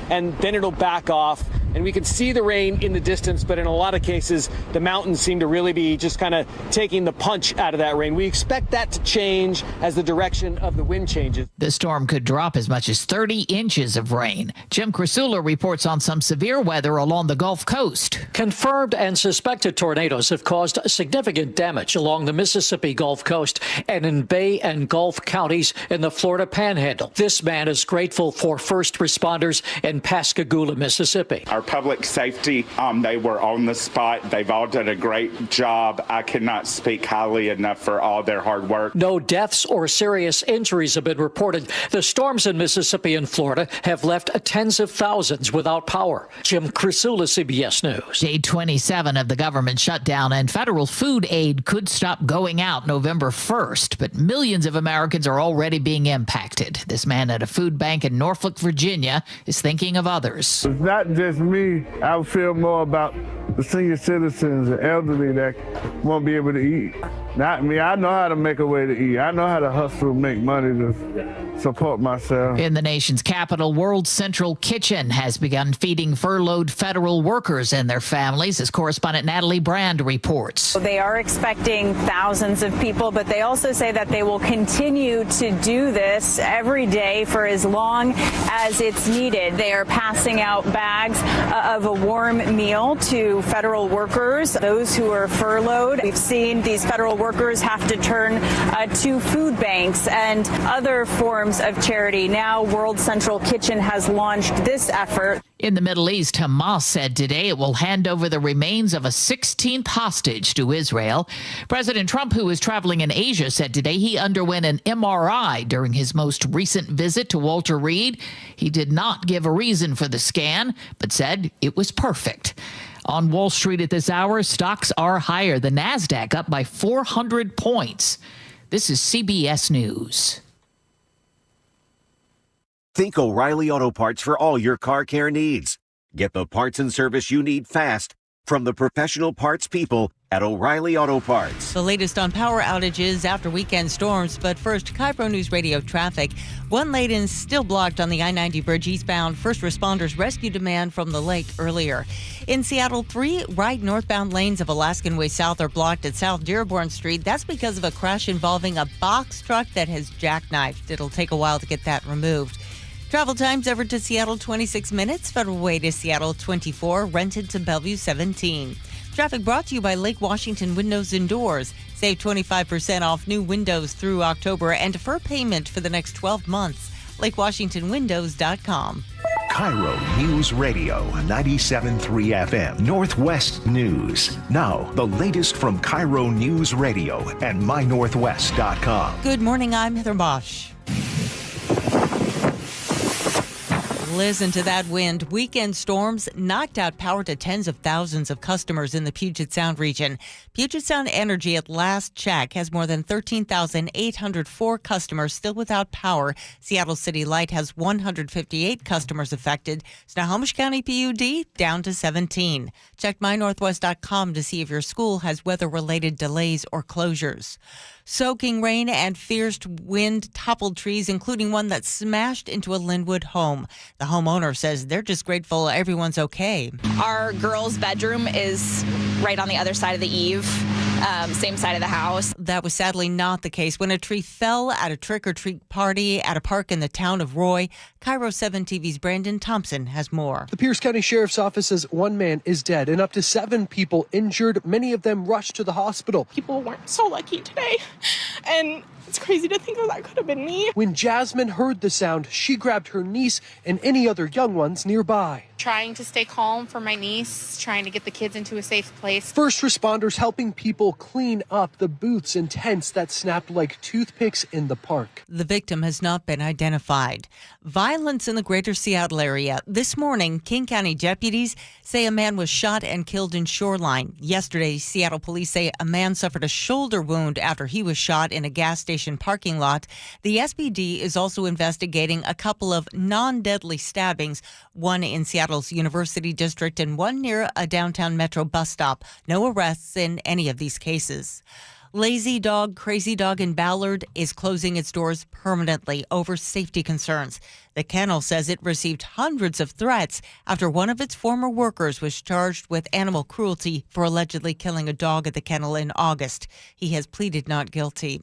and then it'll back off. And we can see the rain in the distance, but in a lot of cases, the mountains seem to really be just kind of taking the punch out of that rain. We expect that to change as the direction of the wind changes. The storm could drop as much as 30 inches of rain. Jim Ursula reports on some severe weather along the Gulf Coast. Confirmed and suspected tornadoes have caused significant damage along the Mississippi Gulf Coast and in Bay and Gulf counties in the Florida Panhandle. This man is grateful for first responders in Pascagoula, Mississippi. Our public safety, they were on the spot. They've all done a great job. I cannot speak highly enough for all their hard work. No deaths or serious injuries have been reported. The storms in Mississippi and Florida have left tens of thousands without power. Jim Ursula, CBS News. Day 27 of the government shutdown, and federal food aid could stop going out November 1st, but millions of Americans are already being impacted. This man at a food bank in Norfolk, Virginia, is thinking of others. It's not just me. I feel more about the senior citizens and elderly that won't be able to eat. Not me. I know how to make a way to eat. I know how to hustle, make money to support myself. In the nation's capital, World Central Kitchen has begun feeding furloughed federal workers and their families, as correspondent Natalie Brand reports. They are expecting thousands of people, but they also say that they will continue to do this every day for as long as it's needed. They are passing out bags of a warm meal to to federal workers, those who are furloughed. We've seen these federal workers have to turn to food banks and other forms of charity. Now, World Central Kitchen has launched this effort. In the Middle East, Hamas said today it will hand over the remains of a 16th hostage to Israel. President Trump, who is traveling in Asia, said today he underwent an MRI during his most recent visit to Walter Reed. He did not give a reason for the scan, but said it was perfect. On Wall Street at this hour, stocks are higher. The Nasdaq up by 400 points. This is CBS News. Think O'Reilly Auto Parts for all your car care needs. Get the parts and service you need fast from the professional parts people at O'Reilly Auto Parts. The latest on power outages after weekend storms, but first, KIRO Newsradio traffic. One lane is still blocked on the I-90 bridge eastbound. First responders rescued a man from the lake earlier. In Seattle, 3 right northbound lanes of Alaskan Way South are blocked at South Dearborn Street. That's because of a crash involving a box truck that has jackknifed. It'll take a while to get that removed. Travel times Everett to Seattle, 26 minutes. Federal Way to Seattle, 24. Rented to Bellevue, 17. Traffic brought to you by Lake Washington Windows and Doors. Save 25% off new windows through October and defer payment for the next 12 months. LakeWashingtonWindows.com. KIRO News Radio 97.3 FM Northwest News. Now, the latest from KIRO News Radio and MyNorthwest.com. Good morning, I'm Heather Bosch. Listen to that wind. Weekend storms knocked out power to tens of thousands of customers in the Puget Sound region. Puget Sound Energy at last check has more than 13,804 customers still without power. Seattle City Light has 158 customers affected. Snohomish County PUD down to 17. Check MyNorthwest.com to see if your school has weather-related delays or closures. Soaking rain and fierce wind toppled trees, including one that smashed into a Linwood home. The homeowner says they're just grateful everyone's okay. Our girls' bedroom is right on the other side of the eave, same side of the house. That was sadly not the case when a tree fell at a trick-or-treat party at a park in the town of Roy. KIRO 7 TV's Brandon Thompson has more. The Pierce County Sheriff's Office says one man is dead and up to 7 people injured. Many of them rushed to the hospital. People weren't so lucky today, and it's crazy to think that could have been me. When Jasmine heard the sound, she grabbed her niece and any other young ones nearby. Trying to stay calm for my niece, trying to get the kids into a safe place. First responders helping people clean up the booths and tents that snapped like toothpicks in the park. The victim has not been identified. Violence in the greater Seattle area. This morning, King County deputies say a man was shot and killed in Shoreline. Yesterday, Seattle police say a man suffered a shoulder wound after he was shot in a gas station parking lot. The SPD is also investigating a couple of non-deadly stabbings, one in Seattle's University District and one near a downtown Metro bus stop. No arrests in any of these cases. Lazy Dog, Crazy Dog in Ballard is closing its doors permanently over safety concerns. The kennel says it received hundreds of threats after one of its former workers was charged with animal cruelty for allegedly killing a dog at the kennel in August. He has pleaded not guilty.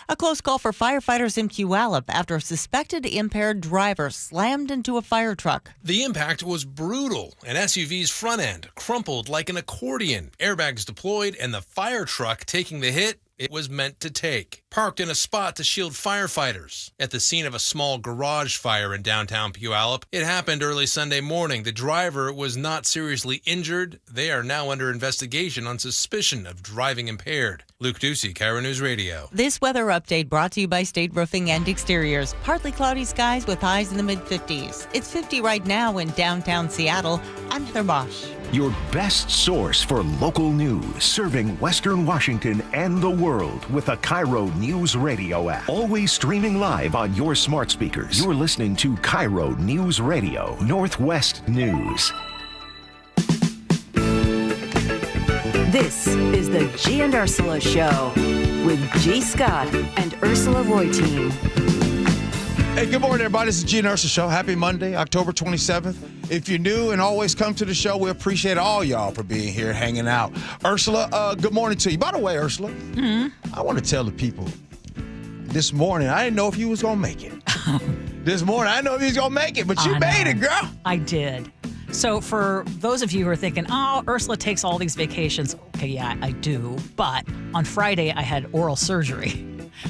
A close call for firefighters in Puyallup after a suspected impaired driver slammed into a fire truck. The impact was brutal. An SUV's front end crumpled like an accordion. Airbags deployed and the fire truck taking the hit it was meant to take. Parked in a spot to shield firefighters. At the scene of a small garage fire in downtown Puyallup, it happened early Sunday morning. The driver was not seriously injured. They are now under investigation on suspicion of driving impaired. Luke Ducey, KIRO News Radio. This weather update brought to you by State Roofing and Exteriors. Partly cloudy skies with highs in the mid-50s. It's 50 right now in downtown Seattle. I'm Heather Bosch. Your best source for local news, serving Western Washington and the world with a KIRO News Radio app. Always streaming live on your smart speakers. You're listening to KIRO News Radio, Northwest News. This is the Gee and Ursula Show with G. Scott and Ursula Reutin. Hey, good morning, everybody. This is Gee and Ursula Show. Happy Monday, October 27th. If you're new and always come to the show, we appreciate all y'all for being here, hanging out. Ursula, good morning to you. By the way, Ursula, I want to tell the people, this morning, I didn't know if you was going to make it. This morning, I didn't know if you was going to make it, but you made it, girl. I did. So for those of you who are thinking, oh, Ursula takes all these vacations. Okay, yeah, I do. But on Friday, I had oral surgery.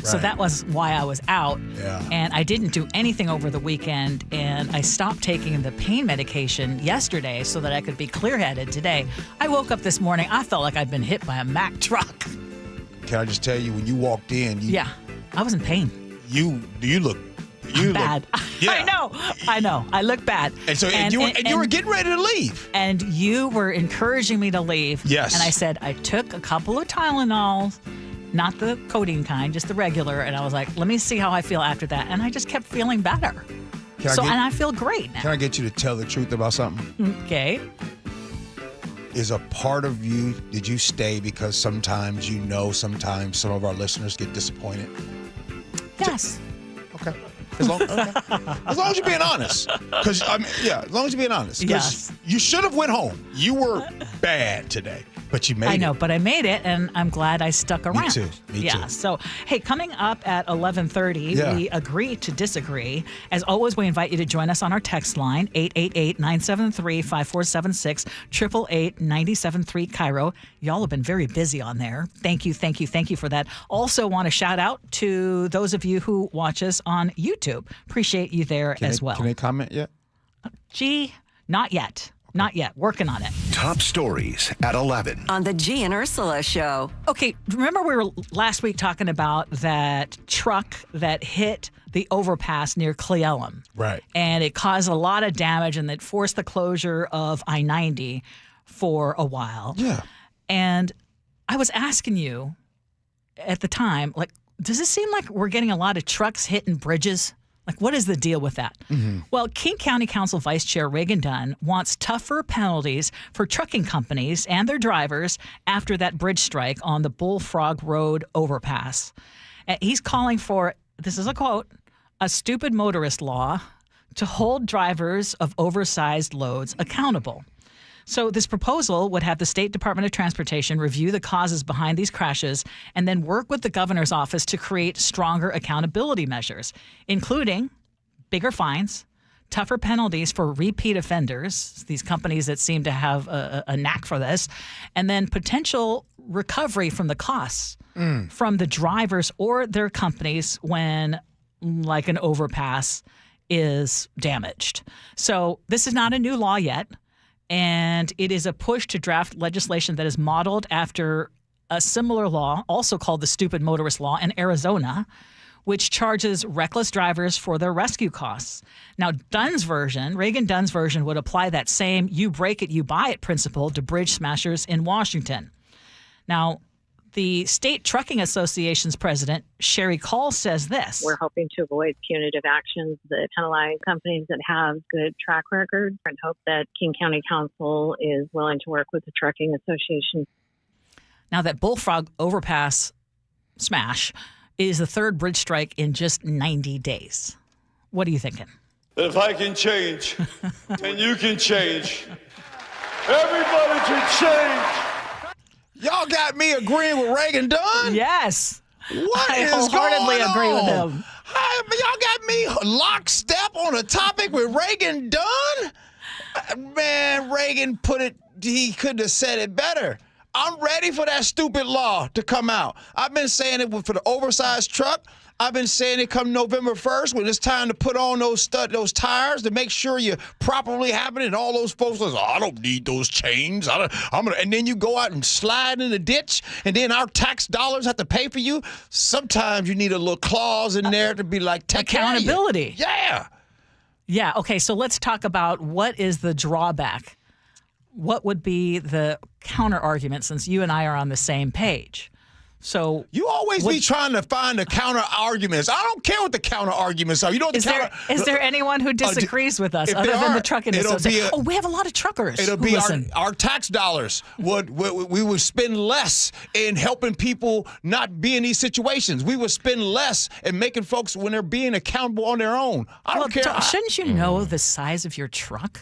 So Right. that was why I was out. Yeah. And I didn't do anything over the weekend. And I stopped taking the pain medication yesterday so that I could be clear-headed today. I woke up this morning, I felt like I'd been hit by a Mack truck. Can I just tell you, when you walked in, Yeah, I was in pain. you look Bad. Yeah. I know. I look bad. And so you were getting ready to leave. And you were encouraging me to leave. Yes. And I said, I took a couple of Tylenols, not the codeine kind, just the regular. And I was like, let me see how I feel after that. And I just kept feeling better. And I feel great now. Can I get you to tell the truth about something? Okay. Is a part of you, did you stay because sometimes sometimes some of our listeners get disappointed? Yes. Okay. As long as you're being honest. Because, as long as you're being honest. 'Cause Yes. you should have went home. You were bad today, but you made it. I know, but I made it, and I'm glad I stuck around. Me too. So, hey, coming up at 11:30, Yeah. we agree to disagree. As always, we invite you to join us on our text line, 888-973-5476, 888-973 KIRO. Y'all have been very busy on there. Thank you for that. Also want to shout out to those of you who watch us on YouTube. Appreciate you there as well. Can they comment yet? Gee, not yet. Not yet. Working on it. Top stories at 11. On the Gee and Ursula Show. Okay, remember we were last week talking about that truck that hit the overpass near Cleellum. Right. And it caused a lot of damage and it forced the closure of I-90 for a while. Yeah. And I was asking you at the time, like, does it seem like we're getting a lot of trucks hitting bridges? Like, what is the deal with that? Mm-hmm. Well, King County Council Vice Chair Reagan Dunn wants tougher penalties for trucking companies and their drivers after that bridge strike on the Bullfrog Road overpass. And he's calling for, this is a quote, a stupid motorist law to hold drivers of oversized loads accountable. So this proposal would have the State Department of Transportation review the causes behind these crashes and then work with the governor's office to create stronger accountability measures, including bigger fines, tougher penalties for repeat offenders, these companies that seem to have a knack for this, and then potential recovery from the costs from the drivers or their companies when, like, an overpass is damaged. So this is not a new law yet. And it is a push to draft legislation that is modeled after a similar law, also called the Stupid Motorist Law in Arizona, which charges reckless drivers for their rescue costs. Now, Reagan Dunn's version, would apply that same you break it, you buy it principle to bridge smashers in Washington. Now, the State Trucking Association's president, Sherry Call, says this. We're hoping to avoid punitive actions that penalize companies that have good track records and hope that King County Council is willing to work with the Trucking Association. Now, that Bullfrog overpass smash is the third bridge strike in just 90 days. What are you thinking? If I can change, then you can change. Everybody can change. Y'all got me agreeing with Reagan Dunn? Yes. What I is wholeheartedly going agree with on? him. Y'all got me lockstep on a topic with Reagan Dunn? Man, Reagan he couldn't have said it better. I'm ready for that stupid law to come out. I've been saying it for the oversized truck. I've been saying it come November 1st when it's time to put on those tires to make sure you properly have it. And all those folks are, I don't need those chains. And then you go out and slide in the ditch, and then our tax dollars have to pay for you. Sometimes you need a little clause in there to be like, take accountability. Care of you. Yeah. Yeah. Okay. So let's talk about what is the drawback. What would be the counter argument, since you and I are on the same page? So you always be trying to find the counter arguments. I don't care what the counter arguments are. You know what is there anyone who disagrees with us other than the trucking association? We have a lot of truckers. It'll be our tax dollars. We would spend less in helping people not be in these situations. We would spend less in making folks when they're being accountable on their own. I don't care. Shouldn't you know the size of your truck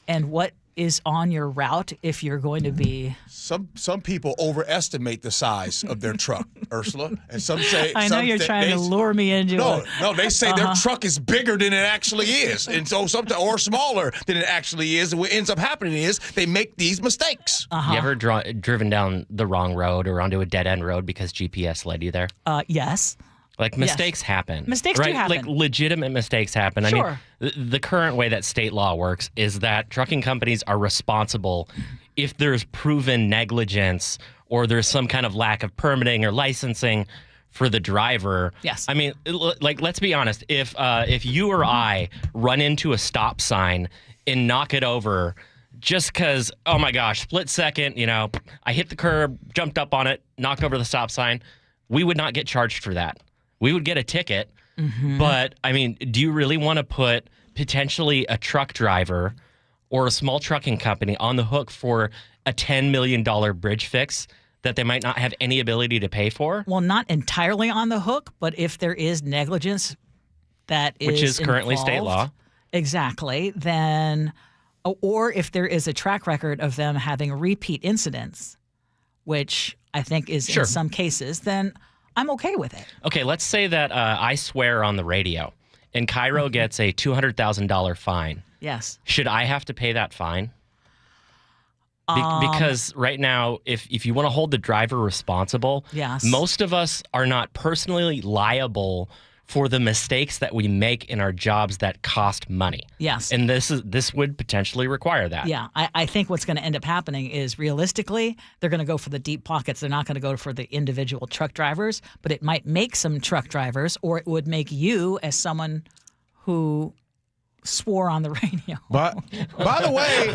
and what is on your route if you're going to be. Some people overestimate the size of their truck, Ursula, and some say. I know you're trying to lure me into it. No, they say their truck is bigger than it actually is, and so sometimes or smaller than it actually is. And what ends up happening is they make these mistakes. You ever driven down the wrong road or onto a dead end road because GPS led you there? Yes. Like, mistakes happen. Mistakes right? do happen. Like, legitimate mistakes happen. Sure. I mean, the current way that state law works is that trucking companies are responsible if there's proven negligence or there's some kind of lack of permitting or licensing for the driver. Yes. I mean, like, let's be honest. If you or I run into a stop sign and knock it over just because, oh my gosh, split second, I hit the curb, jumped up on it, knocked over the stop sign, we would not get charged for that. We would get a ticket, but, I mean, do you really want to put potentially a truck driver or a small trucking company on the hook for a $10 million bridge fix that they might not have any ability to pay for? Well, not entirely on the hook, but if there is negligence which is currently state law. Exactly. Then, or if there is a track record of them having repeat incidents, which I think is in some cases, then I'm okay with it. Okay, let's say that I swear on the radio and KIRO gets a $200,000 fine. Yes. Should I have to pay that fine? Because right now, if you want to hold the driver responsible, yes, most of us are not personally liable for the mistakes that we make in our jobs that cost money. Yes. And this would potentially require that. Yeah. I think what's going to end up happening is realistically, they're going to go for the deep pockets. They're not going to go for the individual truck drivers, but it might make some truck drivers, or it would make you as someone who swore on the radio. But by the way,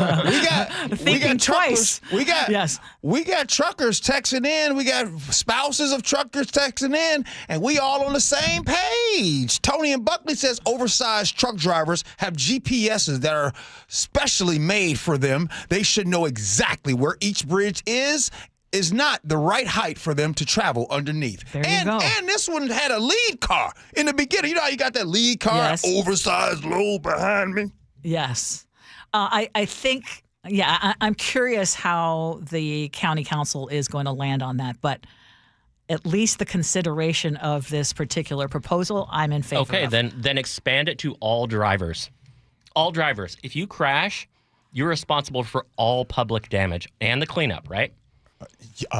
we got truckers. Yes. We got truckers texting in. We got spouses of truckers texting in, and we all on the same page. Tony and Buckley says oversized truck drivers have GPSs that are specially made for them. They should know exactly where each bridge is not the right height for them to travel underneath. There you go. And this one had a lead car in the beginning. You know how you got that lead car, Yes. oversized load behind me? Yes. I think, I'm curious how the county council is going to land on that, but at least the consideration of this particular proposal, I'm in favor Okay, of. then expand it to all drivers. All drivers. If you crash, you're responsible for all public damage and the cleanup, right?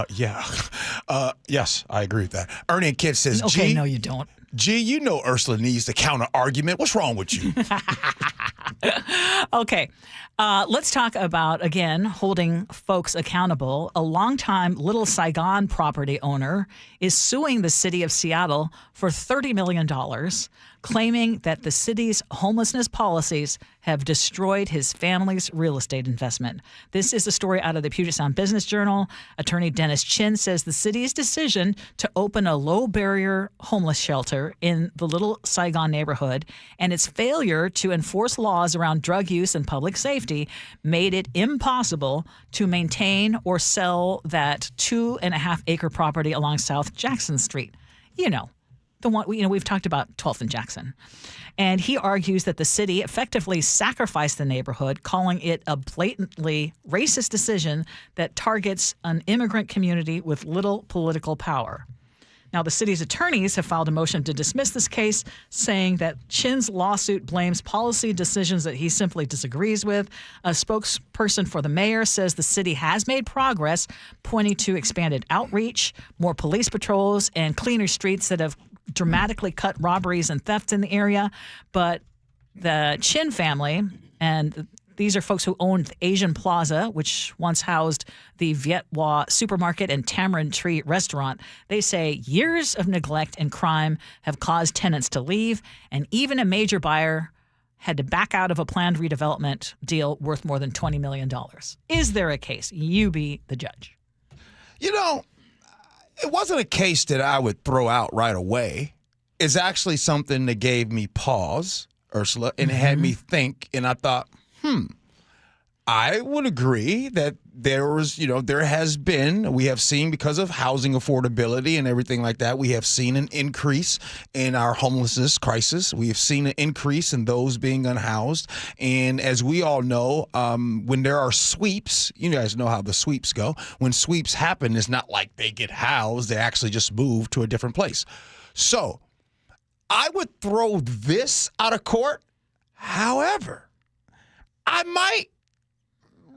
Yes, I agree with that. Ernie and Kid says, Okay, Gee, no, you don't. Gee, you know Ursula needs the counter argument. What's wrong with you? Okay. Let's talk about, again, holding folks accountable. A longtime Little Saigon property owner is suing the city of Seattle for $30 million, claiming that the city's homelessness policies have destroyed his family's real estate investment. This is a story out of the Puget Sound Business Journal. Attorney Dennis Chin says the city's decision to open a low-barrier homeless shelter in the Little Saigon neighborhood and its failure to enforce laws around drug use and public safety made it impossible to maintain or sell that 2.5-acre property along South Jackson Street. You know, the one we've talked about 12th and Jackson. And he argues that the city effectively sacrificed the neighborhood, calling it a blatantly racist decision that targets an immigrant community with little political power. Now, the city's attorneys have filed a motion to dismiss this case, saying that Chin's lawsuit blames policy decisions that he simply disagrees with. A spokesperson for the mayor says the city has made progress, pointing to expanded outreach, more police patrols, and cleaner streets that have dramatically cut robberies and thefts in the area. But the Chin family, and these are folks who owned the Asian Plaza, which once housed the Viet Hoa supermarket and Tamarind Tree restaurant. They say years of neglect and crime have caused tenants to leave, and even a major buyer had to back out of a planned redevelopment deal worth more than $20 million. Is there a case? You be the judge. You know, it wasn't a case that I would throw out right away. It's actually something that gave me pause, Ursula, and it had me think, and I thought, I would agree that there has been, we have seen, because of housing affordability and everything like that, we have seen an increase in our homelessness crisis. We have seen an increase in those being unhoused. And as we all know, when there are sweeps, you guys know how the sweeps go. When sweeps happen, it's not like they get housed. They actually just move to a different place. So I would throw this out of court. However, I might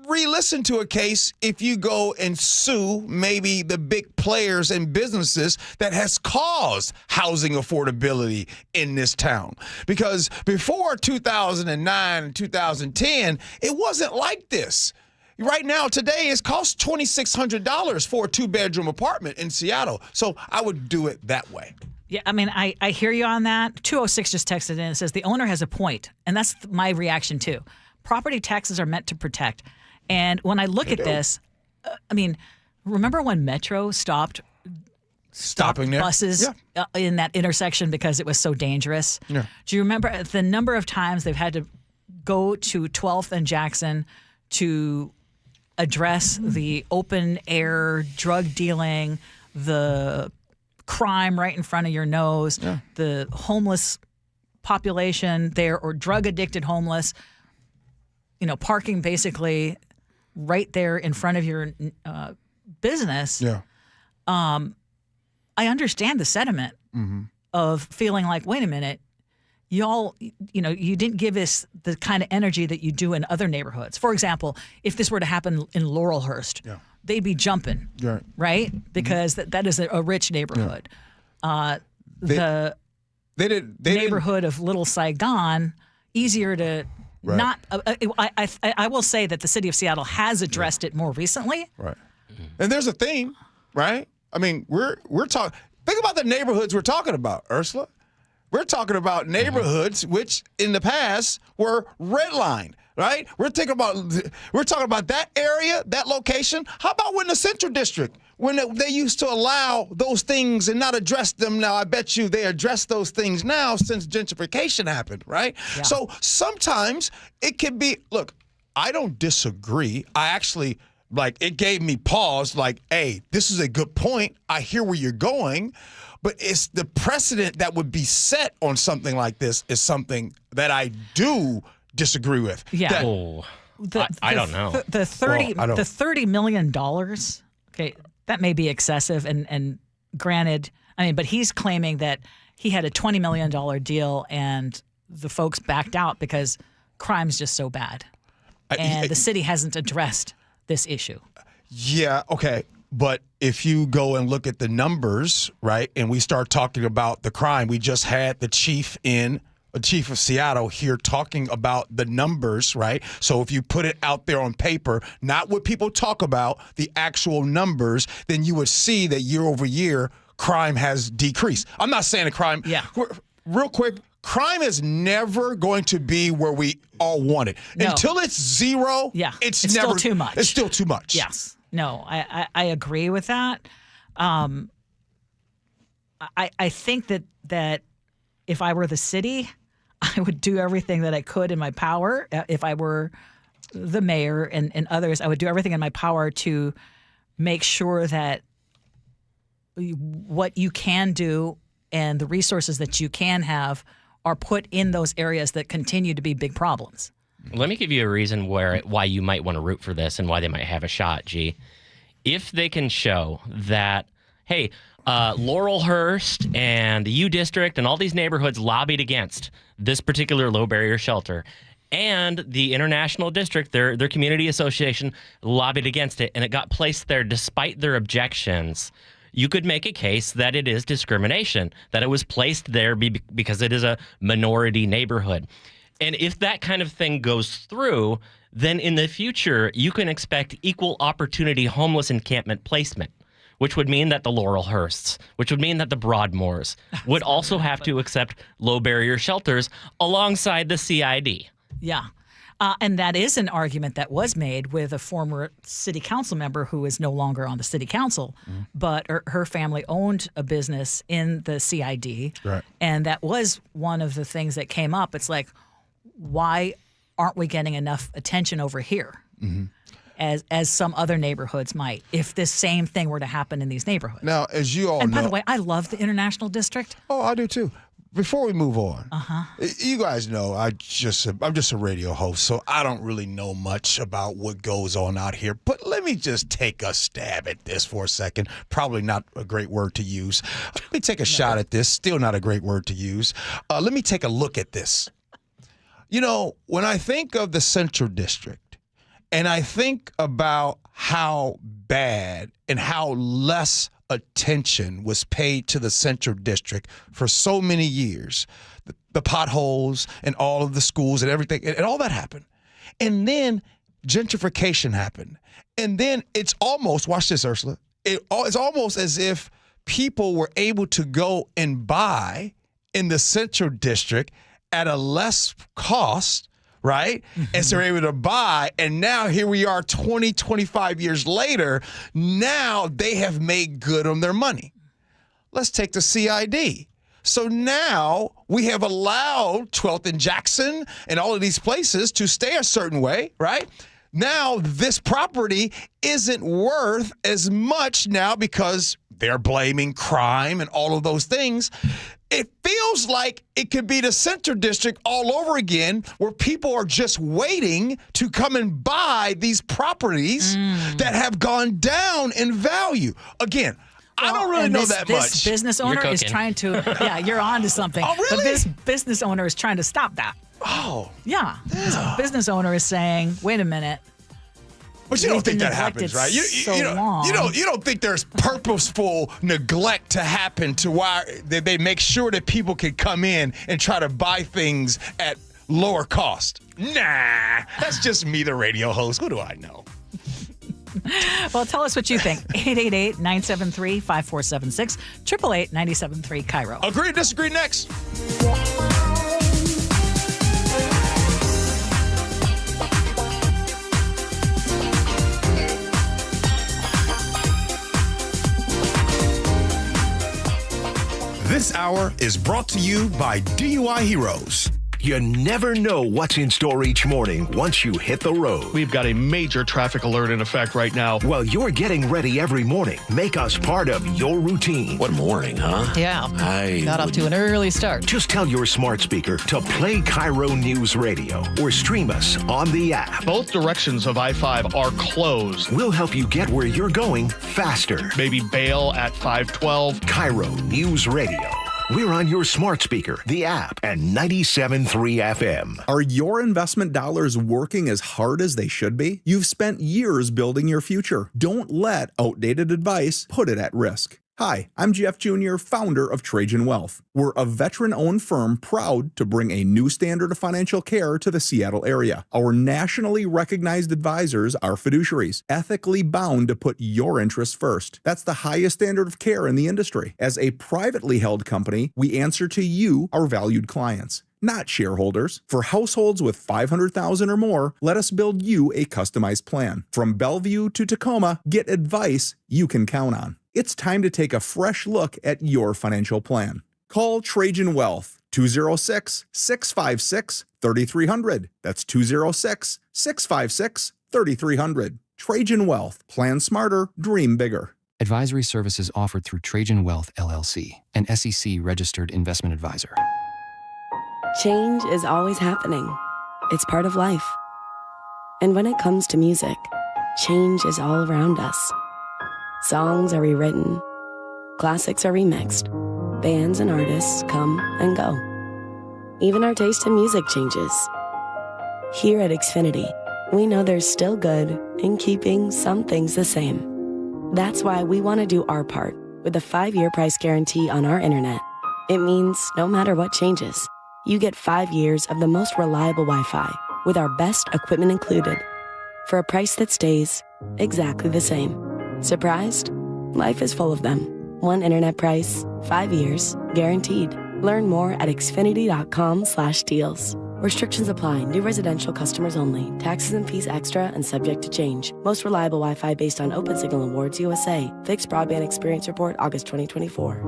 re-listen to a case if you go and sue maybe the big players and businesses that has caused housing affordability in this town. Because before 2009 and 2010, it wasn't like this. Right now, today, it costs $2,600 for a 2-bedroom apartment in Seattle. So I would do it that way. Yeah, I mean, I hear you on that. 206 just texted in and says the owner has a point, and that's my reaction too. Property taxes are meant to protect. And when I look at this, I mean, remember when Metro stopped buses in that intersection because it was so dangerous? Yeah. Do you remember the number of times they've had to go to 12th and Jackson to address the open air drug dealing, the crime right in front of your nose, the homeless population there, or drug addicted homeless, parking basically right there in front of your business. Yeah. I understand the sentiment of feeling like, wait a minute, y'all, you didn't give us the kind of energy that you do in other neighborhoods. For example, if this were to happen in Laurelhurst, they'd be jumping, right? Because that is a rich neighborhood. The neighborhood of Little Saigon, easier to not. I will say that the city of Seattle has addressed it more recently. Right. And there's a theme, right? I mean, we're talking. Think about the neighborhoods we're talking about, Ursula. We're talking about neighborhoods which in the past were redlined, right? We're talking about that area, that location. How about when the Central District, when they used to allow those things and not address them? Now, I bet you they address those things now since gentrification happened, right? Yeah. So sometimes it can be, look, I don't disagree. I actually, it gave me pause, hey, this is a good point. I hear where you're going. But it's the precedent that would be set on something like this is something that I do disagree with. Yeah. I don't know. The $30 million, okay, that may be excessive. And granted, but he's claiming that he had a $20 million deal and the folks backed out because crime's just so bad. And the city hasn't addressed this issue. Yeah, okay. But if you go and look at the numbers, right, and we start talking about the crime, we just had the chief of Seattle here talking about the numbers, right? So if you put it out there on paper, not what people talk about, the actual numbers, then you would see that year over year, crime has decreased. I'm not saying the crime. Yeah. Real quick, crime is never going to be where we all want it. No. Until it's zero, it's never, still too much. It's still too much. Yes. No, I agree with that. I think that if I were the city, I would do everything that I could in my power. If I were the mayor and others, I would do everything in my power to make sure that what you can do and the resources that you can have are put in those areas that continue to be big problems. Let me give you a reason why you might want to root for this and why they might have a shot, G. If they can show that, hey, Laurelhurst and the U District and all these neighborhoods lobbied against this particular low-barrier shelter, and the International District, their community association, lobbied against it, and it got placed there despite their objections, you could make a case that it is discrimination, that it was placed there because it is a minority neighborhood. And if that kind of thing goes through, then in the future, you can expect equal opportunity homeless encampment placement, which would mean that the Laurelhursts, which would mean that the Broadmoors would also have to accept low barrier shelters alongside the CID. Yeah. And that is an argument that was made with a former city council member who is no longer on the city council, but her family owned a business in the CID. Right. And that was one of the things that came up. It's like, why aren't we getting enough attention over here? Mm-hmm. as some other neighborhoods might if this same thing were to happen in these neighborhoods. Now, as you all and know. by the way, I love the International District. Oh, I do too. Before we move on, you guys know I'm just a radio host, so I don't really know much about what goes on out here. But let me just take a stab at this for a second. Probably not a great word to use. Let me take a shot at this. Still not a great word to use. Let me take a look at this. You know, when I think of the Central District, and I think about how bad and how less attention was paid to the Central District for so many years, the potholes and all of the schools and everything, and all that happened. And then gentrification happened. And then it's almost, watch this, Ursula, it's almost as if people were able to go and buy in the Central District at a less cost, right? And so they're able to buy, and now here we are 20, 25 years later, now they have made good on their money. Let's take the CID. So now we have allowed 12th and Jackson and all of these places to stay a certain way, right? Now this property isn't worth as much now because they're blaming crime and all of those things. It feels like it could be the Central District all over again, where people are just waiting to come and buy these properties that have gone down in value. Again, I don't really know that much. This business owner is trying to, yeah, you're on to something. Oh, really? This business owner is trying to stop that. Oh. Yeah. This business owner is saying, wait a minute. But you don't think that happens, right? You don't think there's purposeful neglect to happen to why they make sure that people can come in and try to buy things at lower cost. Nah, that's just me, the radio host. Who do I know? Well, tell us what you think. 888-973-5476, 888-973 KIRO. Agree or disagree next. This hour is brought to you by DUI Heroes. You never know what's in store each morning once you hit the road. We've got a major traffic alert in effect right now. Well, you're getting ready every morning. Make us part of your routine. What morning, huh? Yeah. Got off to an early start. Just tell your smart speaker to play KIRO Newsradio or stream us on the app. Both directions of I-5 are closed. We'll help you get where you're going faster. Maybe bail at 512. KIRO Newsradio. We're on your smart speaker, the app, and 97.3 FM. Are your investment dollars working as hard as they should be? You've spent years building your future. Don't let outdated advice put it at risk. Hi, I'm Jeff Jr., founder of Trajan Wealth. We're a veteran-owned firm proud to bring a new standard of financial care to the Seattle area. Our nationally recognized advisors are fiduciaries, ethically bound to put your interests first. That's the highest standard of care in the industry. As a privately held company, we answer to you, our valued clients, not shareholders. For households with $500,000 or more, let us build you a customized plan. From Bellevue to Tacoma, get advice you can count on. It's time to take a fresh look at your financial plan. Call Trajan Wealth, 206-656-3300. That's 206-656-3300. Trajan Wealth. Plan smarter, dream bigger. Advisory services offered through Trajan Wealth, LLC, an SEC-registered investment advisor. Change is always happening. It's part of life. And when it comes to music, change is all around us. Songs are rewritten, classics are remixed, bands and artists come and go. Even our taste in music changes. Here at Xfinity, we know there's still good in keeping some things the same. That's why we want to do our part with a 5-year price guarantee on our internet. It means no matter what changes, you get 5 years of the most reliable Wi-Fi with our best equipment included for a price that stays exactly the same. Surprised? Life is full of them. One internet price, 5 years, guaranteed. Learn more at xfinity.com/deals. Restrictions apply. New residential customers only. Taxes and fees extra and subject to change. Most reliable Wi-Fi based on Open Signal Awards USA. Fixed Broadband Experience Report, August 2024.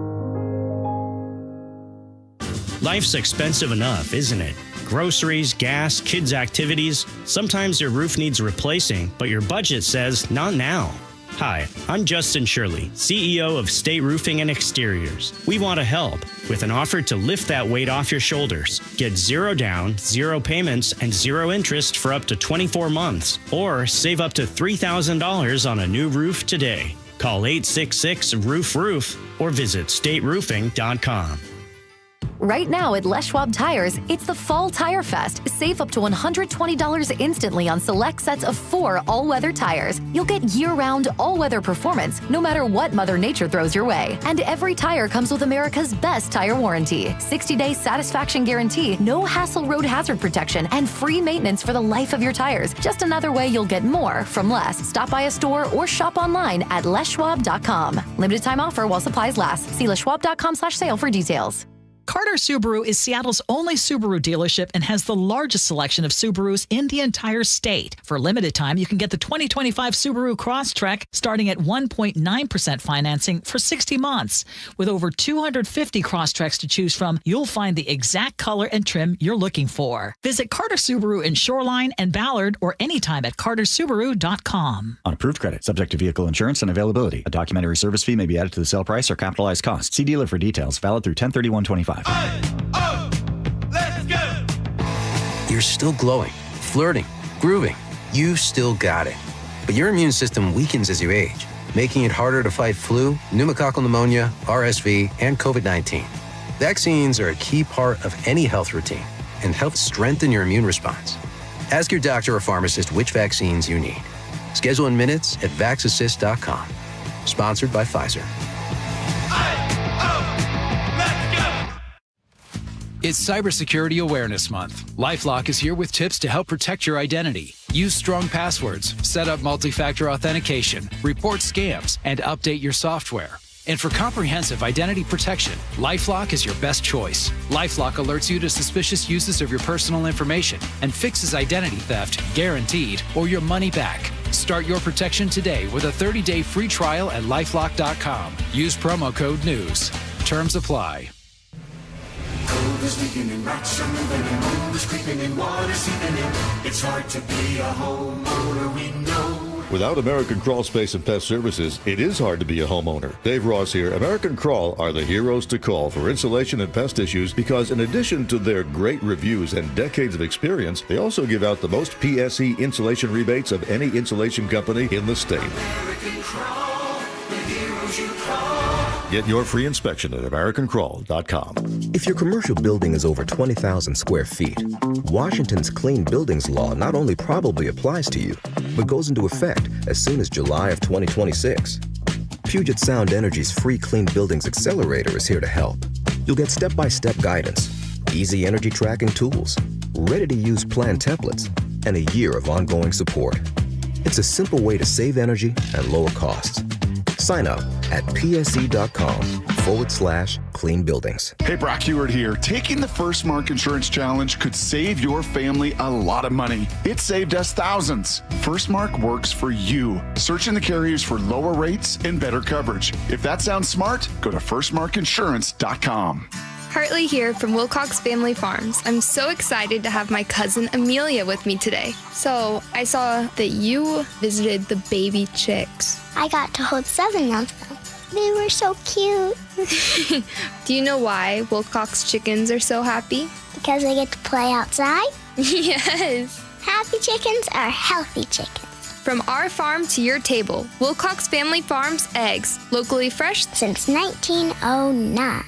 Life's expensive enough, isn't it? groceries, gas, kids' activities. Sometimes your roof needs replacing, but your budget says not now. Hi, I'm Justin Shirley, CEO of State Roofing and Exteriors. We want to help with an offer to lift that weight off your shoulders. Get 0 down, 0 payments, and 0 interest for up to 24 months. Or save up to $3,000 on a new roof today. Call 866-ROOF-ROOF or visit stateroofing.com. Right now at Les Schwab Tires, it's the Fall Tire Fest. Save up to $120 instantly on select sets of 4 all-weather tires. You'll get year-round, all-weather performance, no matter what Mother Nature throws your way. And every tire comes with America's best tire warranty. 60-day satisfaction guarantee, no hassle road hazard protection, and free maintenance for the life of your tires. Just another way you'll get more from less. Stop by a store or shop online at leschwab.com. Limited time offer while supplies last. See leschwab.com/sale for details. Carter Subaru is Seattle's only Subaru dealership and has the largest selection of Subarus in the entire state. For a limited time, you can get the 2025 Subaru Crosstrek starting at 1.9% financing for 60 months. With over 250 Crosstreks to choose from, you'll find the exact color and trim you're looking for. Visit Carter Subaru in Shoreline and Ballard or anytime at cartersubaru.com. On approved credit, subject to vehicle insurance and availability. A documentary service fee may be added to the sale price or capitalized cost. See dealer for details. Valid through 10/31/25. Let's go! You're still glowing, flirting, grooving. You still got it. But your immune system weakens as you age, making it harder to fight flu, pneumococcal pneumonia, RSV, and COVID-19. Vaccines are a key part of any health routine and help strengthen your immune response. Ask your doctor or pharmacist which vaccines you need. Schedule in minutes at vaxassist.com. Sponsored by Pfizer. It's Cybersecurity Awareness Month. LifeLock is here with tips to help protect your identity. Use strong passwords, set up multi-factor authentication, report scams, and update your software. And for comprehensive identity protection, LifeLock is your best choice. LifeLock alerts you to suspicious uses of your personal information and fixes identity theft, guaranteed, or your money back. Start your protection today with a 30-day free trial at LifeLock.com. Use promo code NEWS. Terms apply. Cold is beginning, rocks are moving, and mold is creeping, and water seeping in. It's hard to be a homeowner, we know. Without American Crawl Space and Pest Services, it is hard to be a homeowner. Dave Ross here. American Crawl are the heroes to call for insulation and pest issues because in addition to their great reviews and decades of experience, they also give out the most PSE insulation rebates of any insulation company in the state. American Crawl, the heroes you call. Get your free inspection at AmericanCrawl.com. If your commercial building is over 20,000 square feet, Washington's Clean Buildings Law not only probably applies to you, but goes into effect as soon as July of 2026. Puget Sound Energy's free Clean Buildings Accelerator is here to help. You'll get step-by-step guidance, easy energy tracking tools, ready-to-use plan templates, and a year of ongoing support. It's a simple way to save energy and lower costs. Sign up at pse.com/clean buildings. Hey, Brock Heward here. Taking the First Mark Insurance Challenge could save your family a lot of money. It saved us thousands. First Mark works for you. Searching the carriers for lower rates and better coverage. If that sounds smart, go to firstmarkinsurance.com. Hartley here from Wilcox Family Farms. I'm so excited to have my cousin Amelia with me today. So I saw that you visited the baby chicks. I got to hold 7 of them. They were so cute. Do you know why Wilcox chickens are so happy? Because they get to play outside? Yes. Happy chickens are healthy chickens. From our farm to your table, Wilcox Family Farms eggs. Locally fresh since 1909.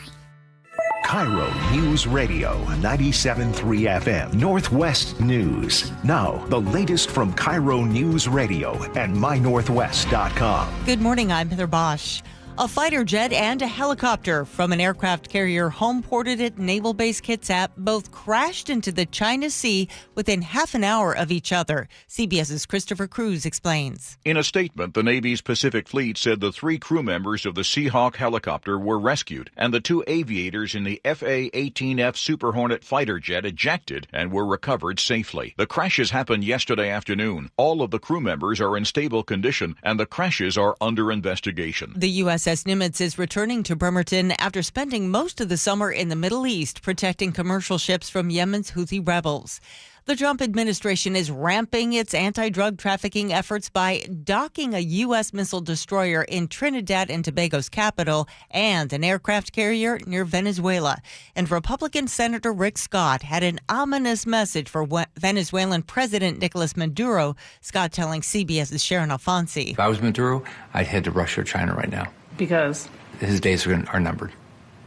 KIRO Newsradio 97.3 FM Northwest News. Now, the latest from KIRO Newsradio and mynorthwest.com. Good morning, I'm Heather Bosch. A fighter jet and a helicopter from an aircraft carrier home-ported at Naval Base Kitsap both crashed into the China Sea within half an hour of each other. CBS's Christopher Cruz explains. In a statement, the Navy's Pacific Fleet said the 3 crew members of the Seahawk helicopter were rescued and the 2 aviators in the FA-18F Super Hornet fighter jet ejected and were recovered safely. The crashes happened yesterday afternoon. All of the crew members are in stable condition and the crashes are under investigation. The U.S. USS Nimitz is returning to Bremerton after spending most of the summer in the Middle East protecting commercial ships from Yemen's Houthi rebels. The Trump administration is ramping its anti-drug trafficking efforts by docking a U.S. missile destroyer in Trinidad and Tobago's capital and an aircraft carrier near Venezuela. And Republican Senator Rick Scott had an ominous message for Venezuelan President Nicolas Maduro. Scott telling CBS's Sharon Alfonsi. If I was Maduro, I'd head to Russia or China right now. Because? His days are numbered.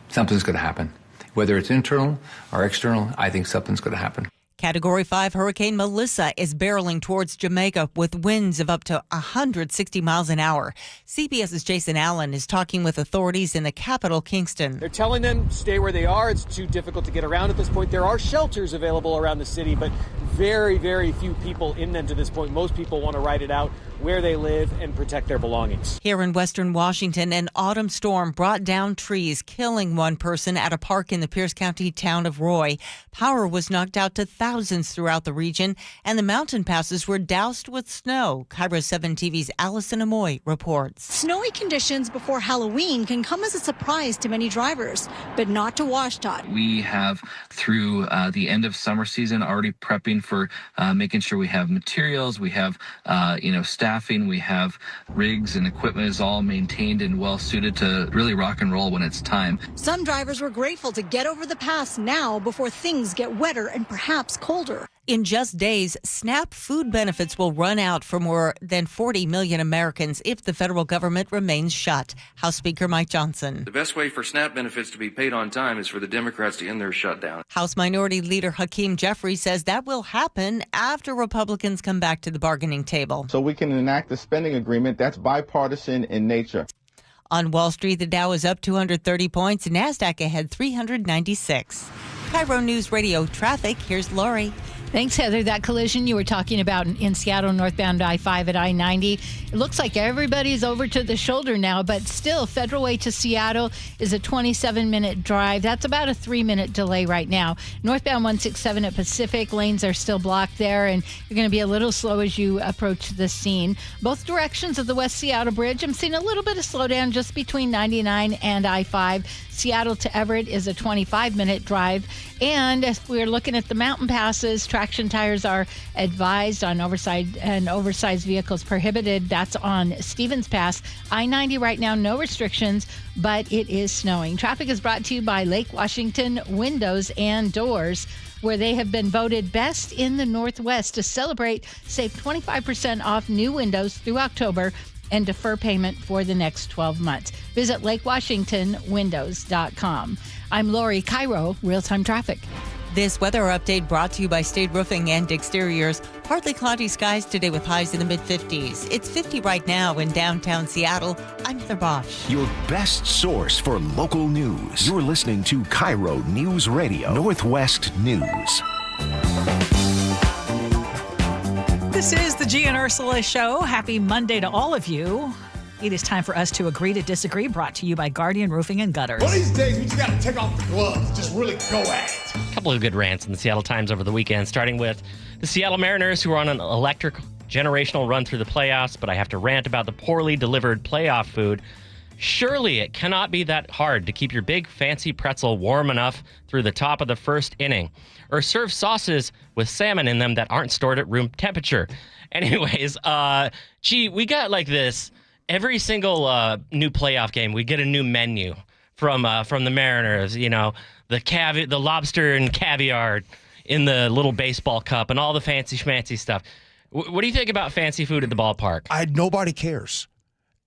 Something's going to happen. Whether it's internal or external, I think something's going to happen. Category 5 Hurricane Melissa is barreling towards Jamaica with winds of up to 160 miles an hour. CBS's Jason Allen is talking with authorities in the capital, Kingston. They're telling them stay where they are. It's too difficult to get around at this point. There are shelters available around the city, but very, very few people in them to this point. Most people want to ride it out where they live and protect their belongings. Here in western Washington, an autumn storm brought down trees, killing one person at a park in the Pierce County town of Roy. Power was knocked out to thousands throughout the region, and the mountain passes were doused with snow. KIRO 7 TV's Allison Amoy reports. Snowy conditions before Halloween can come as a surprise to many drivers, but not to WashDOT. We have, through the end of summer season, already prepping for making sure we have materials, we have, staffing, we have rigs and equipment is all maintained and well suited to really rock and roll when it's time. Some drivers were grateful to get over the pass now before things get wetter and perhaps colder. In just days, SNAP food benefits will run out for more than 40 million Americans if the federal government remains shut. House Speaker Mike Johnson. The best way for SNAP benefits to be paid on time is for the Democrats to end their shutdown. House Minority Leader Hakeem Jeffries says that will happen after Republicans come back to the bargaining table. So we can enact a spending agreement that's bipartisan in nature. On Wall Street, the Dow is up 230 points, NASDAQ ahead 396. KIRO News Radio traffic, here's Lori. Thanks, Heather. That collision you were talking about in Seattle, northbound I-5 at I-90, it looks like everybody's over to the shoulder now, but still, Federal Way to Seattle is a 27-minute drive. That's about a 3-minute delay right now. Northbound 167 at Pacific, lanes are still blocked there, and you're going to be a little slow as you approach the scene. Both directions of the West Seattle Bridge, I'm seeing a little bit of slowdown just between 99 and I-5. Seattle to Everett is a 25-minute drive. And if we're looking at the mountain passes, traction tires are advised on oversized vehicles prohibited. That's on Stevens Pass. I-90 right now, no restrictions, but it is snowing. Traffic is brought to you by Lake Washington Windows and Doors, where they have been voted best in the Northwest. To celebrate, save 25% off new windows through October and defer payment for the next 12 months. Visit LakeWashingtonWindows.com. I'm Lori, KIRO Real-Time Traffic. This weather update brought to you by State Roofing and Exteriors. Partly cloudy skies today with highs in the mid-50s. It's 50 right now in downtown Seattle. I'm Heather Bosch. Your best source for local news. You're listening to KIRO News Radio, Northwest News. This is the Gee and Ursula Show. Happy Monday to all of you. It is time for us to agree to disagree, brought to you by Guardian Roofing and Gutters. One of these days, we just got to take off the gloves, just really go at it. A couple of good rants in the Seattle Times over the weekend, starting with the Seattle Mariners, who are on an electric generational run through the playoffs, but I have to rant about the poorly delivered playoff food. Surely it cannot be that hard to keep your big fancy pretzel warm enough through the top of the first inning, or serve sauces with salmon in them that aren't stored at room temperature. Anyways, we got like this. Every single new playoff game, we get a new menu from the Mariners. You know, the lobster and caviar in the little baseball cup and all the fancy schmancy stuff. What do you think about fancy food at the ballpark? Nobody cares.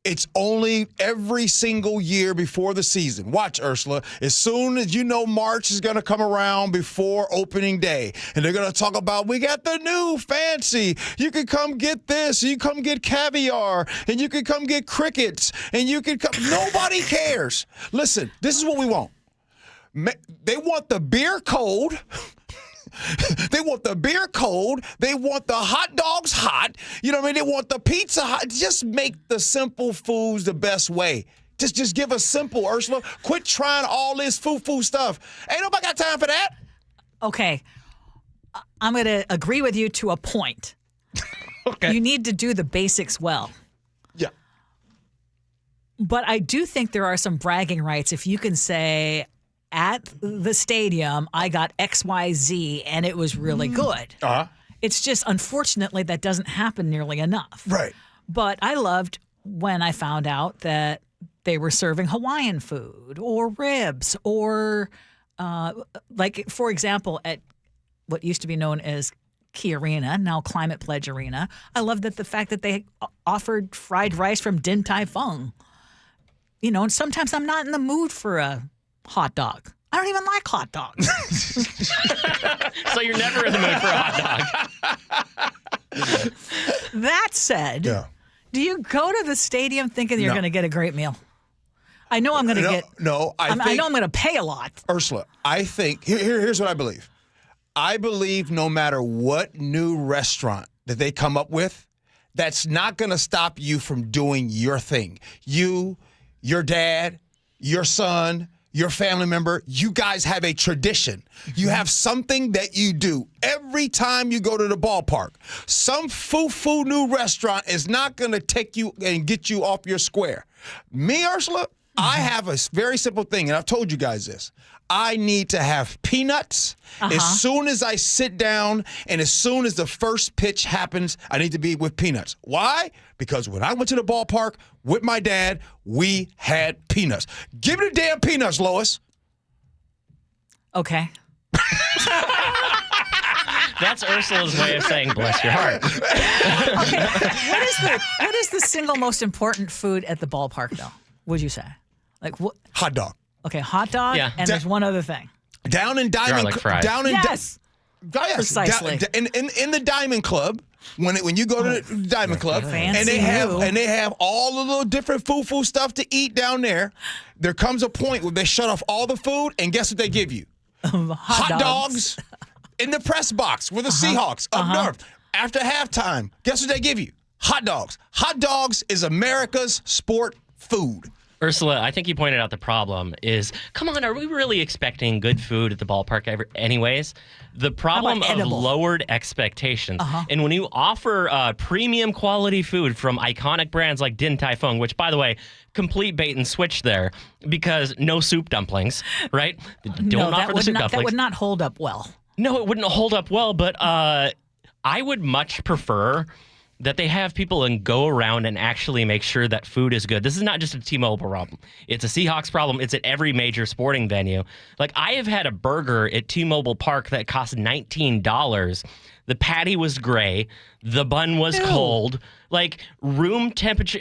It's only every single year before the season. Watch, Ursula. As soon as you know March is going to come around before opening day, and they're going to talk about, we got the new fancy. You can come get this. You come get caviar, and you can come get crickets, and you can come. Nobody cares. Listen, this is what we want. They want the beer cold. They want the beer cold. They want the hot dogs hot. You know what I mean? They want the pizza hot. Just make the simple foods the best way. Just give us simple, Ursula. Quit trying all this foo-foo stuff. Ain't nobody got time for that. Okay. I'm going to agree with you to a point. Okay. You need to do the basics well. Yeah. But I do think there are some bragging rights if you can say, at the stadium, I got XYZ and it was really good. Uh-huh. It's just, unfortunately, that doesn't happen nearly enough. Right. But I loved when I found out that they were serving Hawaiian food or ribs or, like, for example, at what used to be known as Key Arena, now Climate Pledge Arena, I love that the fact that they offered fried rice from Din Tai Fung. You know, and sometimes I'm not in the mood for a hot dog. I don't even like hot dogs. So you're never in the mood for a hot dog. That said, do you go to the stadium thinking you're going to get a great meal? I know I'm going to get. No, I know I'm going to pay a lot. Ursula, I think here's what I believe. I believe no matter what new restaurant that they come up with, that's not going to stop you from doing your thing. You, your dad, your son, your family member, you guys have a tradition. You have something that you do every time you go to the ballpark. Some foo-foo new restaurant is not going to take you and get you off your square. Me, Ursula, I have a very simple thing, and I've told you guys this. I need to have peanuts as soon as I sit down and as soon as the first pitch happens, I need to be with peanuts. Why? Because when I went to the ballpark with my dad, we had peanuts. Give me the damn peanuts, Lois. Okay. That's Ursula's way of saying bless your heart. Okay. What is the single most important food at the ballpark, though, would you say? Like what? Hot dog. Okay, hot dog, and there's one other thing. Down in Diamond Club. Yes. Precisely. In the Diamond Club, when you go to the Diamond Club, and they have all the little different foo stuff to eat down there, there comes a point where they shut off all the food, and guess what they give you? Hot dogs in the press box with the Seahawks up north. After halftime, guess what they give you? Hot dogs. Hot dogs is America's sport food. Ursula, I think you pointed out the problem is, come on, are we really expecting good food at the ballpark anyways? The problem of lowered expectations. And when you offer premium quality food from iconic brands like Din Tai Fung, which, by the way, complete bait and switch there because no soup dumplings, right? Don't offer the soup dumplings. That would not hold up well. No, it wouldn't hold up well, but I would much prefer that they have people and go around and actually make sure that food is good. This is not just a T-Mobile problem. It's a Seahawks problem. It's at every major sporting venue. Like, I have had a burger at T-Mobile Park that cost $19. The patty was gray. The bun was cold. Like, room temperature.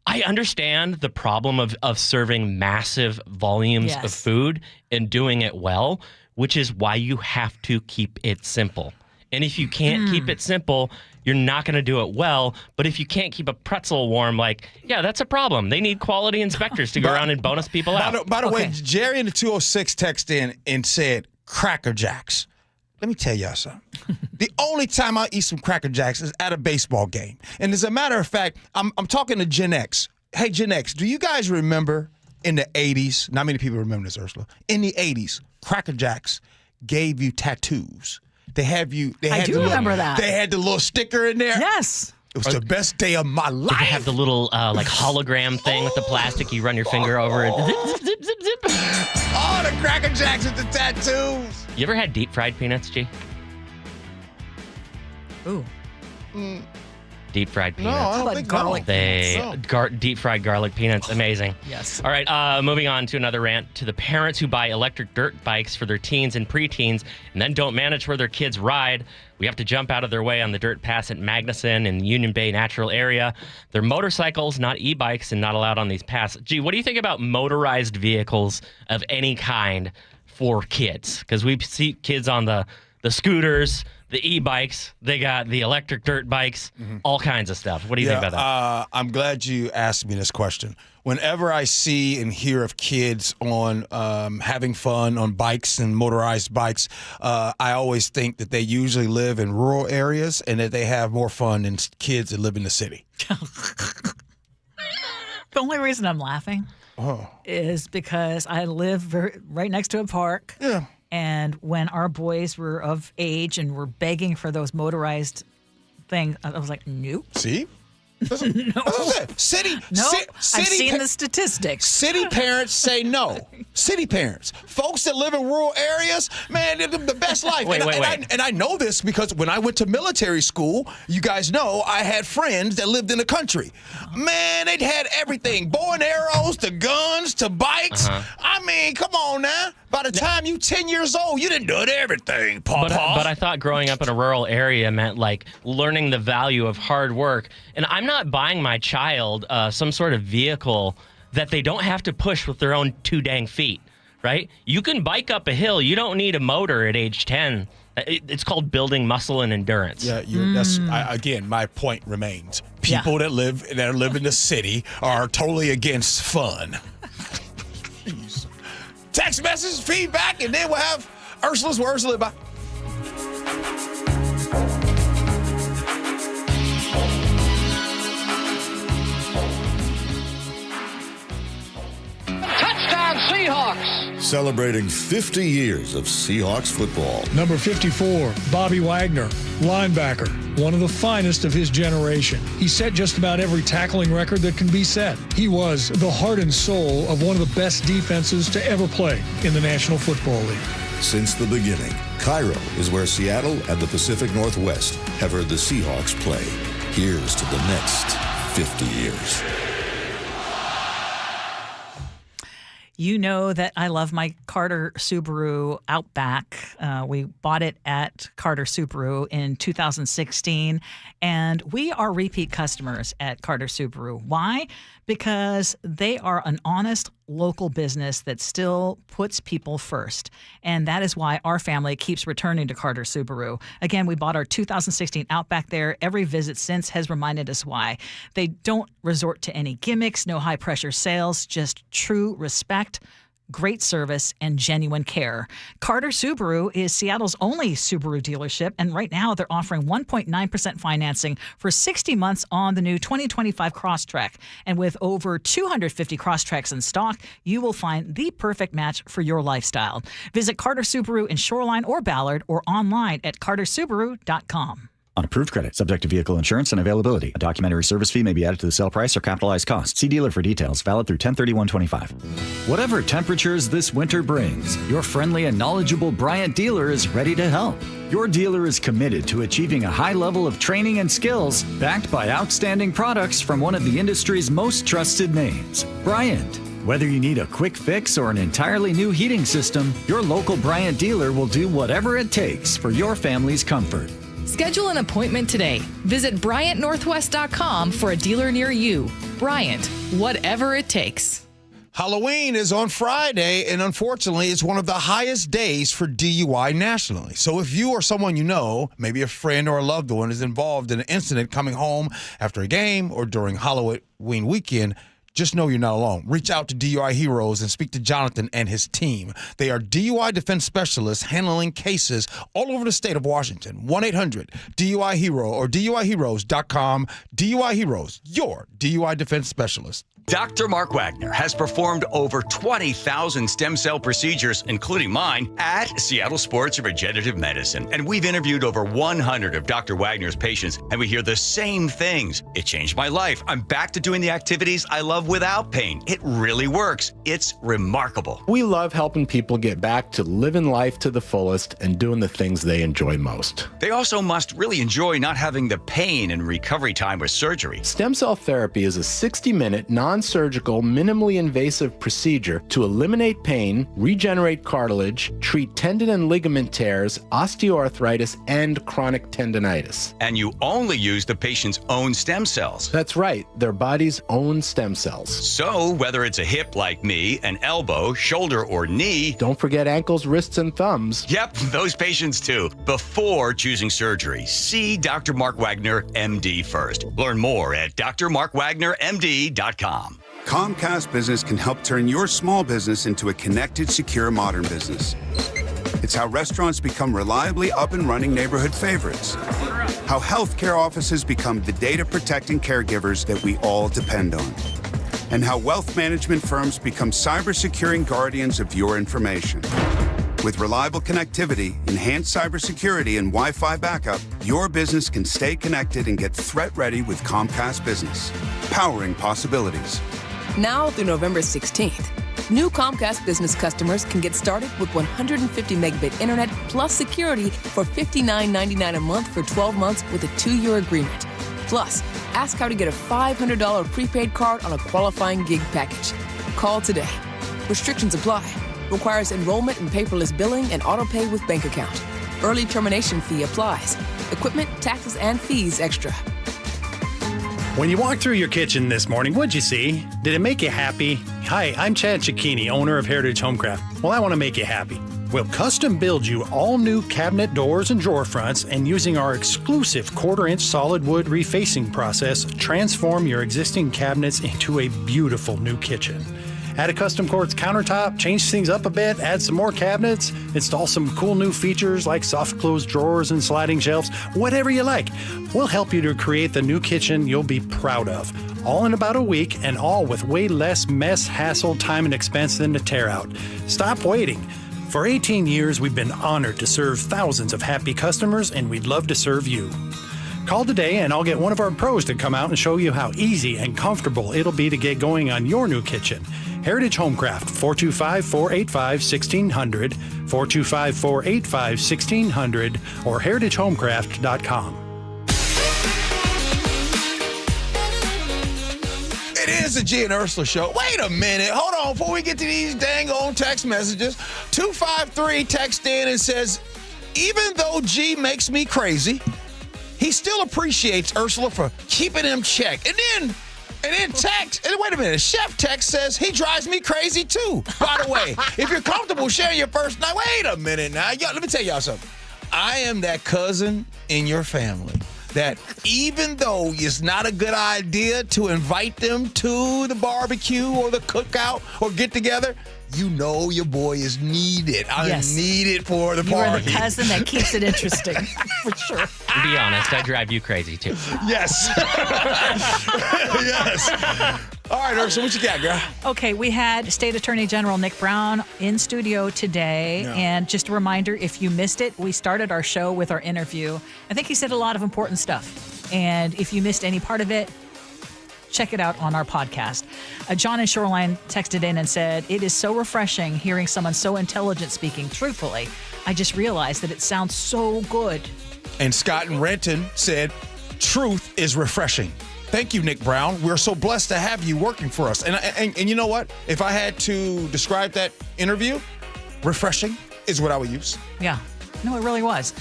I understand the problem of serving massive volumes of food and doing it well, which is why you have to keep it simple. And if you can't keep it simple, you're not going to do it well. But if you can't keep a pretzel warm, that's a problem. They need quality inspectors to go around and bonus people out. By the way, Jerry in the 206 texted in and said, Cracker Jacks. Let me tell y'all something. The only time I eat some Cracker Jacks is at a baseball game. And as a matter of fact, I'm talking to Gen X. Hey, Gen X, do you guys remember in the 80s? Not many people remember this, Ursula. In the 80s, Cracker Jacks gave you tattoos. I do remember that. They had the little sticker in there. Yes. It was the best day of my life. They have the little hologram thing with the plastic. You run your finger over it. Zip, zip, zip, zip. Oh, the Cracker Jacks with the tattoos. You ever had deep fried peanuts, G? Ooh. Deep fried peanuts. No, I don't think garlic peanuts. Deep fried garlic peanuts. Amazing. Yes. All right, moving on to another rant to the parents who buy electric dirt bikes for their teens and preteens and then don't manage where their kids ride. We have to jump out of their way on the dirt paths at Magnuson and Union Bay Natural Area. They're motorcycles, not e-bikes, and not allowed on these paths. Gee, what do you think about motorized vehicles of any kind for kids? Because we see kids on the scooters, the e-bikes, they got the electric dirt bikes, all kinds of stuff. What do you think about that? I'm glad you asked me this question. Whenever I see and hear of kids on having fun on bikes and motorized bikes, I always think that they usually live in rural areas and that they have more fun than kids that live in the city. The only reason I'm laughing is because I live right next to a park. Yeah. And when our boys were of age and were begging for those motorized things, I was like, nope. See? City. I've seen the statistics. City parents say no. City parents. Folks that live in rural areas, man, they're the best life. Wait. And I know this because when I went to military school, you guys know I had friends that lived in the country. Man, they'd had everything. Bow and arrows, to guns, to bikes. I mean, come on now. By the time you 10 years old, you done done everything, Papa. But I thought growing up in a rural area meant like learning the value of hard work. And I'm not buying my child some sort of vehicle that they don't have to push with their own 2 dang feet, right? You can bike up a hill. You don't need a motor at age 10. It's called building muscle and endurance. Yeah, that's again, my point remains. People that live in the city are totally against fun. Text message, feedback, and then we'll have Ursula's Where Ursula By. Touchdown, Seahawks! Celebrating 50 years of Seahawks football. Number 54, Bobby Wagner, linebacker, one of the finest of his generation. He set just about every tackling record that can be set. He was the heart and soul of one of the best defenses to ever play in the National Football League. Since the beginning, KIRO is where Seattle and the Pacific Northwest have heard the Seahawks play. Here's to the next 50 years. You know that I love my Carter Subaru Outback. We bought it at Carter Subaru in 2016, and we are repeat customers at Carter Subaru. Why? Because they are an honest local business that still puts people first. And that is why our family keeps returning to Carter Subaru. Again, we bought our 2016 Outback there. Every visit since has reminded us why. They don't resort to any gimmicks, no high-pressure sales, just true respect, great service, and genuine care. Carter Subaru is Seattle's only Subaru dealership, and right now they're offering 1.9% financing for 60 months on the new 2025 Crosstrek. And with over 250 Crosstreks in stock, you will find the perfect match for your lifestyle. Visit Carter Subaru in Shoreline or Ballard or online at cartersubaru.com. On approved credit, subject to vehicle insurance and availability. A documentary service fee may be added to the sale price or capitalized cost. See dealer for details. Valid through 10/31/25. Whatever temperatures this winter brings, your friendly and knowledgeable Bryant dealer is ready to help. Your dealer is committed to achieving a high level of training and skills, backed by outstanding products from one of the industry's most trusted names, Bryant. Whether you need a quick fix or an entirely new heating system, your local Bryant dealer will do whatever it takes for your family's comfort. Schedule an appointment today. Visit BryantNorthwest.com for a dealer near you. Bryant, whatever it takes. Halloween is on Friday, and unfortunately, it's one of the highest days for DUI nationally. So if you or someone you know, maybe a friend or a loved one, is involved in an incident coming home after a game or during Halloween weekend, just know you're not alone. Reach out to DUI Heroes and speak to Jonathan and his team. They are DUI defense specialists handling cases all over the state of Washington. 1-800-DUI-HERO or DUIHeroes.com. DUI Heroes, your DUI defense specialist. Dr. Mark Wagner has performed over 20,000 stem cell procedures, including mine, at Seattle Sports Regenerative Medicine. And we've interviewed over 100 of Dr. Wagner's patients, and we hear the same things. It changed my life. I'm back to doing the activities I love without pain. It really works. It's remarkable. We love helping people get back to living life to the fullest and doing the things they enjoy most. They also must really enjoy not having the pain and recovery time with surgery. Stem cell therapy is a 60-minute non-surgical, minimally invasive procedure to eliminate pain, regenerate cartilage, treat tendon and ligament tears, osteoarthritis, and chronic tendonitis. And you only use the patient's own stem cells. That's right, their body's own stem cells. So whether it's a hip like me, an elbow, shoulder, or knee. Don't forget ankles, wrists, and thumbs. Yep, those patients too. Before choosing surgery, see Dr. Mark Wagner, MD first. Learn more at drmarkwagnermd.com. Comcast Business can help turn your small business into a connected, secure, modern business. It's how restaurants become reliably up and running neighborhood favorites. How healthcare offices become the data-protecting caregivers that we all depend on. And how wealth management firms become cyber-securing guardians of your information. With reliable connectivity, enhanced cybersecurity, and Wi-Fi backup, your business can stay connected and get threat-ready with Comcast Business. Powering possibilities. Now through November 16th, new Comcast Business customers can get started with 150 megabit internet plus security for $59.99 a month for 12 months with a 2-year agreement. Plus, ask how to get a $500 prepaid card on a qualifying gig package. Call today. Restrictions apply. Requires enrollment in paperless billing and auto pay with bank account. Early termination fee applies. Equipment, taxes, and fees extra. When you walked through your kitchen this morning, what'd you see? Did it make you happy? Hi, I'm Chad Cicchini, owner of Heritage Homecraft. Well, I want to make you happy. We'll custom build you all new cabinet doors and drawer fronts, and using our exclusive 1/4-inch solid wood refacing process, transform your existing cabinets into a beautiful new kitchen. Add a custom quartz countertop, change things up a bit, add some more cabinets, install some cool new features like soft close drawers and sliding shelves, whatever you like. We'll help you to create the new kitchen you'll be proud of. All in about a week, and all with way less mess, hassle, time, and expense than to tear out. Stop waiting. For 18 years, we've been honored to serve thousands of happy customers, and we'd love to serve you. Call today and I'll get one of our pros to come out and show you how easy and comfortable it'll be to get going on your new kitchen. Heritage Homecraft, 425-485-1600, 425-485-1600, or heritagehomecraft.com. It is the Gee and Ursula Show. Wait a minute. Hold on. Before we get to these dang on text messages, 253 texts in and says, even though G makes me crazy, he still appreciates Ursula for keeping him checked. And then text, and wait a minute, Chef Text says he drives me crazy too. By the way, if you're comfortable sharing your first night, wait a minute now. Let me tell y'all something. I am that cousin in your family that even though it's not a good idea to invite them to the barbecue or the cookout or get together, you know your boy is needed. I'm needed for the party. You're the cousin that keeps it interesting, for sure. To be honest, I drive you crazy, too. Yes. Yes. All right, Ursula, what you got, girl? Okay, we had State Attorney General Nick Brown in studio today. Yeah. And just a reminder, if you missed it, we started our show with our interview. I think he said a lot of important stuff. And if you missed any part of it, check it out on our podcast. John in Shoreline texted in and said, it is so refreshing hearing someone so intelligent speaking truthfully. I just realized that it sounds so good. And Scott and Reutin said, truth is refreshing. Thank you, Nick Brown. We're so blessed to have you working for us. And you know what? If I had to describe that interview, refreshing is what I would use. Yeah. No, it really was.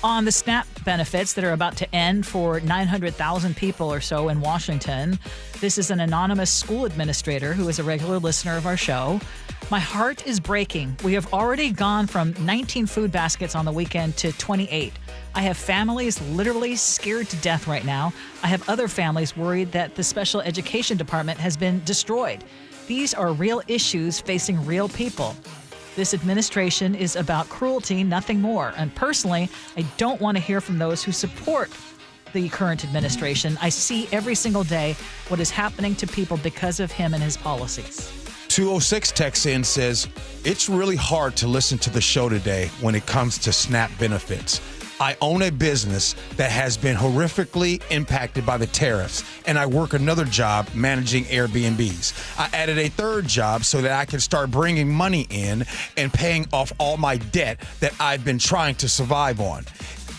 On the SNAP benefits that are about to end for 900,000 people or so in Washington, this is an anonymous school administrator who is a regular listener of our show. My heart is breaking. We have already gone from 19 food baskets on the weekend to 28. I have families literally scared to death right now. I have other families worried that the special education department has been destroyed. These are real issues facing real people. This administration is about cruelty, nothing more. And personally, I don't want to hear from those who support the current administration. I see every single day what is happening to people because of him and his policies. 206 texts in says, it's really hard to listen to the show today when it comes to SNAP benefits. I own a business that has been horrifically impacted by the tariffs, and I work another job managing Airbnbs. I added a third job so that I can start bringing money in and paying off all my debt that I've been trying to survive on.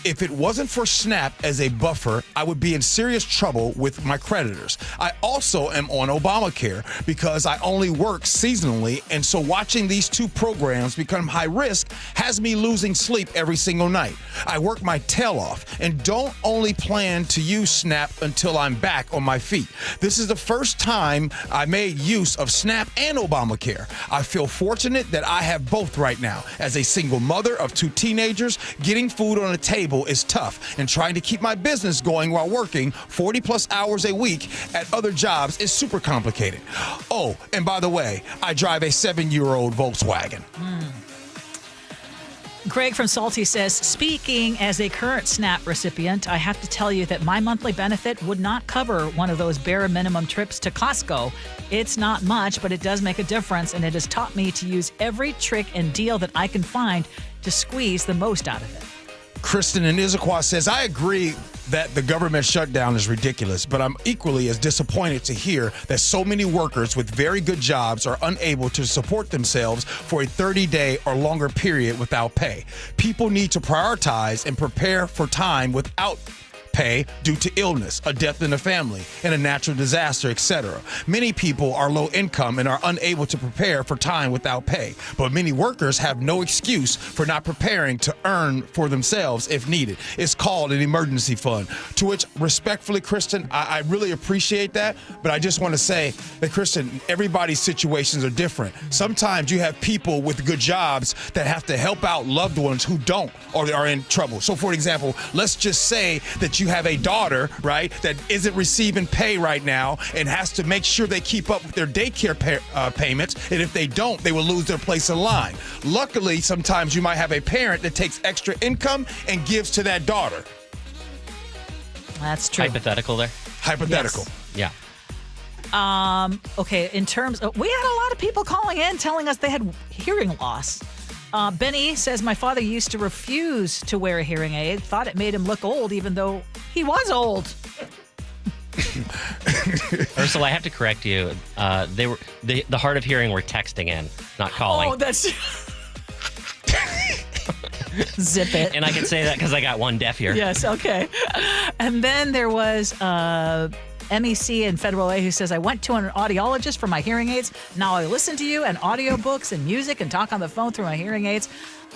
If it wasn't for SNAP as a buffer, I would be in serious trouble with my creditors. I also am on Obamacare because I only work seasonally, and so watching these two programs become high risk has me losing sleep every single night. I work my tail off and don't only plan to use SNAP until I'm back on my feet. This is the first time I made use of SNAP and Obamacare. I feel fortunate that I have both right now. As a single mother of 2 teenagers, getting food on the table is tough, and trying to keep my business going while working 40 plus hours a week at other jobs is super complicated. Oh, and by the way, I drive a 7-year-old Volkswagen. Greg from Salty says, speaking as a current SNAP recipient, I have to tell you that my monthly benefit would not cover one of those bare minimum trips to Costco. It's not much, but it does make a difference, and it has taught me to use every trick and deal that I can find to squeeze the most out of it. Kristen in Issaquah says, I agree that the government shutdown is ridiculous, but I'm equally as disappointed to hear that so many workers with very good jobs are unable to support themselves for a 30-day or longer period without pay. People need to prioritize and prepare for time without pay due to illness, a death in the family, and a natural disaster, etc. Many people are low income and are unable to prepare for time without pay, but many workers have no excuse for not preparing to earn for themselves if needed. It's called an emergency fund, to which respectfully, Kristen, I really appreciate that, but I just want to say that, Kristen, everybody's situations are different. Sometimes you have people with good jobs that have to help out loved ones who don't or they are in trouble. So, for example, let's just say that you have a daughter, right, that isn't receiving pay right now and has to make sure they keep up with their daycare payments, and if they don't, they will lose their place in line. Luckily, sometimes you might have a parent that takes extra income and gives to that daughter. That's true. Hypothetical there? Hypothetical. Yes. Yeah. Okay, in terms of, we had a lot of people calling in telling us they had hearing loss. Benny says, my father used to refuse to wear a hearing aid, thought it made him look old, even though he was old. Ursula, I have to correct you. The hard of hearing were texting in, not calling. Oh, that's... Zip it. And I can say that because I got one deaf ear. Yes, okay. And then there was MEC in Federal A who says, I went to an audiologist for my hearing aids. Now I listen to you and audiobooks and music and talk on the phone through my hearing aids.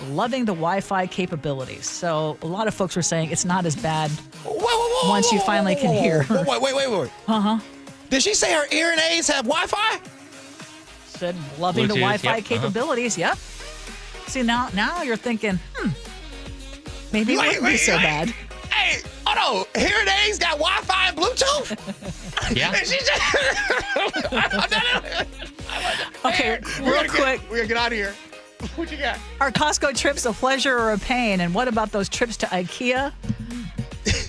Loving the Wi-Fi capabilities. So a lot of folks were saying it's not as bad once you finally can hear. Wait. Uh-huh. Did she say her hearing aids have Wi-Fi? Said loving the Bluetooth, Wi-Fi yep, capabilities. Yep. See, now you're thinking, maybe it wouldn't be so bad. Hey, hold on. Hearing aids got Wi-Fi and Bluetooth? Yeah. And she just... Okay, real quick. We're going to get out of here. What you got? Are Costco trips a pleasure or a pain? And what about those trips to IKEA?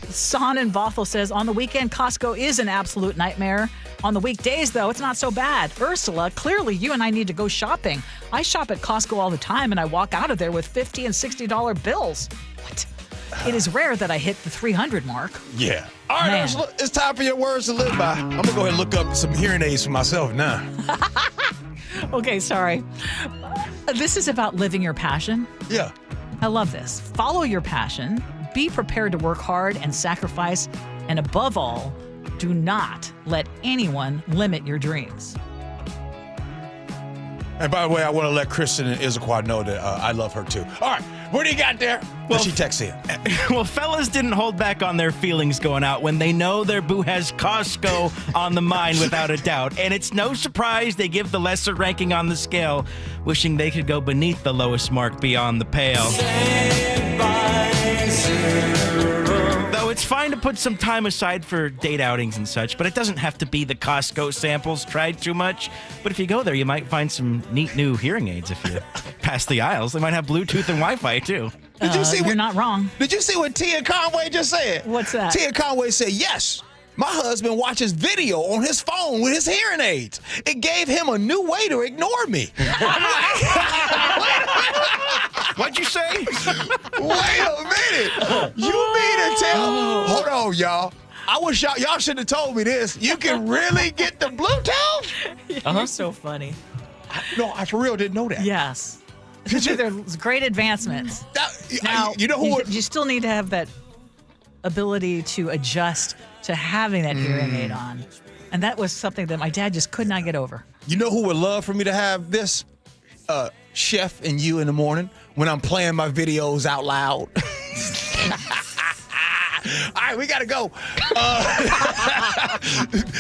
Son in Bothell says, on the weekend, Costco is an absolute nightmare. On the weekdays, though, it's not so bad. Ursula, clearly you and I need to go shopping. I shop at Costco all the time, and I walk out of there with $50 and $60 bills. What? It is rare that I hit the 300 mark. Yeah. All right, Man. Ursula, it's time for your words to live by. I'm going to go ahead and look up some hearing aids for myself now. Okay, sorry. This is about living your passion. Yeah. I love this. Follow your passion. Be prepared to work hard and sacrifice. And above all, do not let anyone limit your dreams. And by the way, I want to let Kristen and Issaquah know that I love her too. All right, what do you got there? Well, she texts in. Well, fellas didn't hold back on their feelings going out when they know their boo has Costco on the mind without a doubt. And it's no surprise they give the lesser ranking on the scale, wishing they could go beneath the lowest mark beyond the pale. Though it's fine to put some time aside for date outings and such, but it doesn't have to be the Costco samples tried too much. But if you go there, you might find some neat new hearing aids if you pass the aisles. They might have Bluetooth and Wi-Fi too. Did you see you're not wrong. Did you see what Tia Conway just said? What's that? Tia Conway said, yes, my husband watches video on his phone with his hearing aids. It gave him a new way to ignore me. What'd you say? Wait a minute. You mean to tell? Hold on, y'all. I wish y'all should have told me this. You can really get the Bluetooth? You're so funny. I for real didn't know that. Yes. There's great advancements. Now, you know who you still need to have that ability to adjust to having that hearing aid on. And that was something that my dad just could not get over. You know who would love for me to have this? Chef and you in the morning when I'm playing my videos out loud. All right, we got to go.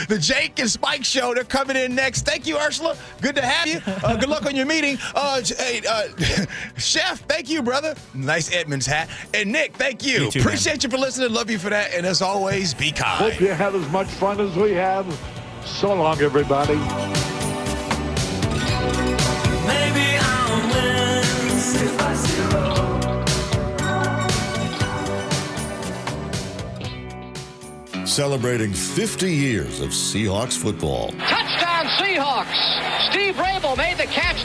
The Jake and Spike Show, they're coming in next. Thank you, Ursula. Good to have you. Good luck on your meeting. Chef, thank you, brother. Nice Edmonds hat. And Nick, thank you. too, Appreciate you for listening. Love you for that. And as always, be kind. Hope you have as much fun as we have. So long, everybody. Maybe I'll win 6-0. celebrating 50 years of Seahawks football. Touchdown Seahawks! Steve Rabel made the catch.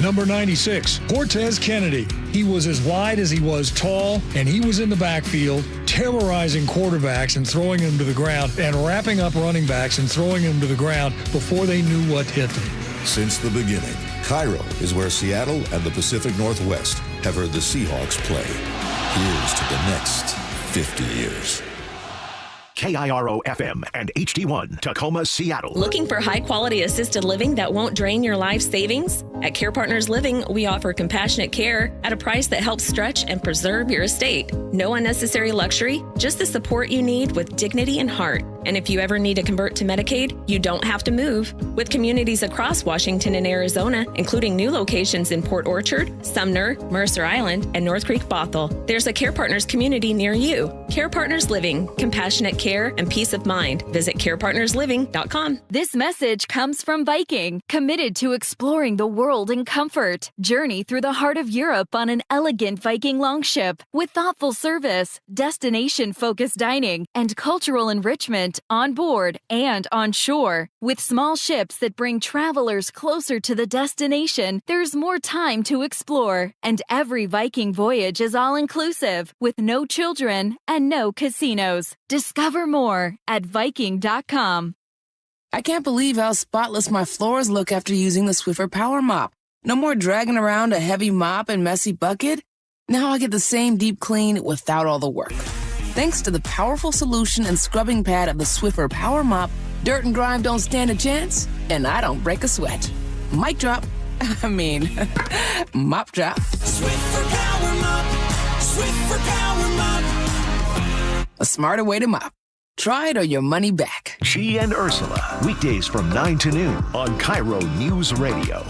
Number 96, Cortez Kennedy. He was as wide as he was tall, and he was in the backfield, terrorizing quarterbacks and throwing them to the ground, and wrapping up running backs and throwing them to the ground before they knew what hit them. Since the beginning, KIRO is where Seattle and the Pacific Northwest have heard the Seahawks play. Here's to the next 50 years. KIRO FM and HD1, Tacoma, Seattle. Looking for high-quality assisted living that won't drain your life savings? At Care Partners Living, we offer compassionate care at a price that helps stretch and preserve your estate. No unnecessary luxury, just the support you need with dignity and heart. And if you ever need to convert to Medicaid, you don't have to move. With communities across Washington and Arizona, including new locations in Port Orchard, Sumner, Mercer Island, and North Creek Bothell, there's a Care Partners community near you. Care Partners Living, compassionate care and peace of mind. Visit carepartnersliving.com. This message comes from Viking, committed to exploring the world in comfort. Journey through the heart of Europe on an elegant Viking longship with thoughtful service, destination-focused dining, and cultural enrichment on board and on shore. With small ships that bring travelers closer to the destination, there's more time to explore. And every Viking voyage is all-inclusive, with no children and no casinos. Discover more at Viking.com. I can't believe how spotless my floors look after using the Swiffer Power Mop. No more dragging around a heavy mop and messy bucket. Now I get the same deep clean without all the work. Thanks to the powerful solution and scrubbing pad of the Swiffer Power Mop, dirt and grime don't stand a chance, and I don't break a sweat. Mic drop. Mop drop. Swiffer Power Mop. Swiffer Power Mop. A smarter way to mop. Try it or your money back. Gee and Ursula, weekdays from 9 to noon on KIRO News Radio.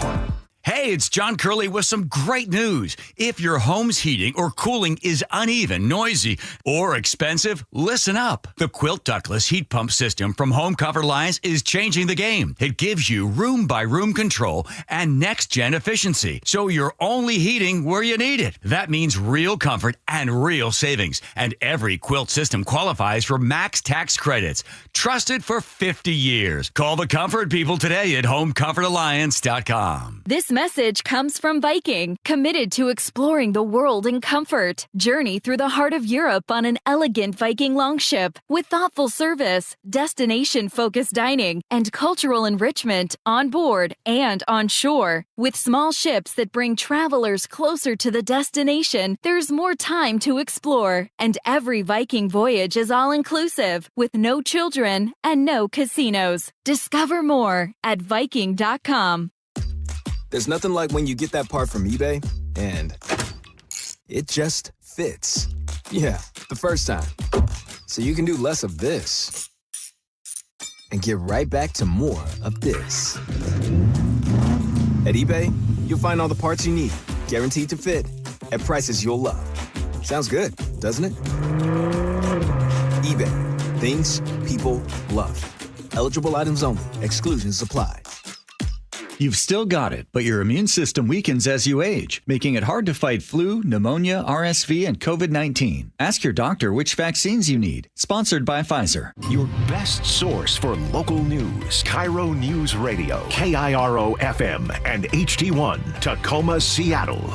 Hey, it's John Curley with some great news. If your home's heating or cooling is uneven, noisy, or expensive, listen up. The Quilt ductless heat pump system from Home Comfort Alliance is changing the game. It gives you room-by-room control and next-gen efficiency, so you're only heating where you need it. That means real comfort and real savings. And every Quilt system qualifies for max tax credits. Trusted for 50 years. Call the comfort people today at homecomfortalliance.com. This message comes from Viking, committed to exploring the world in comfort. Journey through the heart of Europe on an elegant Viking longship with thoughtful service, destination-focused dining, and cultural enrichment on board and on shore. With small ships that bring travelers closer to the destination, there's more time to explore. And every Viking voyage is all-inclusive, with no children and no casinos. Discover more at Viking.com. There's nothing like when you get that part from eBay and it just fits. Yeah, the first time. So you can do less of this and get right back to more of this. At eBay, you'll find all the parts you need, guaranteed to fit, at prices you'll love. Sounds good, doesn't it? eBay, things people love. Eligible items only. Exclusions apply. You've still got it, but your immune system weakens as you age, making it hard to fight flu, pneumonia, RSV, and COVID-19. Ask your doctor which vaccines you need. Sponsored by Pfizer. Your best source for local news. KIRO News Radio. KIRO FM and HD1, Tacoma, Seattle.